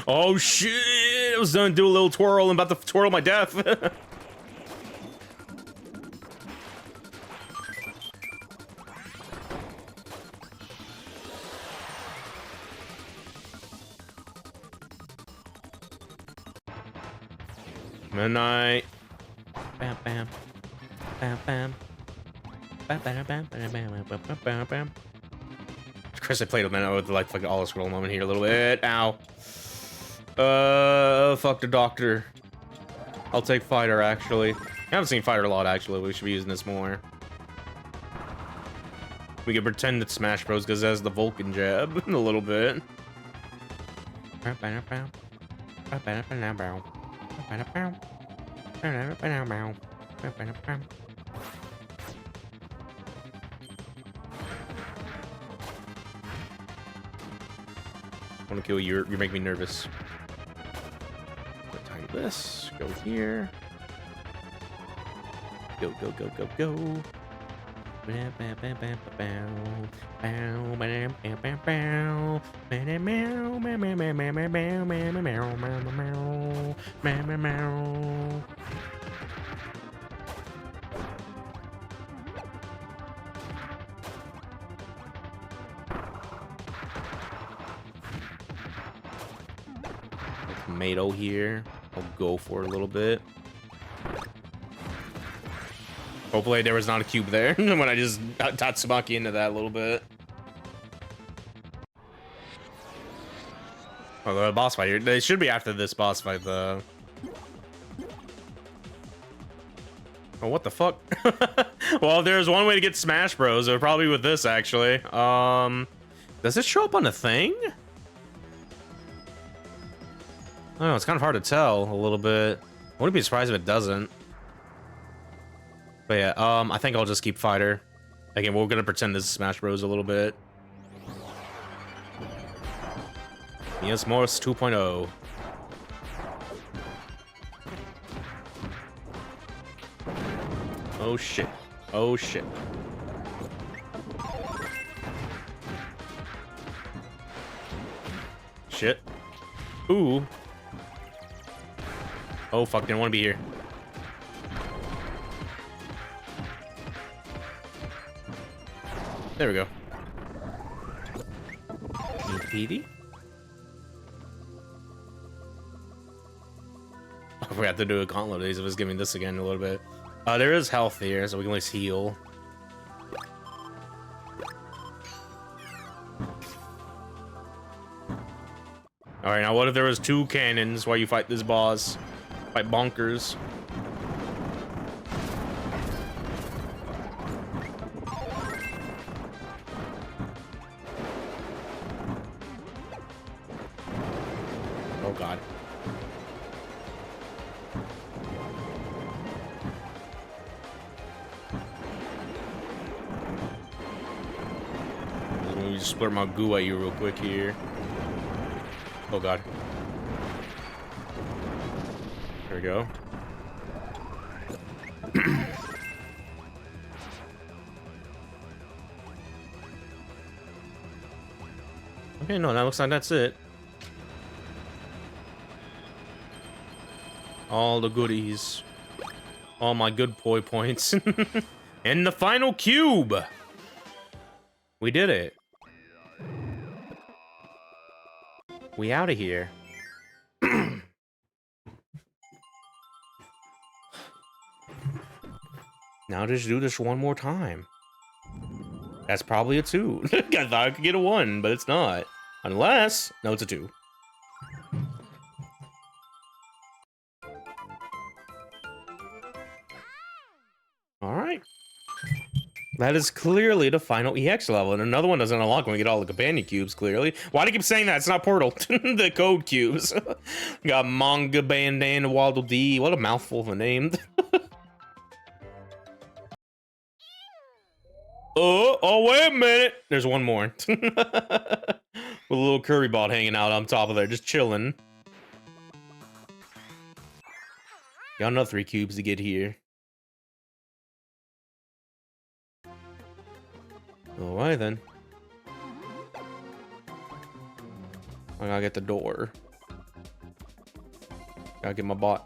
Oh, shit! I was gonna do a little twirl. I'm about to twirl my death. Midnight. Bam bam. Bam bam. Bam bam bam bam bam bam bam bam. Chris, I played a minute with like fucking all scroll moment here a little bit. Ow. Fuck the doctor. I'll take fighter, actually. I haven't seen fighter a lot, actually. We should be using this more. We can pretend it's Smash Bros. Because it has the Vulcan jab a little bit. I want to kill you. You make me nervous. Time this. Go here. Go, go, go, go, go. Tomato here. I'll go for it a little bit. Hopefully there was not a cube there when I just got Tatsumaki into that a little bit. Oh, the boss fight here. They should be after this boss fight, though. Oh, what the fuck? Well, there's one way to get Smash Bros. Or probably with this, actually. Does it show up on a thing? I don't know, it's kind of hard to tell a little bit. I wouldn't be surprised if it doesn't. But yeah, I think I'll just keep fighter. Again, we're gonna pretend this is Smash Bros. A little bit. Yes, Morris 2.0. Oh shit. Oh shit. Shit. Ooh. Oh fuck, didn't want to be here. There we go. Petey? Oh, we have to do a gauntlet. If it's giving this again a little bit. There is health here, so we can at least heal. Alright, now what if there was 2 cannons while you fight this boss? Fight bonkers. Oh god. Let me just splurt my goo at you real quick here. Oh god. There we go. Okay, no, that looks like that's it. All the goodies. All my good boy points. And the final cube! We did it. We out of here. Now just do this one more time. That's probably a 2. I thought I could get a 1, but it's not. Unless... No, it's a 2. Alright. That is clearly the final EX level, and another one doesn't unlock when we get all the companion cubes, clearly. Why do you keep saying that? It's not Portal. The code cubes. We got Manga Bandana Waddle Dee. What a mouthful of a name. Oh, wait a minute. There's one more. With a little Kirby bot hanging out on top of there, just chilling. Got another 3 cubes to get here. Alright then. I gotta get the door. Gotta get my bot.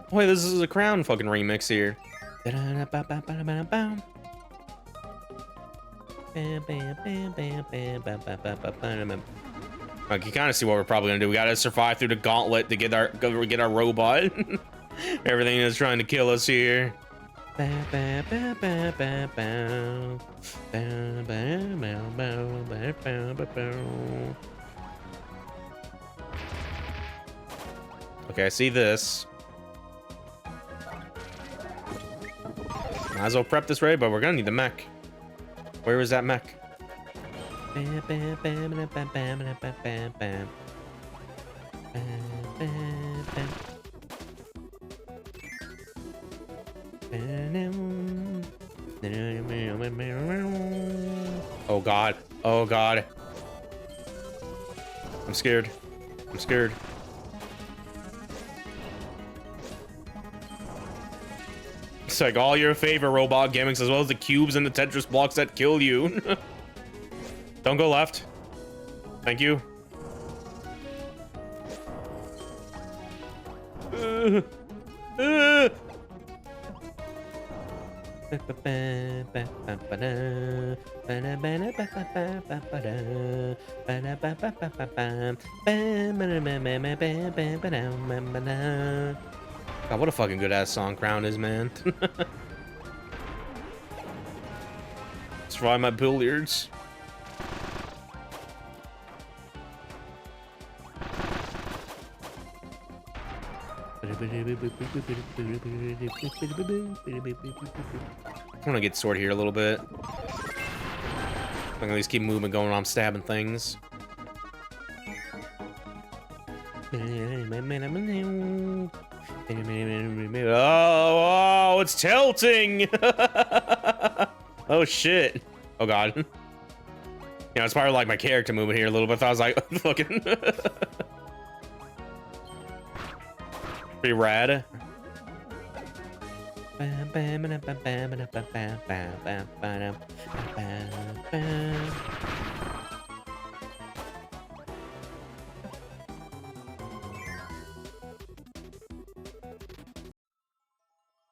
Oh, wait, this is a Crown fucking remix here. Like, you kind of see what we're probably gonna do. We gotta survive through the gauntlet to get our robot. Everything is trying to kill us here. Okay, I see this. Might as well prep this raid, but we're gonna need the mech. Where is that mech? Oh god. Oh god. I'm scared. I'm scared. It's like all your favorite robot gimmicks as well as the cubes and the Tetris blocks that kill you. Don't go left. Thank you. God, what a fucking good ass song Crown is, man. Let's try my billiards. I want to get sword here a little bit. I'm gonna at least keep moving going while I'm stabbing things. Oh, it's tilting! Oh shit. Oh god. You know, it's probably like my character movement here a little bit. I was like, fucking. Pretty rad.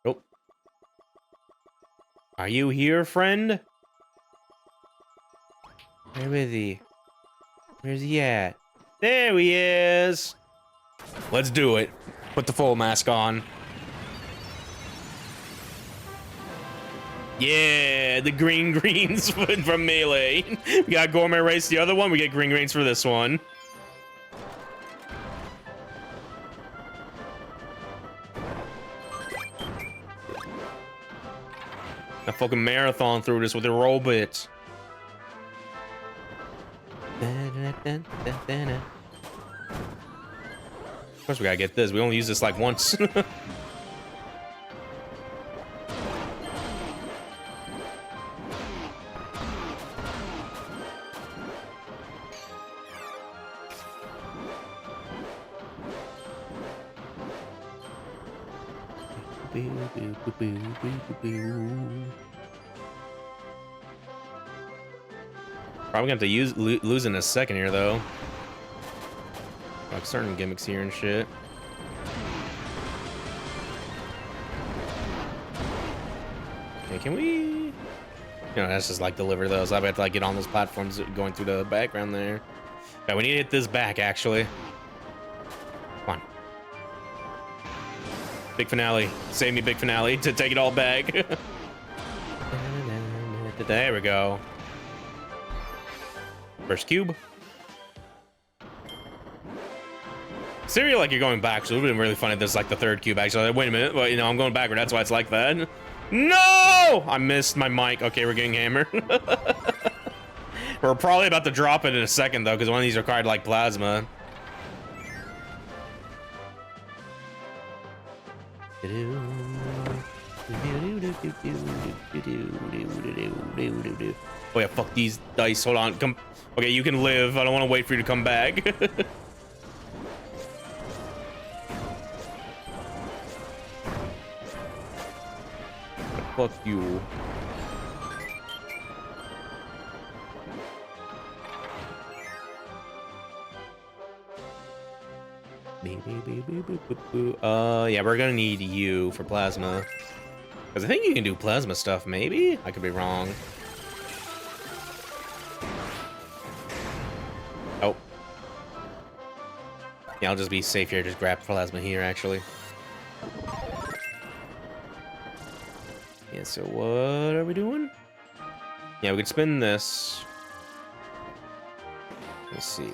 Oh. Are you here, friend? Where is he? Where's he at? There he is! Let's do it. Put the full mask on. Yeah, the green greens from Melee. We got Gourmet Race the other one, we get green greens for this one. I fucking marathon through this with the robot. Of course we gotta get this. We only use this like once. Probably gonna have to lose in a second here though. Like certain gimmicks here and shit. Okay, can we? You know, that's just like deliver those. I have to like get on those platforms going through the background there. Yeah, we need to hit this back actually. Come on. Big finale. Save me, big finale, to take it all back. There we go. First cube. Syria, like you're going back, so it would have been really funny if this is like the third cube actually. Like, wait a minute, well, you know, I'm going backward, that's why it's like that. No! I missed my mic. Okay, we're getting hammered. We're probably about to drop it in a second though, because one of these required like plasma. Oh yeah, fuck these dice. Hold on. Come. Okay, you can live. I don't want to wait for you to come back. Fuck you. Yeah, we're gonna need you for plasma. Because I think you can do plasma stuff, maybe? I could be wrong. Oh. Yeah, I'll just be safe here. Just grab plasma here, actually. Yeah, so what are we doing? Yeah, we could spin this. Let's see.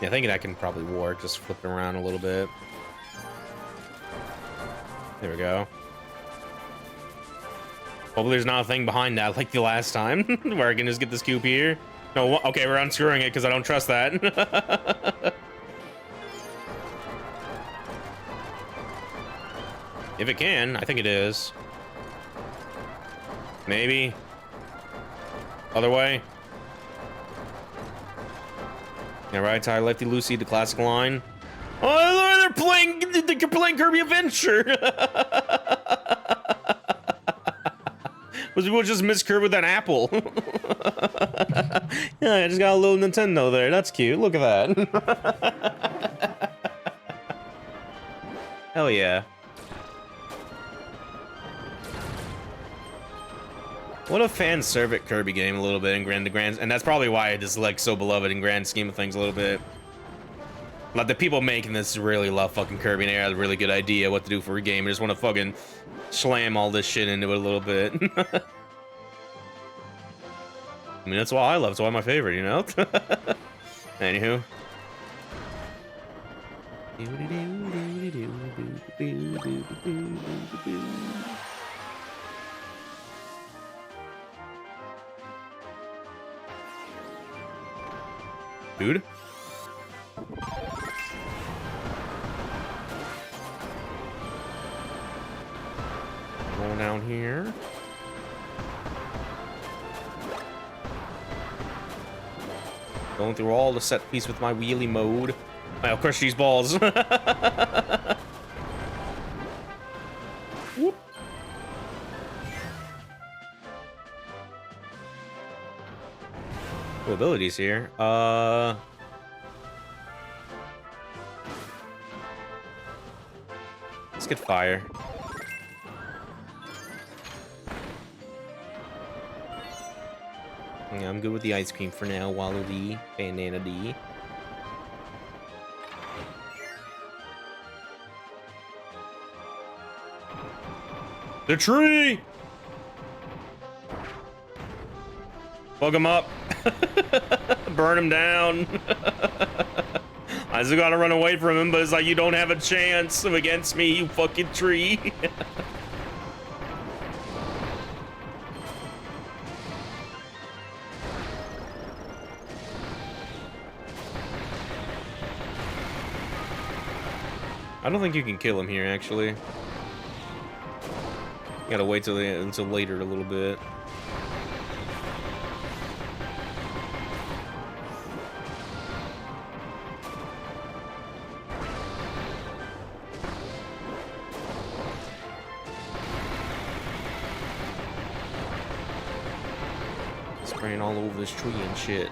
Yeah, I think that can probably work. Just flip it around a little bit. There we go. Hopefully there's not a thing behind that like the last time where I can just get this cube here. No, okay, we're unscrewing it because I don't trust that. If it can, I think it is. Maybe. Other way. Yeah, right, Ty, lefty, Lucy, the classic line. Oh, they're playing Kirby Adventure. We'll just miss Kirby with an apple. Yeah, I just got a little Nintendo there. That's cute. Look at that. Hell yeah. What a fan-service Kirby game a little bit in Grand, and that's probably why it is like so beloved in grand scheme of things a little bit. Like the people making this really love fucking Kirby and they have a really good idea what to do for a game. They just want to fucking slam all this shit into it a little bit. I mean, that's why I love it. It's why my favorite, you know? Anywho. Dude. Going down here. Going through all the set piece with my wheelie mode. I'll crush these balls. Whoop. Cool abilities here. Let's get fire. Yeah, I'm good with the ice cream for now. Wallow D, Bandana D. The tree! Bug him up. Burn him down. I just gotta run away from him, but it's like, you don't have a chance against me, you fucking tree. I don't think you can kill him here, actually. You gotta wait until later a little bit. Spraying all over this tree and shit.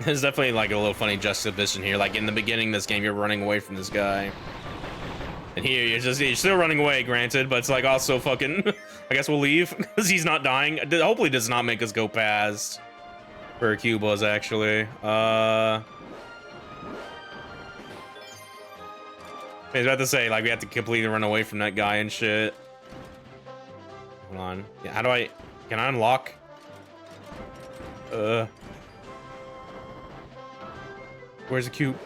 There's definitely like a little funny juxtaposition here. Like in the beginning of this game, you're running away from this guy, and here you're still running away, granted, but it's like also fucking. I guess we'll leave because he's not dying. Hopefully, does not make us go past where Cube was actually. I was about to say like we have to completely run away from that guy and shit. Hold on. Yeah, how do I? Can I unlock? Where's the cube?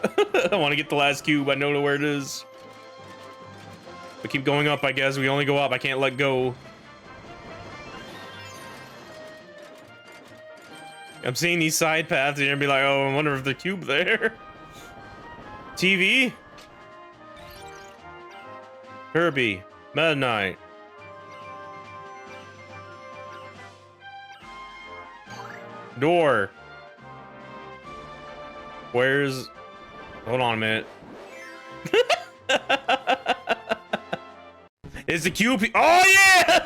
I want to get the last cube. I know where it is. We keep going up, I guess. We only go up. I can't let go. I'm seeing these side paths here and be like, oh, I wonder if the cube there. TV? Kirby. Meta Knight. Door. Where's... Hold on a minute. Is the cube... Oh, yeah!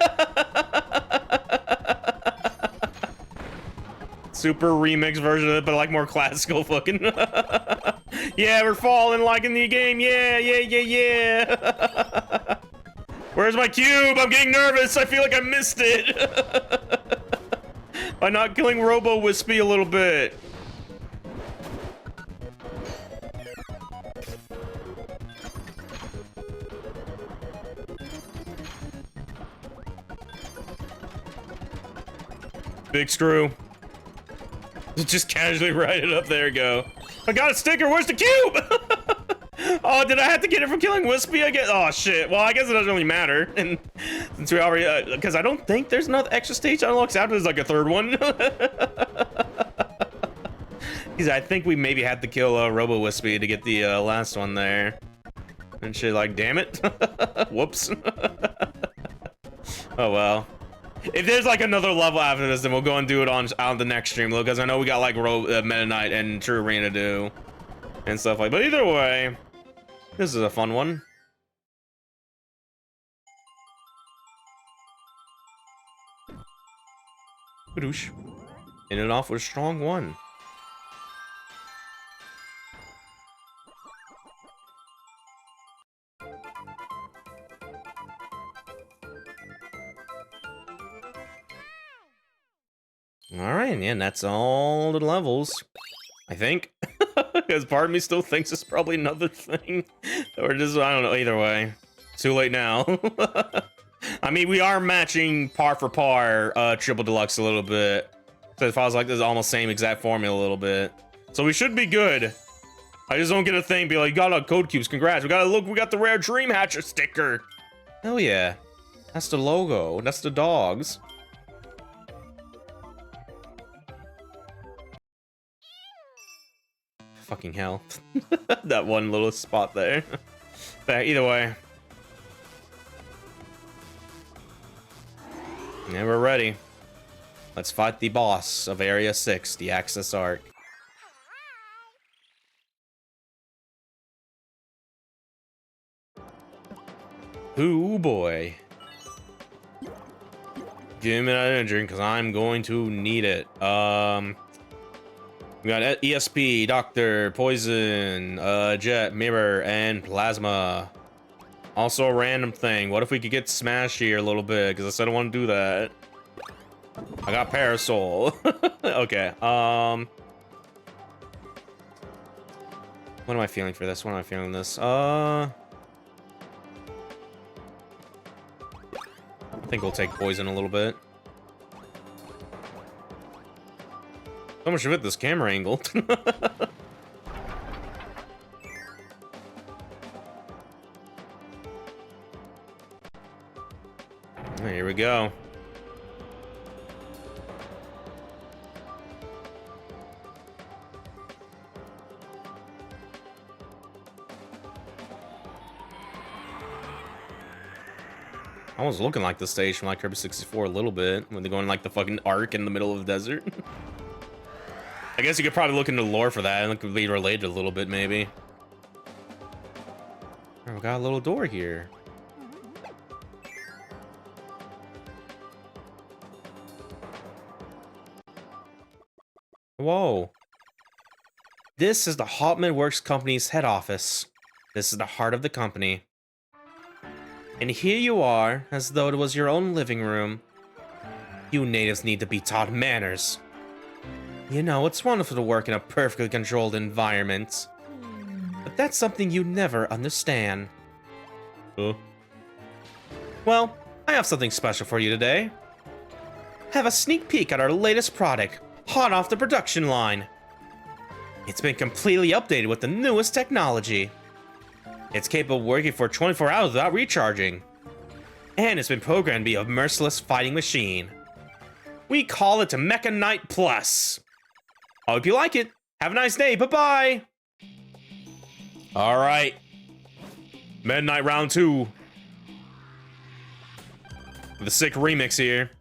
Super remix version of it, but like more classical fucking... Yeah, we're falling like in the game. Yeah, yeah, yeah, yeah. Where's my cube? I'm getting nervous. I feel like I missed it. By not killing Robo Wispy a little bit. Big screw. Just casually write it up. There you go. I got a sticker. Where's the cube? Oh, did I have to get it from killing Wispy? I guess. Oh shit. Well, I guess it doesn't really matter. And since we already, because I don't think there's another extra stage unlocks after there's like a third one. Because I think we maybe had to kill Robo Wispy to get the last one there. And shit, like, damn it. Whoops. Oh well. If there's like another level after this, then we'll go and do it on the next stream, because I know we got like Meta Knight and True Arena to do and stuff like. But either way, this is a fun one. Badoosh. In it off with a strong one. All right, and that's all the levels, I think. Because part of me still thinks it's probably another thing, or just I don't know. Either way, too late now. I mean, we are matching par for par, Triple Deluxe a little bit, so it feels like this is almost same exact formula a little bit. So we should be good. I just don't get a thing. Be like, you got a code cubes. Congrats. We got the rare Dream Hatcher sticker. Hell yeah, that's the logo. That's the dogs. Fucking hell. That one little spot there. But either way. And we're ready. Let's fight the boss of Area 6, the Axis Arc. Ooh boy. Give me that energy, because I'm going to need it. We got ESP, Doctor, Poison, Jet, Mirror, and Plasma. Also a random thing. What if we could get Smash here a little bit? Because I said I want to do that. I got Parasol. Okay. What am I feeling for this? What am I feeling this? I think we'll take Poison a little bit. So much of it, this camera angle. Here we go. I was looking like the stage from like Kirby 64 a little bit when they're going like the fucking arc in the middle of the desert. I guess you could probably look into lore for that and it could be related a little bit, maybe. Oh, we got a little door here. Whoa. This is the Hotman Works Company's head office. This is the heart of the company. And here you are, as though it was your own living room. You natives need to be taught manners. You know, it's wonderful to work in a perfectly controlled environment. But that's something you never understand. Huh? Well, I have something special for you today. Have a sneak peek at our latest product, hot off the production line. It's been completely updated with the newest technology. It's capable of working for 24 hours without recharging. And it's been programmed to be a merciless fighting machine. We call it Mecha Knight Plus. I hope you like it. Have a nice day. Bye-bye. All right. Meta Knight round 2. The sick remix here.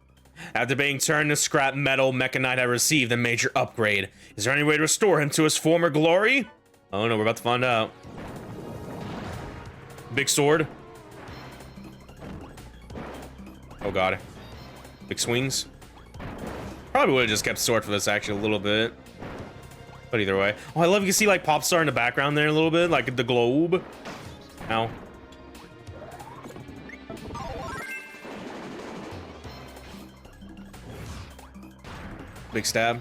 After being turned to scrap metal, Mecha Knight had received a major upgrade. Is there any way to restore him to his former glory? Oh no, we're about to find out. Big sword. Oh god. Big swings. Probably would have just kept sword for this actually a little bit. But either way. Oh, I love you can see like Popstar in the background there a little bit, like the globe. Ow. Big stab.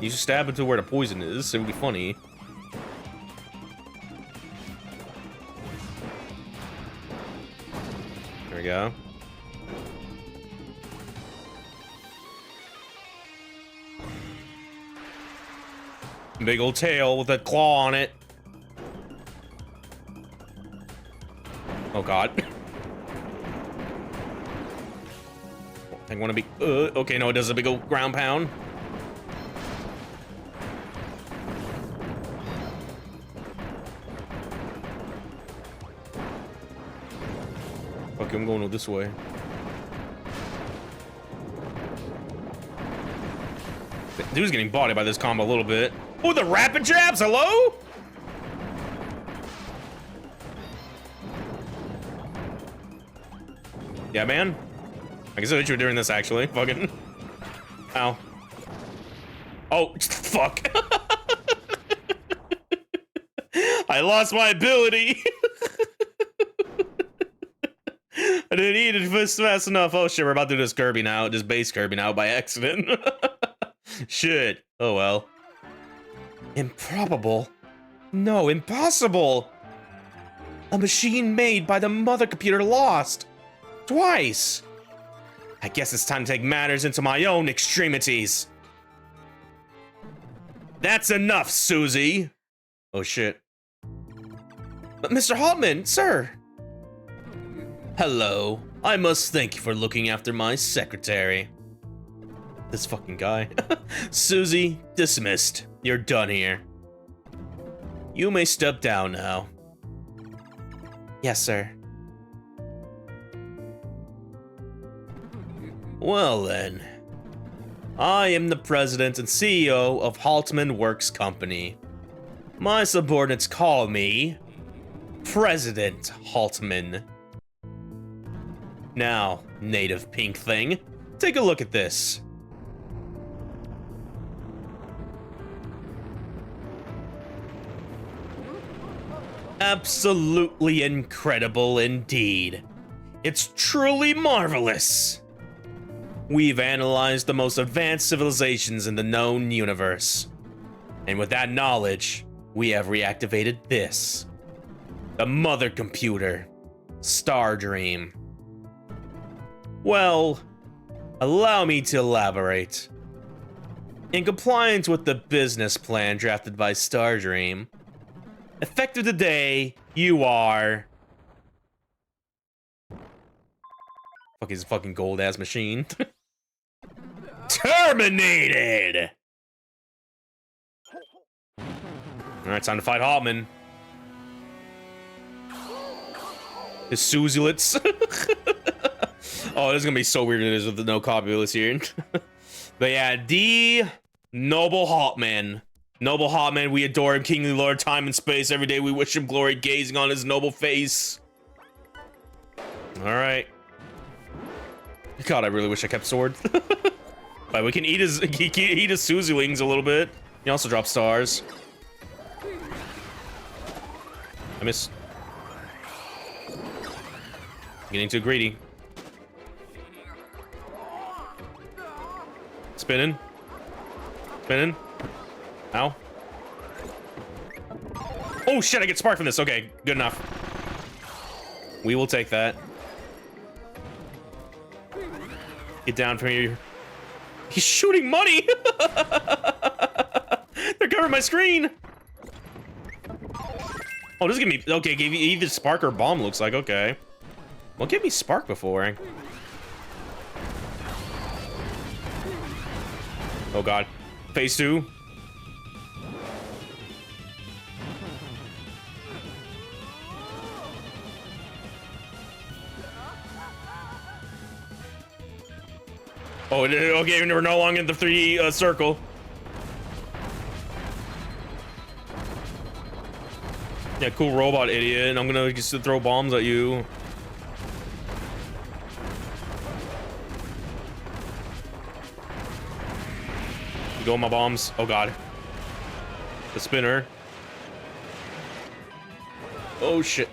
You should stab into where the poison is. It would be funny. There we go. Big old tail with a claw on it. Oh god. I want to be. Okay, no, it does a big old ground pound. Okay, I'm going this way. Dude's getting bodied by this combo a little bit. Oh, the rapid jabs, hello? Yeah, man. I can see what you were doing this, actually. Fucking. Ow. Oh, fuck. I lost my ability. I didn't eat it fast enough. Oh, shit, we're about to do this Kirby now. Just base Kirby now by accident. Shit. Oh, well. Improbable. No, impossible. A machine made by the mother computer lost. Twice. I guess it's time to take matters into my own extremities. That's enough, Susie. Oh, shit. Mr. Haltman, sir. Hello. I must thank you for looking after my secretary. This fucking guy. Susie, dismissed. You're done here. You may step down now. Yes, sir. Well then. I am the president and CEO of Haltman Works Company. My subordinates call me President Haltman. Now, native pink thing, take a look at this. Absolutely incredible indeed. It's truly marvelous. We've analyzed the most advanced civilizations in the known universe. And with that knowledge, we have reactivated this. The mother computer, Stardream. Well, allow me to elaborate. In compliance with the business plan drafted by Stardream, effective today, you are... Fuck his fucking gold ass machine. Terminated! Alright, time to fight Haltman. His Susulets. Oh, this is gonna be so weird it is with the no copy here. But yeah, the Noble Haltman. Noble Haltman, we adore him, kingly lord, time and space. Every day we wish him glory, gazing on his noble face. Alright. God, I really wish I kept sword. But we can eat his Susulings a little bit. He also drops stars. I miss. Getting too greedy. Spinning. Spinning. Ow. Oh shit, I get spark from this. Okay, good enough. We will take that. Get down from here. He's shooting money! They're covering my screen! Oh, this is gonna be... Okay, gave you either spark or bomb, looks like. Okay. What gave me spark before? Oh god. Phase 2. Oh, okay, we're no longer in the 3 circle. Yeah, cool robot idiot. I'm gonna just throw bombs at you. Go my bombs. Oh god. The spinner. Oh shit.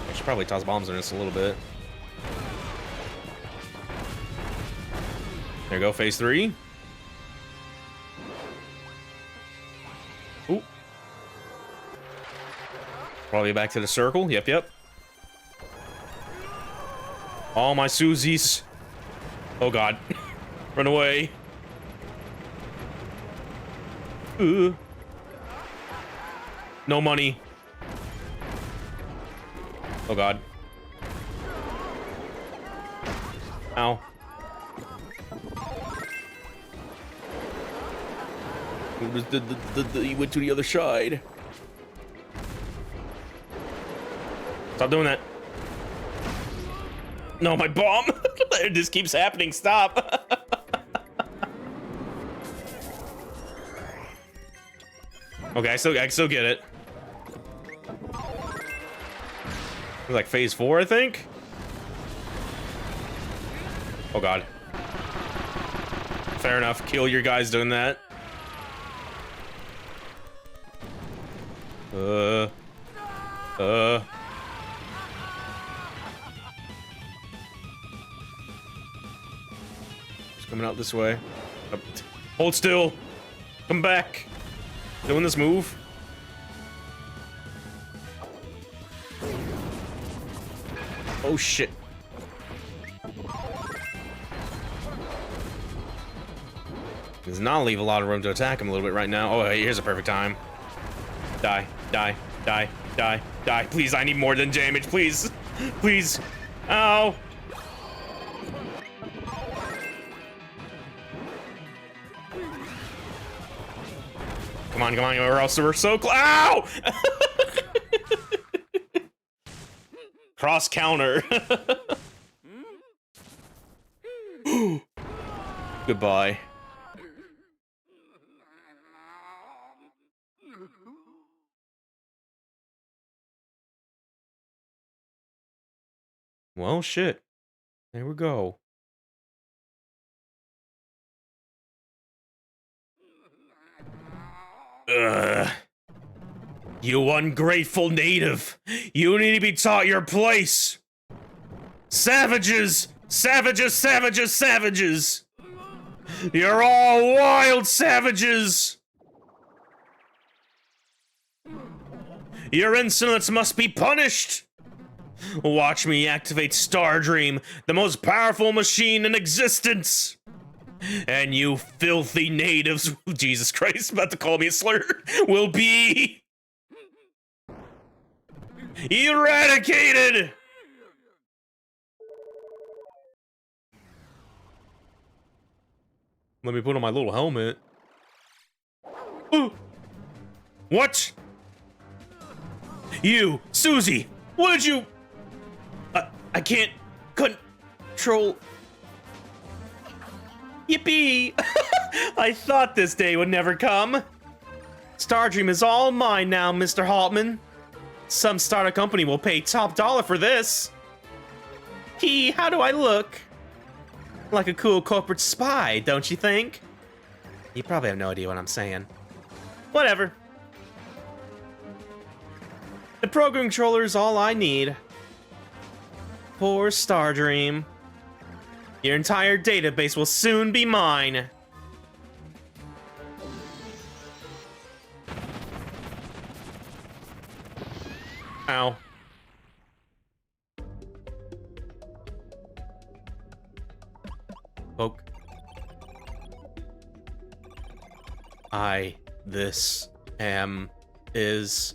I should probably toss bombs in this a little bit. There you go, phase 3. Ooh. Probably back to the circle. Yep, yep. All my Susies. Oh god. Run away. No money. Oh god. Ow. He went to the other side. Stop doing that. No, my bomb. This keeps happening. Stop. Okay, I still get it. Like phase 4, I think. Oh god. Fair enough. Kill your guys doing that. It's coming out this way. Hold still. Come back. Doing this move. Oh shit. Does not leave a lot of room to attack him a little bit right now. Oh, here's a perfect time. Die, die, die, die, die. Please, I need more than damage, please. Please. Ow. Come on, come on, or else we're so close. Ow! Cross counter. Goodbye. Well, shit. There we go. Ugh. You ungrateful native. You need to be taught your place. Savages! Savages, savages, savages! You're all wild savages! Your insolence must be punished! Watch me activate Star Dream, the most powerful machine in existence! And you filthy natives, Jesus Christ, about to call me a slur, will be eradicated! Let me put on my little helmet. Ooh. What? You, Susie, what did you... I can't control... Yippee! I thought this day would never come. Stardream is all mine now, Mr. Haltman. Some startup company will pay top dollar for this. How do I look? Like a cool corporate spy, don't you think? You probably have no idea what I'm saying. Whatever. The program controller is all I need. Poor Stardream. Your entire database will soon be mine. Ow. Poke. This is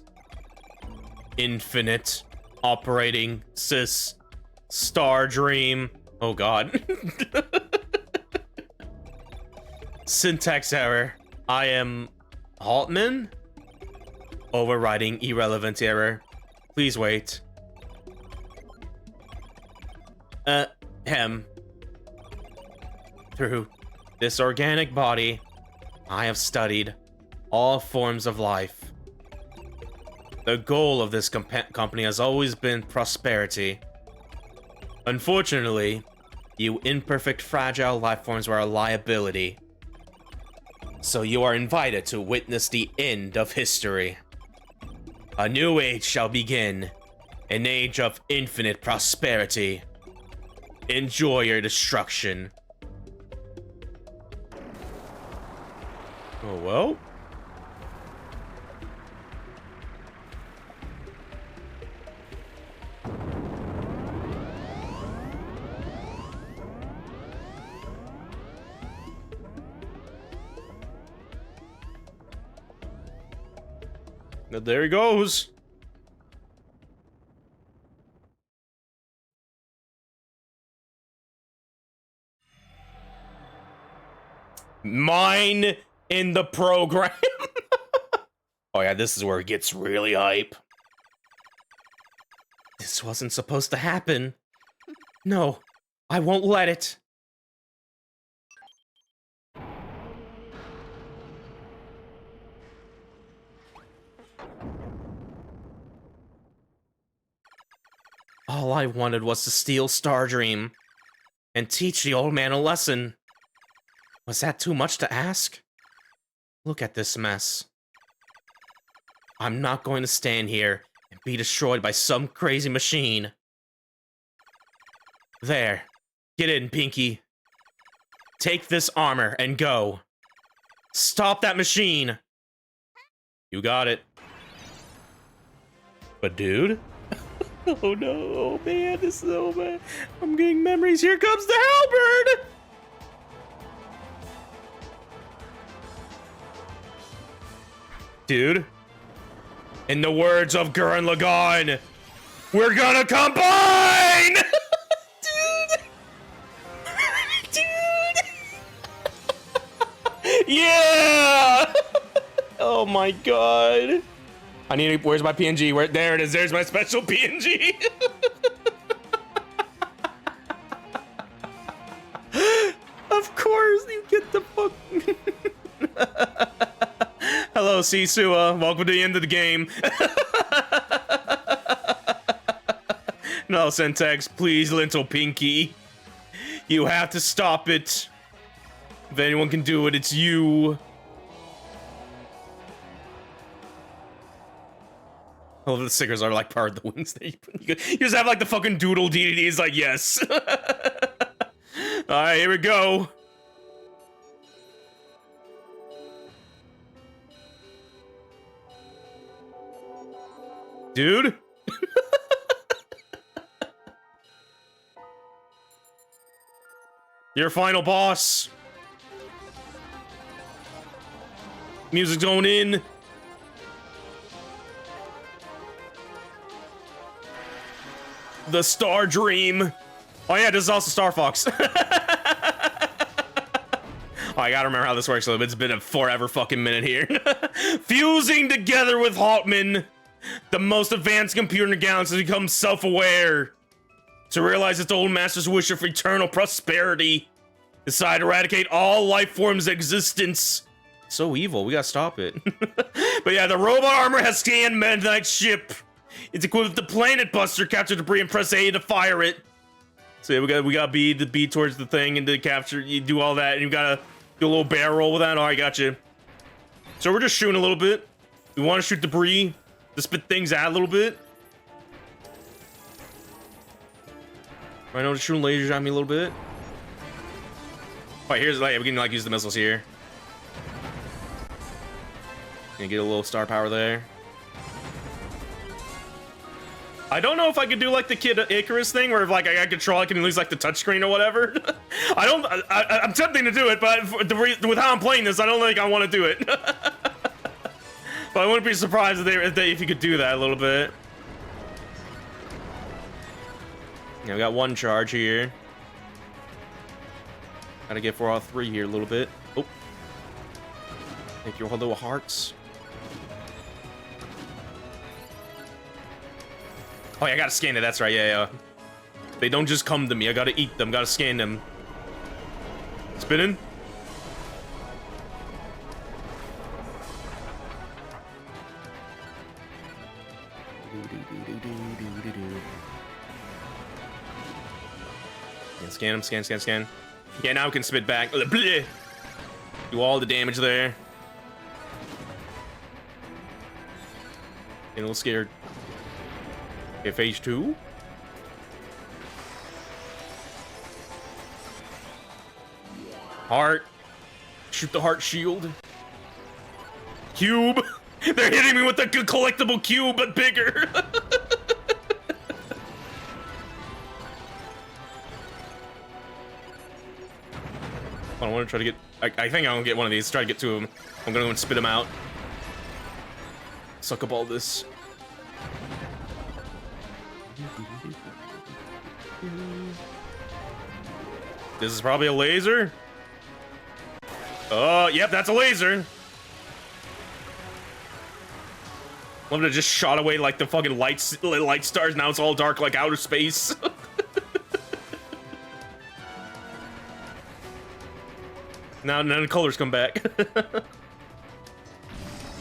infinite operating Stardream. Oh god. Syntax error. I am Haltman? Overriding irrelevant error. Please wait. Through this organic body, I have studied all forms of life. The goal of this company has always been prosperity. Unfortunately, you imperfect, fragile life forms were a liability. So you are invited to witness the end of history. A new age shall begin. An age of infinite prosperity. Enjoy your destruction. Oh, well. There he goes. Mine in the program. Oh yeah, this is where it gets really hype. This wasn't supposed to happen. No, I won't let it. All I wanted was to steal Stardream and teach the old man a lesson. Was that too much to ask? Look at this mess. I'm not going to stand here and be destroyed by some crazy machine. There. Get in, Pinky. Take this armor and go. Stop that machine. You got it. But dude? Oh no, oh man, this is so bad. I'm getting memories. Here comes the halberd! Dude, in the words of Gurren Lagann, we're gonna combine! Dude! Dude! Yeah! Oh my god. I need to, where's my PNG? Where, there it is, there's my special PNG. Of course, you get the fuck. Hello, Sisua. Welcome to the end of the game. No, Syntax, please, little Pinky. You have to stop it. If anyone can do it, it's you. Oh, the stickers are like part of the wings that you just have like the fucking doodle DDD is like, yes. Alright, here we go. Dude? Your final boss. Music's going in. The Star Dream. Oh yeah, this is also Star Fox. Oh, I gotta remember how this works a little bit. It's been a forever fucking minute here. Fusing together with Haltman, the most advanced computer in the galaxy becomes self-aware. To realize its old master's wish for eternal prosperity. Decide to eradicate all life forms' existence. So evil, we gotta stop it. But yeah, the robot armor has scanned Midnight's ship. It's equipped with the Planet Buster, capture debris and press A to fire it. So yeah, we got B to B towards the thing and to capture, you do all that, and you gotta do a little barrel roll with that. Oh, I got you. So we're just shooting a little bit. We want to shoot debris to spit things out a little bit. Right now, just shooting lasers at me a little bit. Alright, here's like we can like use the missiles here. Gonna get a little star power there. I don't know if I could do like the Kid Icarus thing where if like I got control I can lose like the touchscreen or whatever. I'm tempting to do it, but with how I'm playing this, I don't think I want to do it. But I wouldn't be surprised if you could do that a little bit. Yeah, we got one charge here. Gotta get 4 out of 3 here a little bit. Oh. Take your little hearts. Oh yeah, I gotta scan it, that's right, yeah. They don't just come to me, I gotta eat them, gotta scan them. Spinning. Yeah, scan. Yeah, now we can spit back. Do all the damage there. Getting a little scared. Okay, phase 2. Heart. Shoot the heart shield. Cube. They're hitting me with the collectible cube, but bigger. I want to try to get... I think I'm gonna get one of these. Try to get 2 of them. I'm gonna go and spit them out. suck up all this. This is probably a laser. Oh, yep, that's a laser. Love to just shot away like the fucking light stars. Now it's all dark like outer space. Now none of the colors come back.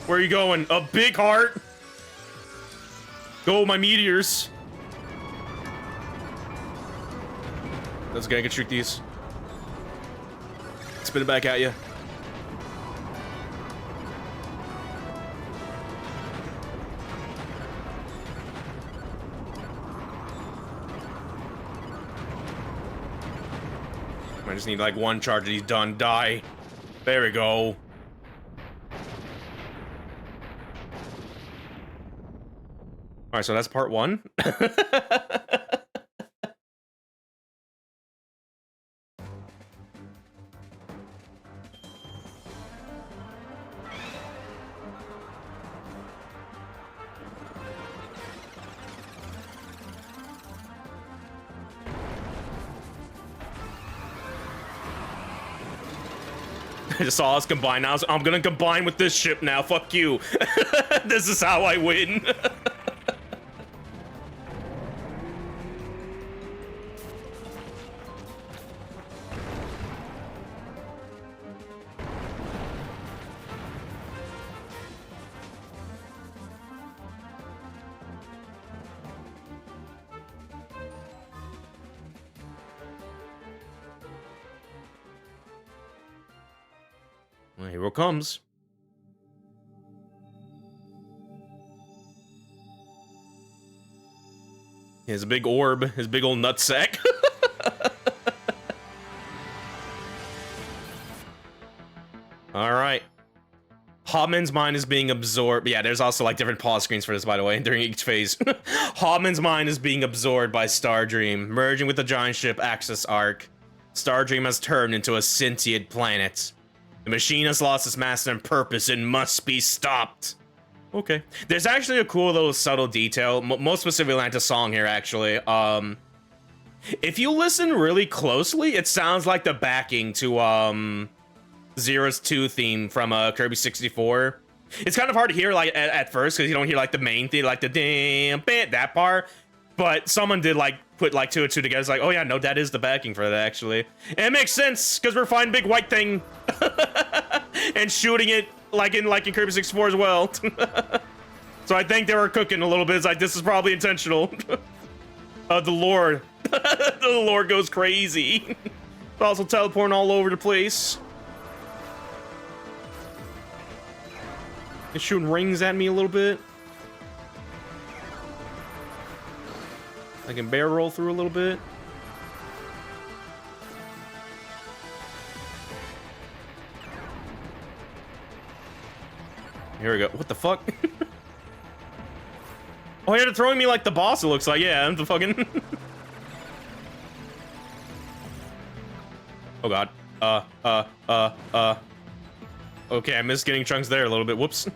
Where are you going? A big heart. Go, my meteors. Let's go and shoot these. Spit it back at you. I just need like one charge and he's done. Die. There we go. Alright, so that's part one. I just saw us combine. I'm gonna combine with this ship now. Fuck you. This is how I win. Well, here it comes. His big orb, his big old nutsack. All right. Hobman's mind is being absorbed. Yeah, there's also like different pause screens for this, by the way, during each phase. Hobman's mind is being absorbed by Stardream, merging with the giant ship Axis Arc. Stardream has turned into a sentient planet. The machine has lost its master and purpose and must be stopped. Okay. There's actually a cool little subtle detail, most specifically into song here, actually. If you listen really closely, it sounds like the backing to, Zero's 2 theme from, Kirby 64. It's kind of hard to hear, like, at first, because you don't hear, like, the main theme, like, the damn bit, that part. But someone did, like, put, like, 2 and 2 together. It's like, oh, yeah, no, that is the backing for that, actually. And it makes sense, because we're finding big white thing. And shooting it, like in Kirby 64 as well. So I think they were cooking a little bit. It's like, this is probably intentional. The lore. The lore goes crazy. It's also teleporting all over the place. It's shooting rings at me a little bit. I can barrel roll through a little bit. Here we go. What the fuck? Oh, yeah, they're throwing me like the boss, it looks like. Yeah, I'm the fucking... Oh, God. Okay, I missed getting chunks there a little bit. Whoops.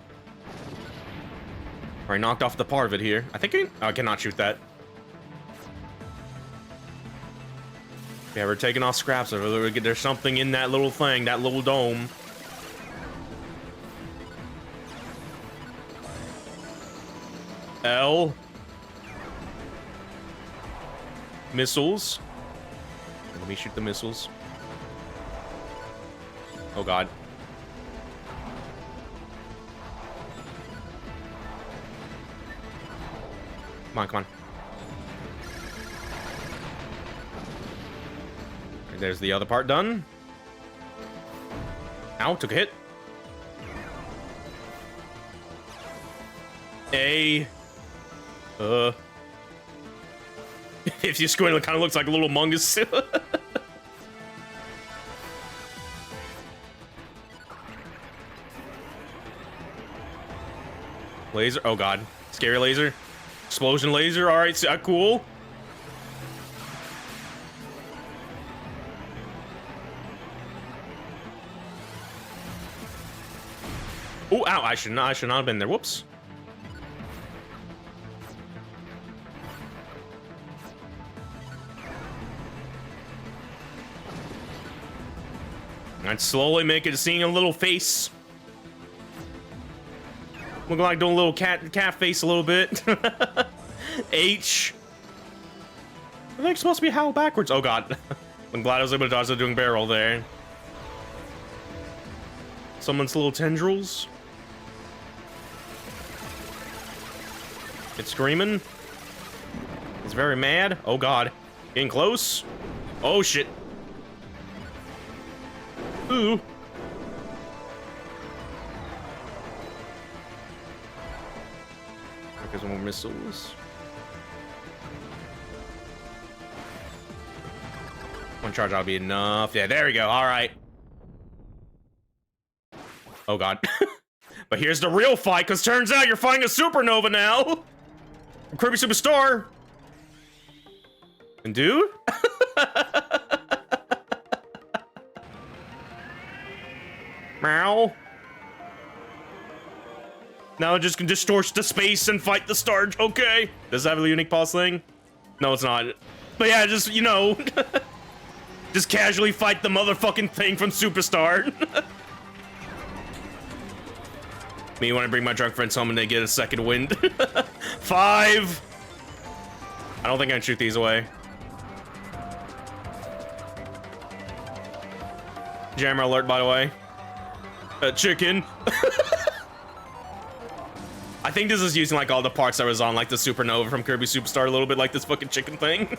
Alright, knocked off the part of it here. I think I cannot shoot that. Yeah, we're taking off scraps. There's something in that little thing, that little dome. L. Missiles. Let me shoot the missiles. Oh, God. Come on, come on. And there's the other part done. Ow, took a hit. A. If you squint, it kind of looks like a little mungus. Laser. Oh, God. Scary laser. Explosion laser. All right, cool. Oh, ow. I should not have been there. Whoops. I'd slowly make it seeing a little face. Looking like doing a little cat face a little bit. H. I think it's supposed to be Howl backwards. Oh god. I'm glad I was able to dodge the doing barrel there. Someone's little tendrils. It's screaming. It's very mad. Oh god. Getting close. Oh shit. Ooh. There's more missiles. One charge ought to be enough. Yeah, there we go. All right. Oh god. But here's the real fight, because turns out you're fighting a supernova now. Kirby Superstar. And dude? Meow. Now it just can distort the space and fight the star. Okay. Does it have a unique pulse thing? No, it's not. But yeah, just, you know. Just casually fight the motherfucking thing from Superstar. Me when I bring my drunk friends home and they get a second wind. 5. I don't think I can shoot these away. Jammer alert, by the way. Chicken. I think this is using like all the parts that was on like the supernova from Kirby Superstar a little bit, like this fucking chicken thing.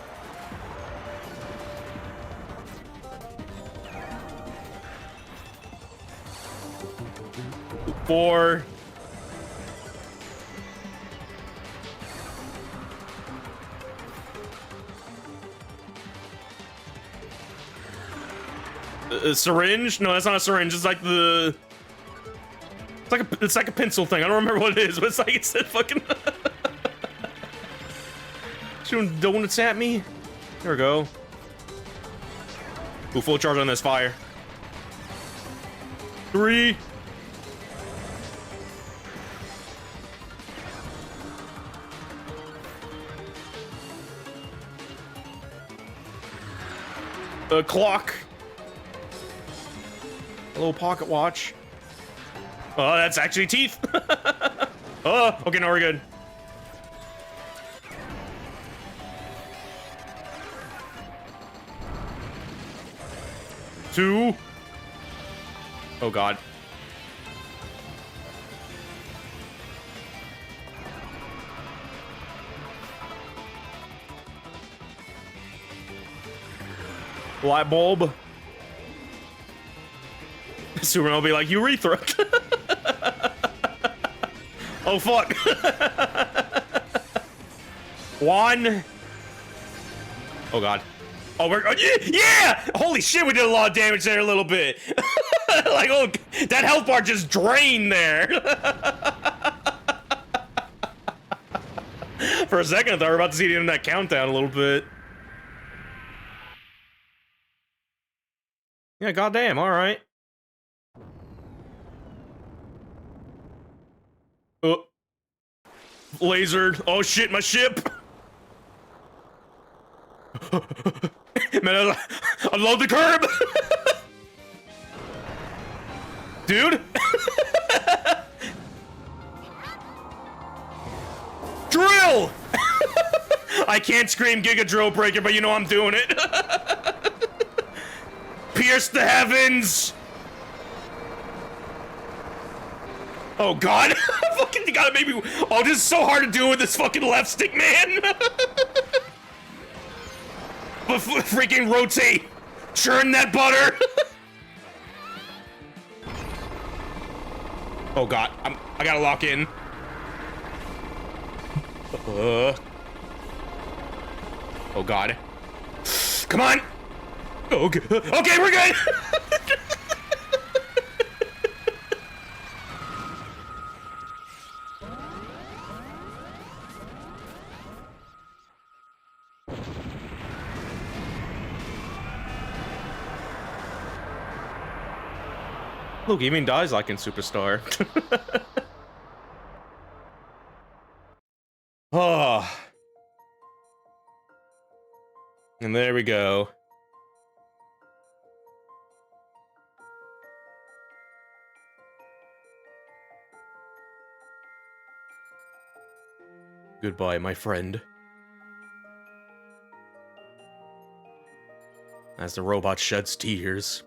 Four. A syringe? No, that's not a syringe. It's like the. It's like a pencil thing. I don't remember what it is, but it's like it's fucking. Shooting donuts at me. There we go. Ooh, full charge on this fire. 3. A clock. A little pocket watch. Oh, that's actually teeth. Oh, okay, now we're good. Two. Oh god. Light bulb. Superman will be like, urethra. Oh fuck. 1. Oh god. Oh, we're yeah! Holy shit, we did a lot of damage there a little bit. Like, oh, that health bar just drained there. For a second, I thought we were about to see the end of that countdown a little bit. Yeah, goddamn, alright. Oh. Lasered. Oh shit, my ship! Man, unload the curb! Dude! Drill! I can't scream Giga Drill Breaker, but you know I'm doing it. Pierce the heavens! Oh god! Fucking, you gotta make me. Oh, this is so hard to do with this fucking left stick, man! But freaking rotate! Churn that butter! Oh god, I gotta lock in. Oh god. Come on! Okay, okay, we're good! Look, he even dies like in Superstar. Oh. And there we go. Goodbye, my friend. As the robot sheds tears.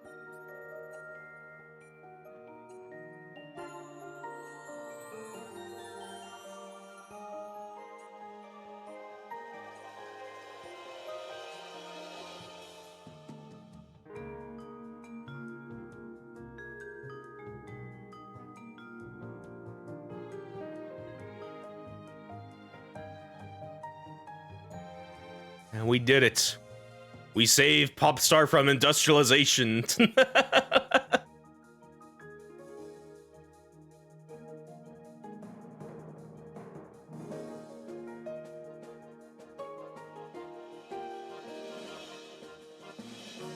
And we did it. We saved Popstar from industrialization.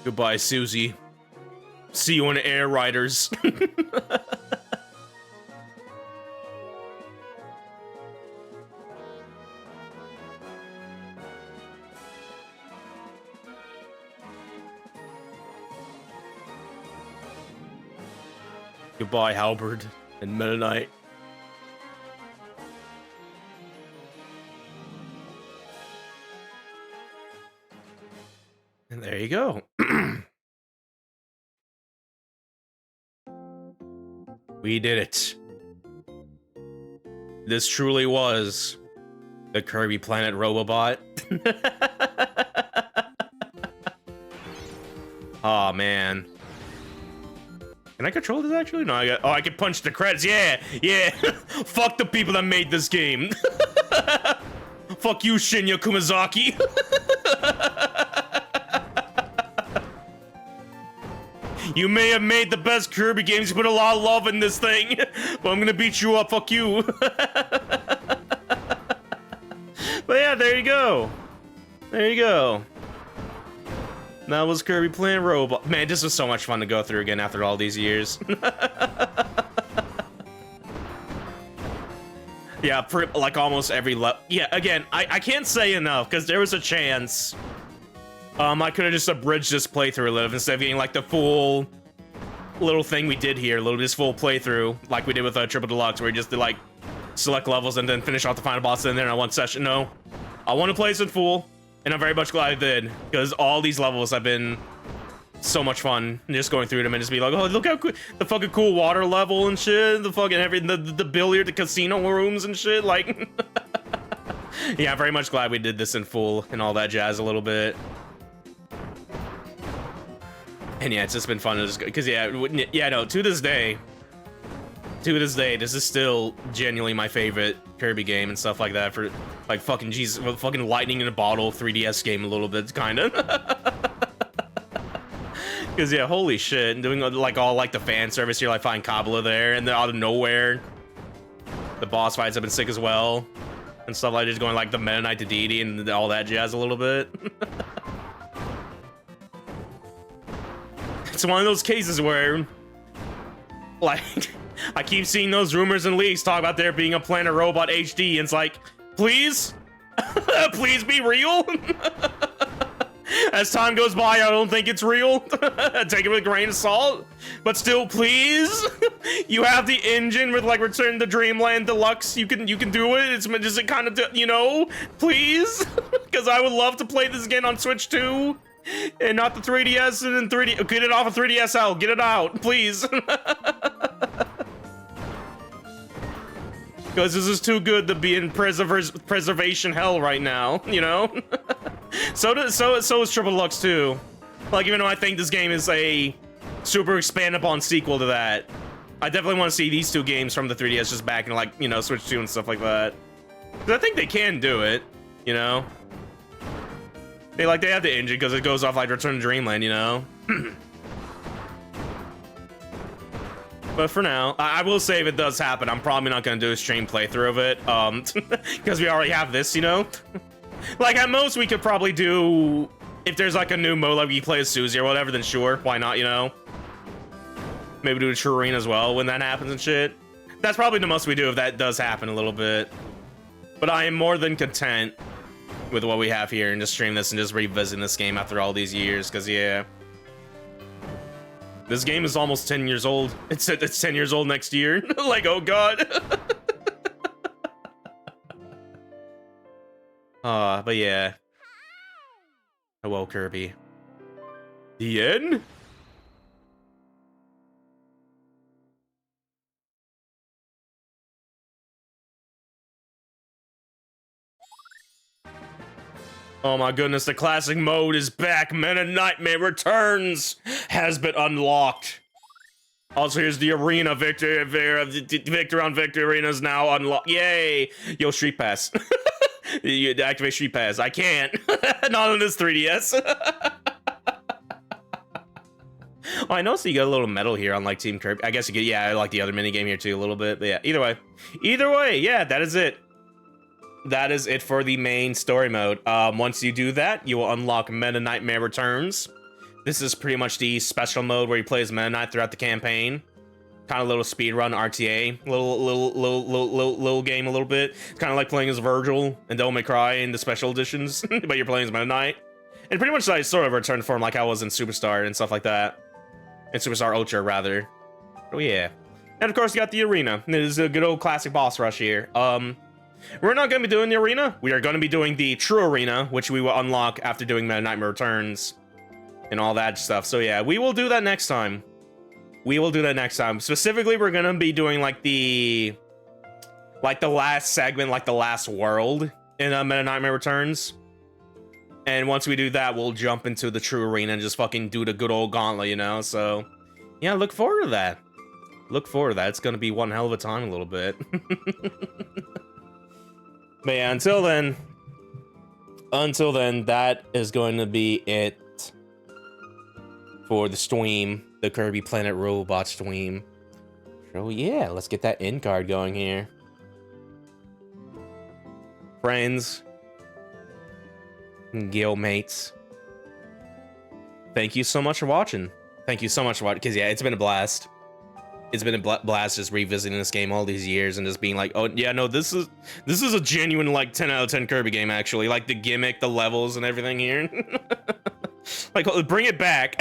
Goodbye, Susie. See you in Air Riders. Goodbye, Halberd and Meta Knight. And there you go. We did it. This truly was the Kirby Planet Robobot. Oh man. Can I control this actually? No, I can punch the credits. Yeah, yeah. Fuck the people that made this game. Fuck you, Shinya Kumazaki. You may have made the best Kirby games, you put a lot of love in this thing, but I'm gonna beat you up, fuck you. But yeah, there you go. There you go. That was Kirby Planet Robot. Man, this was so much fun to go through again after all these years. Yeah, like almost every level. Yeah, again, I can't say enough, because there was a chance I could have just abridged this playthrough a little instead of getting like the full little thing we did here, this full playthrough like we did with Triple Deluxe, where we just did like select levels and then finish off the final boss in there in one session. No, I want to play this in full, and I'm very much glad I did, because all these levels have been so much fun just going through them and just be like, oh, look how cool, the fucking cool water level and shit, the fucking everything, the billiard, the casino rooms and shit, like. Yeah, I'm very much glad we did this in full and all that jazz a little bit. And yeah, it's just been fun to just, because yeah, no, to this day, this is still genuinely my favorite Kirby game and stuff like that, for like fucking Jesus, fucking lightning in a bottle 3DS game a little bit, kind of. Because yeah, holy shit, and doing like all like the fan service here, like find Kabbalah there, and then out of nowhere, the boss fights have been sick as well, and stuff like just going like the Meta Knight to Deity and all that jazz a little bit. It's one of those cases where, like, I keep seeing those rumors and leaks talk about there being a Planet Robot HD, and it's like, please? Please be real? As time goes by, I don't think it's real. Take it with a grain of salt. But still, please? You have the engine with, like, Return to Dreamland Deluxe. You can do it. It's just it kind of, you know? Please? Because I would love to play this again on Switch 2. And not the 3DS and then 3D. Get it off of 3DS out. Get it out, please. Because this is too good to be in preservation hell right now, you know? So is Triple Deluxe too. Like, even though I think this game is a super expanded upon sequel to that, I definitely want to see these two games from the 3DS just back in, like, you know, Switch 2 and stuff like that. Because I think they can do it, you know? They have the engine because it goes off like Return to Dreamland, you know? But for now, I will say if it does happen, I'm probably not going to do a stream playthrough of it, because we already have this, you know? Like, at most, we could probably do, if there's like a new mode, like we play as Susie or whatever, then sure, why not, you know? Maybe do a True Arena as well when that happens and shit. That's probably the most we do if that does happen a little bit. But I am more than content with what we have here and just stream this and just revisiting this game after all these years, because yeah, this game is almost 10 years old. It's 10 years old next year. Like, oh god. But yeah. Hello, Kirby. The end? Oh my goodness, the classic mode is back. Meta Nightmare Returns has been unlocked. Also, here's the arena. Victor on Victor Arena is now unlocked. Yay! Yo, Street Pass. You activate Street Pass. I can't. Not on this 3DS. Oh, I noticed you got a little medal here on like Team Kirby. I guess you get, yeah, I like the other minigame here too a little bit. But yeah, either way, yeah, that is it. That is it for the main story mode. Once you do that, you will unlock Meta Nightmare Returns. This is pretty much the special mode where you play as Meta Knight throughout the campaign. Kind of little speedrun RTA, little game a little bit. It's kind of like playing as Virgil and Devil May Cry in the special editions, but you're playing as Meta Knight. And pretty much like sort of return form like I was in Superstar and stuff like that. In Superstar Ultra, rather. Oh yeah. And of course you got the arena. It is a good old classic boss rush here. We're not going to be doing the arena. We are going to be doing the true arena, which we will unlock after doing Meta Nightmare Returns and all that stuff. So yeah, we will do that next time. We will do that next time. Specifically, we're going to be doing like the last segment, like the last world in Meta Nightmare Returns. And once we do that, we'll jump into the true arena and just fucking do the good old gauntlet, you know? So yeah, look forward to that. Look forward to that. It's going to be one hell of a time a little bit. But yeah, until then, that is going to be it for the stream, the Kirby Planet Robot stream. So yeah, let's get that end card going here. Friends, guildmates, thank you so much for watching. Thank you so much for watching, because yeah, it's been a blast. It's been a blast just revisiting this game all these years and just being like, oh yeah, no, this is a genuine like 10 out of 10 Kirby game actually. Like the gimmick, the levels, and everything here. Like, bring it back.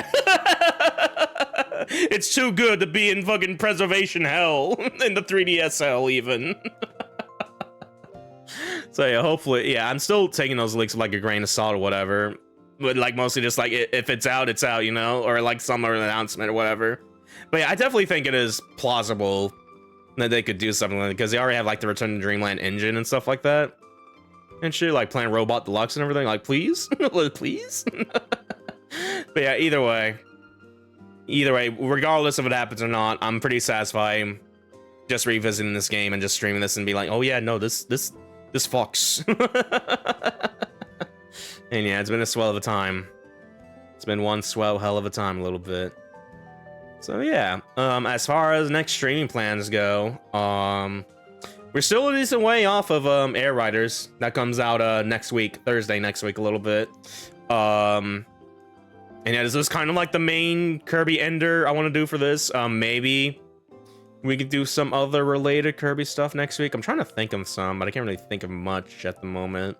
It's too good to be in fucking preservation hell, in the 3DS hell even. So yeah, hopefully, yeah, I'm still taking those leaks with like a grain of salt or whatever, but like mostly just like if it's out, you know, or like some other announcement or whatever. But yeah, I definitely think it is plausible that they could do something like that, because they already have like the Return to Dreamland engine and stuff like that. And shit, like Planet Robot Deluxe and everything. Like, please? Please? But yeah, either way, regardless of what happens or not, I'm pretty satisfied just revisiting this game and just streaming this and be like, oh yeah, no, this fucks. And yeah, it's been a swell of a time. It's been one swell hell of a time a little bit. So yeah, as far as next streaming plans go, we're still a decent way off of Air Riders. That comes out next week, Thursday next week a little bit. And yeah, this is kind of like the main Kirby ender I want to do for this. Maybe we could do some other related Kirby stuff next week. I'm trying to think of some, but I can't really think of much at the moment.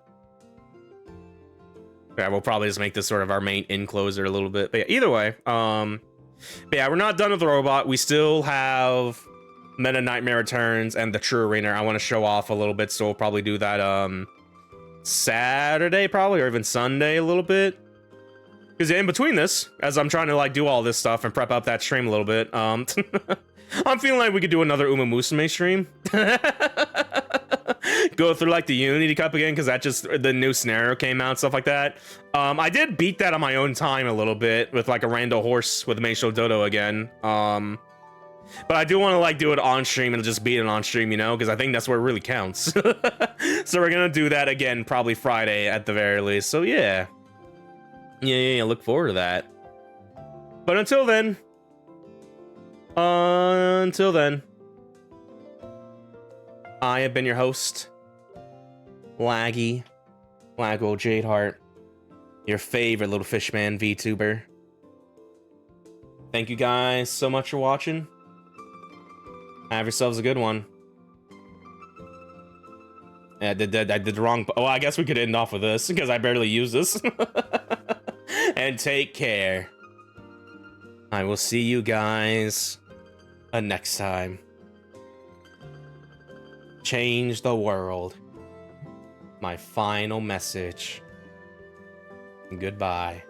Yeah, we'll probably just make this sort of our main end closer a little bit. But yeah, either way, but yeah, we're not done with the robot. We still have Meta Nightmare Returns and the True Arena. I want to show off a little bit, so we'll probably do that Saturday probably, or even Sunday a little bit. Because in between this, as I'm trying to like do all this stuff and prep up that stream a little bit, I'm feeling like we could do another Uma Musume stream. Go through like the Unity Cup again, because that just, the new scenario came out, stuff like that. I did beat that on my own time a little bit with like a rando horse with Meisho Dodo again. But I do want to like do it on stream and just beat it on stream, you know, because I think that's where it really counts. So we're gonna do that again probably Friday at the very least. So yeah, look forward to that. But until then, I have been your host, Laguo Jadeheart, your favorite little fishman VTuber. Thank you guys so much for watching. Have yourselves a good one. Yeah, I did the wrong. Oh, I guess we could end off with this because I barely use this. And take care. I will see you guys next time. Change the world. my final message. Goodbye.